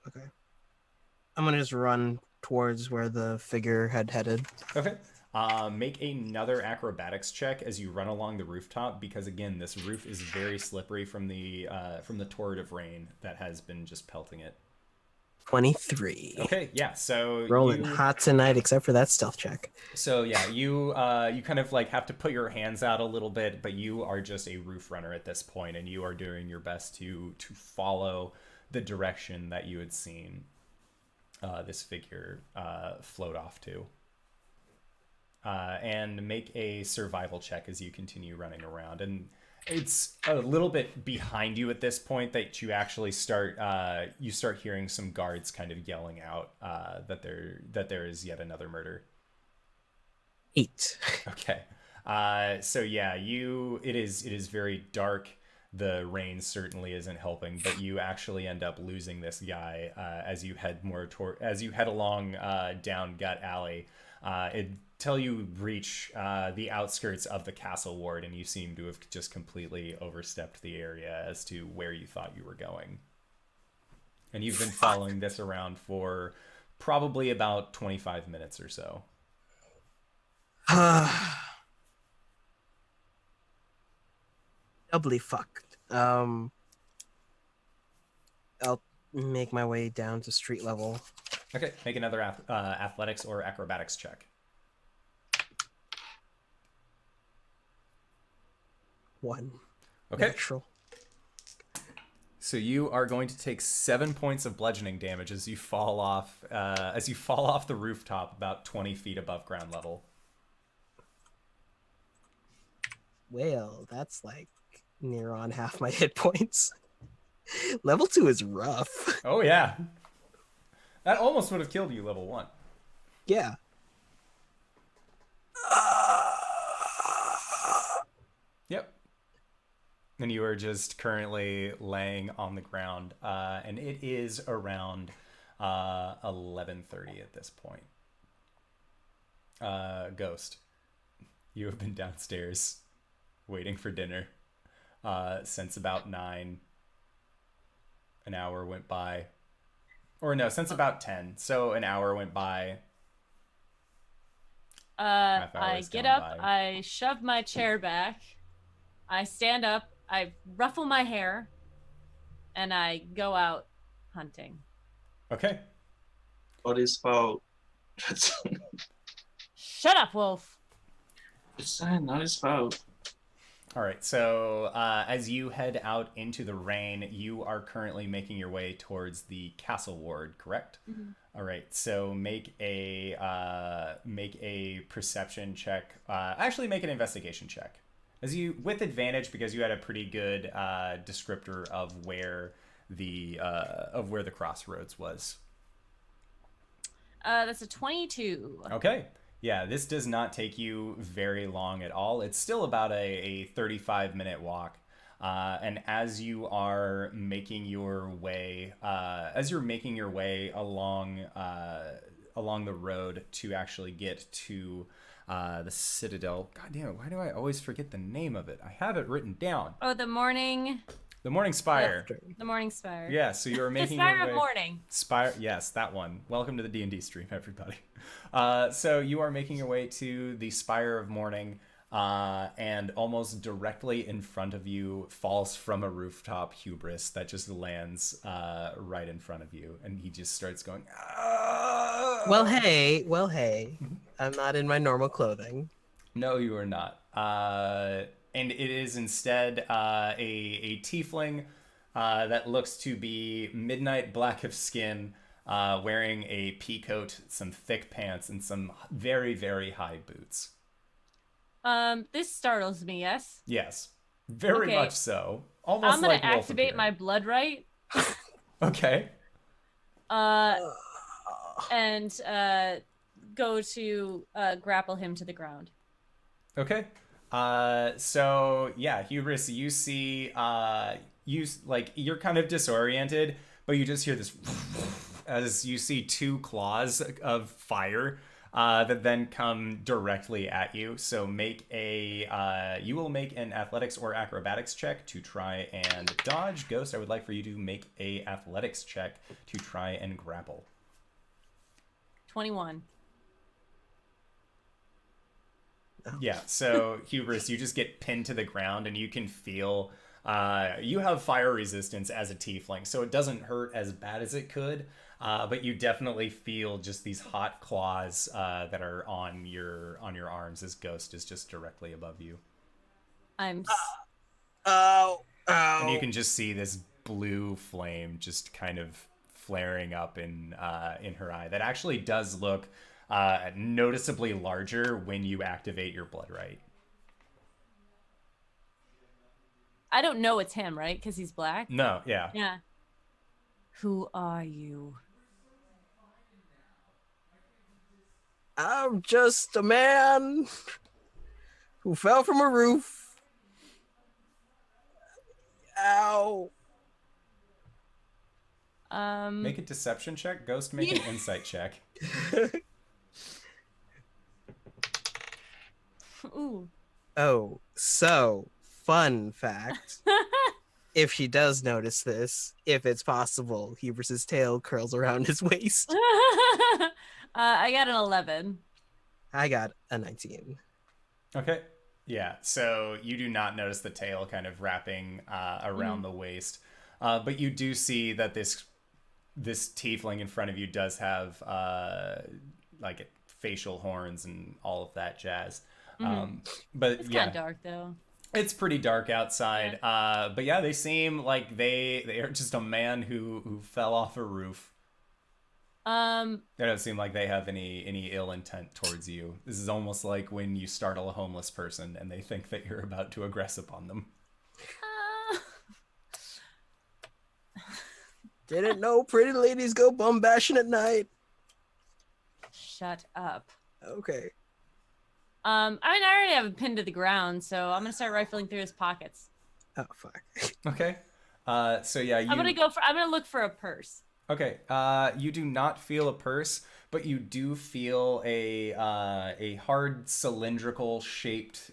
Okay. I'm gonna just run towards where the figure had headed. Okay. Make another acrobatics check as you run along the rooftop, because again, this roof is very slippery from the torrent of rain that has been just pelting it. 23. Okay, yeah. So rolling hot tonight, except for that stealth check. So yeah, you kind of like have to put your hands out a little bit, but you are just a roof runner at this point, and you are doing your best to follow the direction that you had seen this figure float off to. And make a survival check as you continue running around. And it's a little bit behind you at this point that you actually start hearing some guards kind of yelling out that there is yet another murder. 8. Okay. So yeah, it is very dark. The rain certainly isn't helping, but you actually end up losing this guy as you head along down Gut Alley. Until you reach the outskirts of the castle ward, and you seem to have just completely overstepped the area as to where you thought you were going. And you've been following this around for probably about 25 minutes or so. Doubly fucked. I'll make my way down to street level. Okay, make another athletics or acrobatics check. 1. Okay. Natural. So you are going to take 7 points of bludgeoning damage as you fall off the rooftop about 20 feet above ground level. Well, that's like near on half my hit points. Level 2 is rough. Oh yeah. That almost would have killed you level 1. Yeah. Yep. And you are just currently laying on the ground, and it is around 11:30 at this point. Ghost, you have been downstairs waiting for dinner since about 9. An hour went by. Or no, since about 10. So an hour went by. I get up, I shove my chair back, I stand up, I ruffle my hair, and I go out hunting. Okay. Not his fault. Shut up, Wolf. It's not his fault. All right, so as you head out into the rain, you are currently making your way towards the castle ward, correct? Mm-hmm. All right, so make a perception check. Actually, make an investigation check, as you with advantage because you had a pretty good descriptor of where the crossroads was. That's a 22. Okay. Yeah, this does not take you very long at all. It's still about a 35-minute walk. And as you are making your way, along the road to actually get to the Citadel. God damn it, why do I always forget the name of it? I have it written down. Oh, the morning Spire. The morning Spire. Yeah, so you are making the Spire your way. of morning. Spire, yes, that one. Welcome to the D&D stream, everybody. So you are making your way to the Spire of Morning, and almost directly in front of you falls from a rooftop Hubris that just lands right in front of you, and he just starts going, "Ah!" Well, hey. I'm not in my normal clothing. No, you are not. And it is instead a tiefling that looks to be midnight black of skin, wearing a peacoat, some thick pants, and some very, very high boots. This startles me, yes? Yes, very Okay. much so. Almost I'm gonna like activate Wolfappear. my blood right. Okay. And go to grapple him to the ground. Okay. So yeah, Hubris, you see, you're kind of disoriented, but you just hear this as you see two claws of fire that then come directly at you. So you will make an athletics or acrobatics check to try and dodge. Ghost, I would like for you to make a athletics check to try and grapple. 21. Yeah, so Hubris, you just get pinned to the ground, and you can feel you have fire resistance as a tiefling, so it doesn't hurt as bad as it could, but you definitely feel just these hot claws that are on your arms as Ghost is just directly above you. Oh. And you can just see this blue flame just kind of flaring up in her eye that actually does look noticeably larger when you activate your blood right. I don't know it's him, right? Because he's black? No, yeah. Yeah. Who are you? I'm just a man who fell from a roof. Ow. Make a deception check. Ghost, make an insight check. Ooh. Oh, so fun fact. If she does notice this, if it's possible, Hubris's tail curls around his waist. I got an 11. I got a 19. Okay. Yeah, so you do not notice the tail kind of wrapping around the waist, but you do see that this tiefling in front of you does have like facial horns and all of that jazz. But It's yeah, kind of dark though. it's pretty dark outside. But yeah, they seem like they are just a man who fell off a roof. They don't seem like they have any ill intent towards you. This is almost like when you startle a homeless person and they think that you're about to aggress upon them. Didn't know pretty ladies go bum bashing at night. Shut up. Okay. I mean, I already have him pinned to the ground, so I'm gonna start rifling through his pockets. Oh, fuck. Okay. So yeah, I'm gonna look for a purse. Okay. You do not feel a purse, but you do feel a hard cylindrical shaped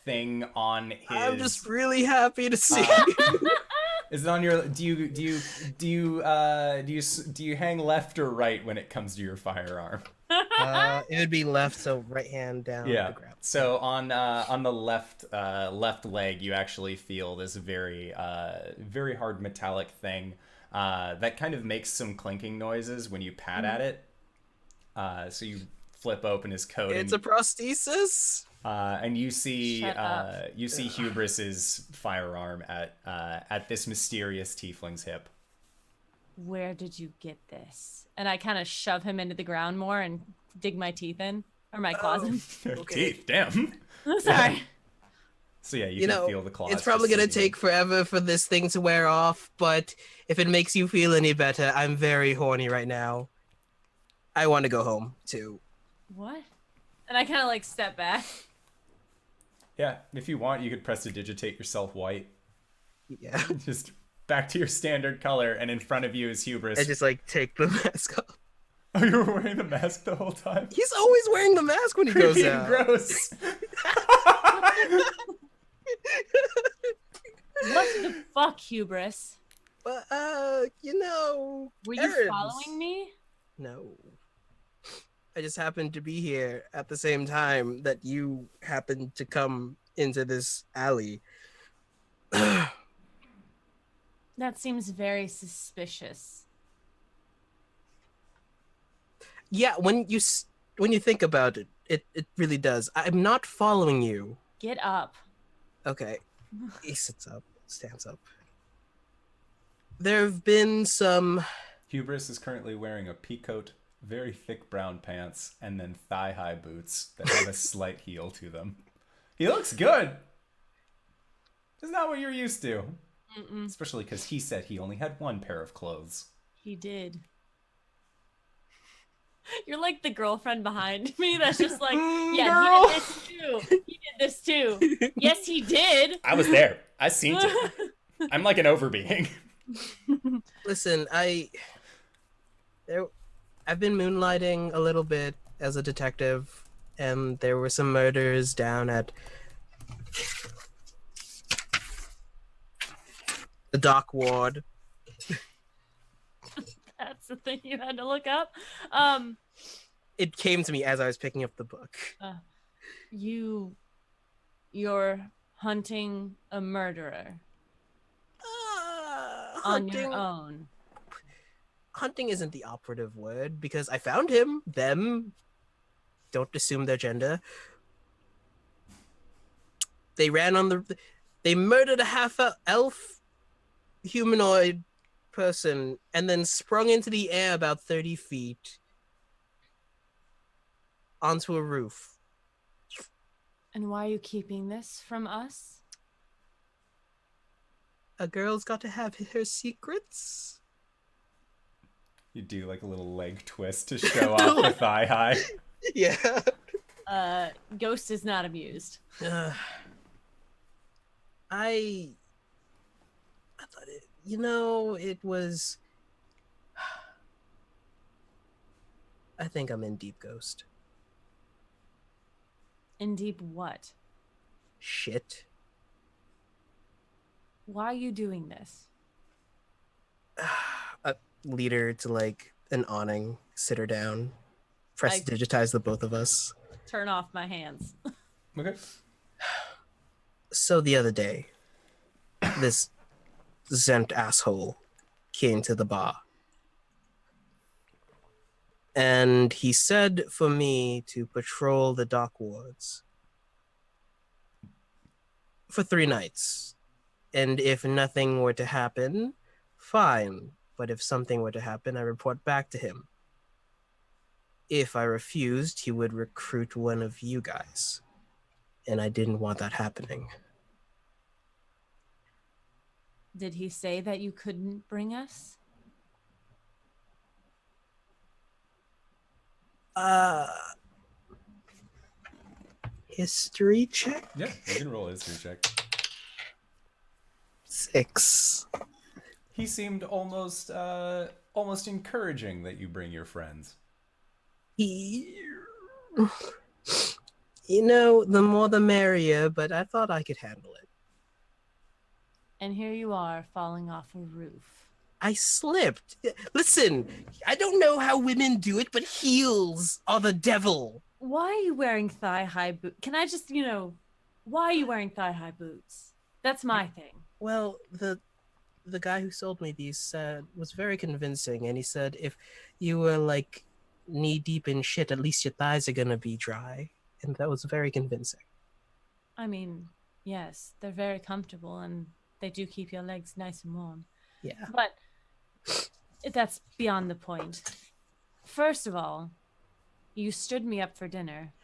thing on his. I'm just really happy to see you. Is it on your? Do you hang left or right when it comes to your firearm? It would be left, so right hand down. Yeah. To grab. So on the left leg, you actually feel this very hard metallic thing that kind of makes some clinking noises when you pat at it. So you flip open his coat. It's a prosthesis. And you see Shut up. Hubris's firearm at this mysterious tiefling's hip. Where did you get this? And I kind of shove him into the ground more and dig my teeth in, or my claws in. Okay. Teeth, damn. Sorry. So yeah, you can feel the claws. It's probably just gonna sinking in. take forever for this thing to wear off, but if it makes you feel any better, I'm very horny right now. I want to go home too. What? And I kind of like step back. Yeah, if you want, you could press to digitate yourself white. Yeah. Just back to your standard color, and in front of you is Hubris. I just like take the mask off. Oh, you were wearing the mask the whole time? He's always wearing the mask when he goes Creepy and out. gross. What the fuck, Hubris? But Were Were you following me? No. I just happened to be here at the same time that you happened to come into this alley. That seems very suspicious. Yeah, when you think about it, it really does. I'm not following you. Get up. Okay. He sits up, stands up. There have been some... Hubris is currently wearing a peacoat, very thick brown pants, and then thigh-high boots that have a slight heel to them. He looks good! It's not what you're used to. Mm-mm. Especially because he said he only had one pair of clothes. He did. You're like the girlfriend behind me that's just like, yeah, girl. he did this too. He did this too. Yes, he did. I was there. I seen it. I'm like an overbeing. Listen, I've been moonlighting a little bit as a detective, and there were some murders down at the dock ward. That's the thing you had to look up. It came to me as I was picking up the book. You're hunting a murderer on your own. Hunting isn't the operative word because I found him. Them. Don't assume their gender. They ran on the. They murdered a half-elf humanoid person and then sprung into the air about 30 feet onto a roof. And why are you keeping this from us? A girl's got to have her secrets. You do like a little leg twist to show off the thigh high. Yeah. Ghost is not amused. I thought it, it was. I think I'm in deep ghost. In deep what? Shit. Why are you doing this? A leader to like an awning, sit her down, press digitize the both of us. Turn off my hands. Okay. So the other day, this Zent asshole came to the bar. And he said for me to patrol the dock wards for 3 nights. And if nothing were to happen, fine. But if something were to happen, I report back to him. If I refused, he would recruit one of you guys. And I didn't want that happening. Did he say that you couldn't bring us? History check? Yeah, you can roll a history check. 6. He seemed almost encouraging that you bring your friends. The more the merrier, but I thought I could handle it. And here you are falling off a roof. I slipped. Listen, I don't know how women do it, but heels are the devil. Why are you wearing thigh-high boots? Can I just, why are you wearing thigh-high boots? That's my thing. Well, the guy who sold me these was very convincing, and he said if you were like knee deep in shit, at least your thighs are gonna be dry, and that was very convincing. I mean, yes, they're very comfortable and they do keep your legs nice and warm. Yeah. But that's beyond the point. First of all, you stood me up for dinner.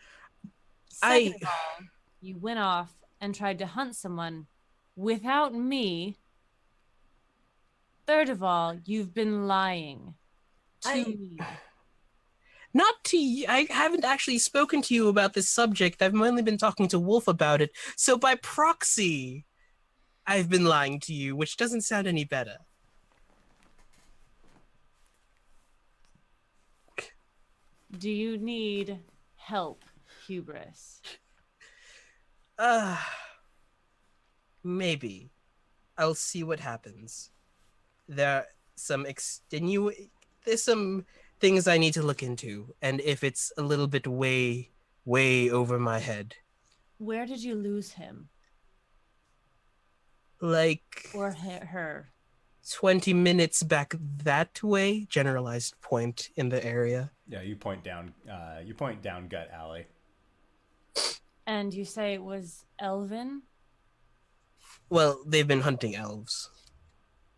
Second of all, you went off and tried to hunt someone without me. Third of all, you've been lying to me. Not to you. I haven't actually spoken to you about this subject. I've only been talking to Wolf about it. So by proxy, I've been lying to you, which doesn't sound any better. Do you need help, Hubris? Maybe. I'll see what happens. There's some things I need to look into, and if it's a little bit way over my head. Where did you lose him? Like Or her? 20 minutes back that way, generalized point in the area. Yeah, you point down Gut Alley. And you say it was Elvin? Well, they've been hunting elves.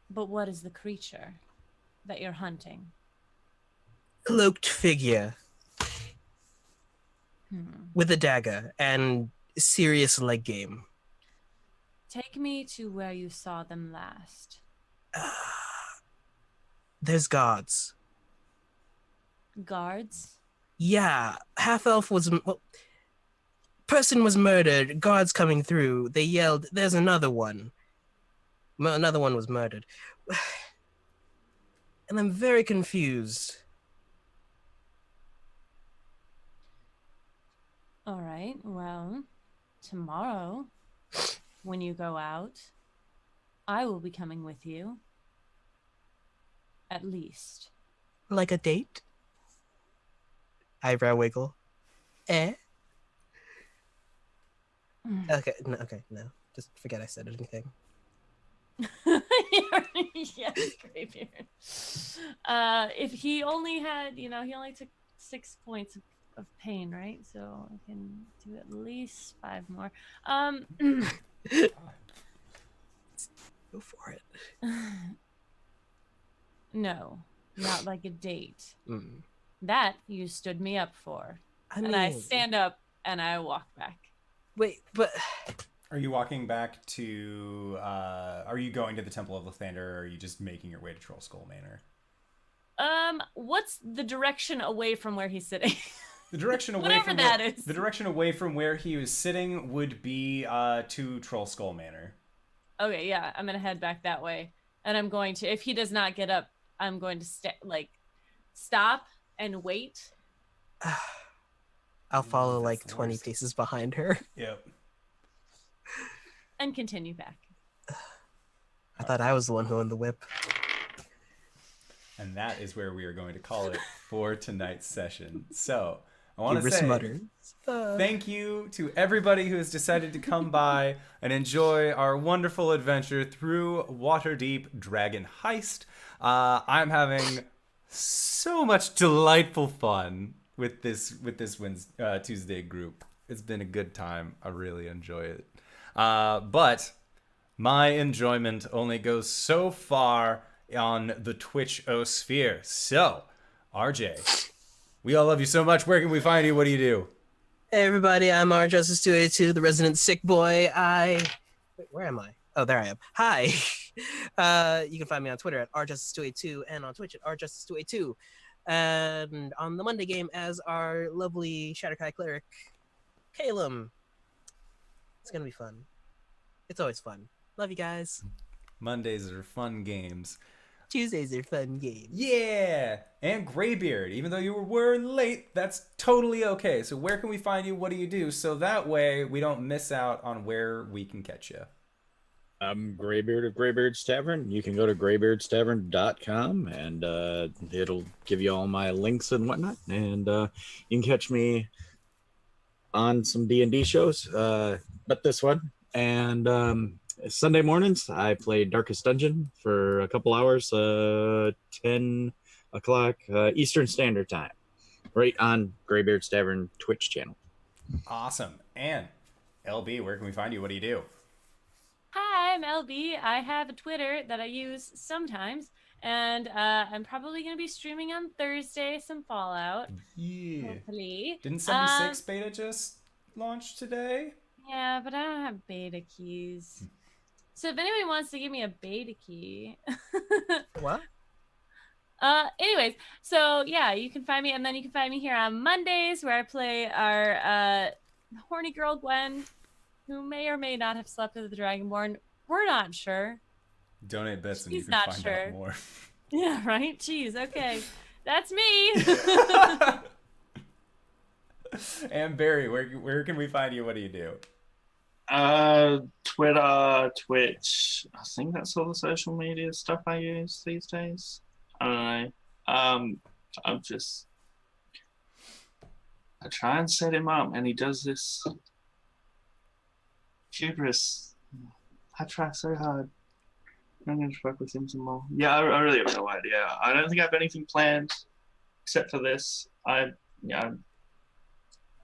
But what is the creature that you're hunting? Cloaked figure with a dagger and serious leg game. Take me to where you saw them last. There's guards. Guards? Yeah, half-elf person was murdered, guards coming through. They yelled, "There's another one." Another one was murdered. And I'm very confused. All right, well, tomorrow, when you go out, I will be coming with you. At least. Like a date? Eyebrow wiggle. Eh? Okay, no. Just forget I said anything. Yes, Greybeard. If he only had, he only took 6 points of pain, right? So I can do at least 5 more. Go for it. No, not like a date. That you stood me up for. And I stand up and I walk back. Wait, but... Are you walking back to... are you going to the Temple of Lathander, or are you just making your way to Trollskull Manor? What's the direction away from where he's sitting? The direction away Whatever from that is. The direction away from where he was sitting would be to Trollskull Manor. Okay, yeah, I'm gonna head back that way, and I'm going to. If he does not get up, I'm going to stop and wait. I'll follow like 20 paces behind her. Yep. And continue back. I thought I was the one who owned the whip. And that is where we are going to call it for tonight's session. So I want to Hubris say mutters. Thank you to everybody who has decided to come by and enjoy our wonderful adventure through Waterdeep Dragon Heist. I'm having so much delightful fun with this Tuesday group. It's been a good time. I really enjoy it. But my enjoyment only goes so far on the Twitch-osphere. So, RJ, we all love you so much. Where can we find you? What do you do? Hey everybody, I'm RJustice 282, the resident sick boy. Wait, where am I? Oh, there I am. Hi. You can find me on Twitter at RJustice282 and on Twitch at RJustice282. And on the Monday game as our lovely Shatterkai cleric, Calum. It's gonna be fun. It's always fun. Love you guys. Mondays are fun games. Tuesdays are fun games. Yeah! And Greybeard, even though you were late, that's totally okay. So where can we find you? What do you do? So that way we don't miss out on where we can catch you. I'm Greybeard of Greybeards Tavern. You can go to greybeardstavern.com and it'll give you all my links and whatnot. And you can catch me on some D&D shows, but this one. And Sunday mornings, I play Darkest Dungeon for a couple hours, 10 o'clock Eastern Standard Time, right on Greybeard's Tavern Twitch channel. Awesome. And LB, where can we find you? What do you do? Hi, I'm LB. I have a Twitter that I use sometimes, and I'm probably going to be streaming on Thursday some Fallout. Yeah. Hopefully. Didn't 76 beta just launch today? Yeah, but I don't have beta keys. So if anybody wants to give me a beta key. What? Anyways, so yeah, you can find me, and then you can find me here on Mondays where I play our horny girl Gwen, who may or may not have slept with the Dragonborn. We're not sure. Donate bits and you She's can not find sure. out more. Yeah, right? Jeez, okay. That's me. And Barry, where can we find you? What do you do? Twitter, Twitch. I think that's all the social media stuff I use these days. I don't know. I try and set him up, and he does this. Hubris. I try so hard. I'm going to fuck with him some more. Yeah, I really have no idea. I don't think I have anything planned except for this. I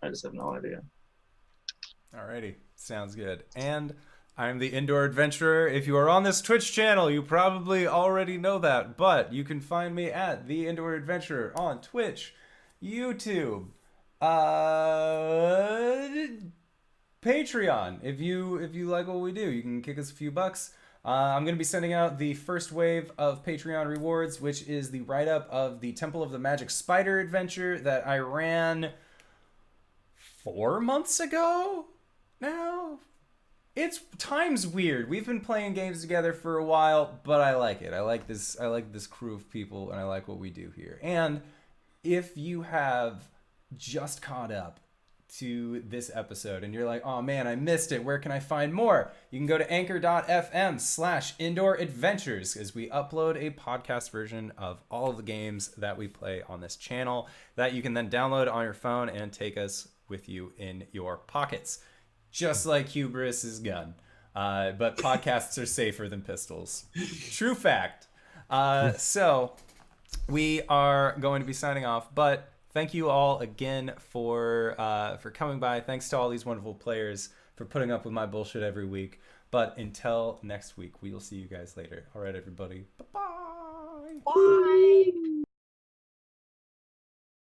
just have no idea. Alrighty, sounds good. And I'm the Indoor Adventurer. If you are on this Twitch channel, you probably already know that, but you can find me at the Indoor Adventurer on Twitch, YouTube, Patreon. If you like what we do, you can kick us a few bucks. I'm going to be sending out the first wave of Patreon rewards, which is the write-up of the Temple of the Magic Spider adventure that I ran 4 months ago now. Time's weird. We've been playing games together for a while, but I like it. I like this crew of people, and I like what we do here. And if you have just caught up to this episode and you're like, oh man, I missed it, where can I find more? You can go to anchor.fm/indoor adventures, as we upload a podcast version of all of the games that we play on this channel that you can then download on your phone and take us with you in your pockets, just like Hubris's gun. But podcasts are safer than pistols. True fact. So we are going to be signing off, but thank you all again for coming by. Thanks to all these wonderful players for putting up with my bullshit every week. But until next week, we will see you guys later. All right, everybody. Bye-bye. Bye.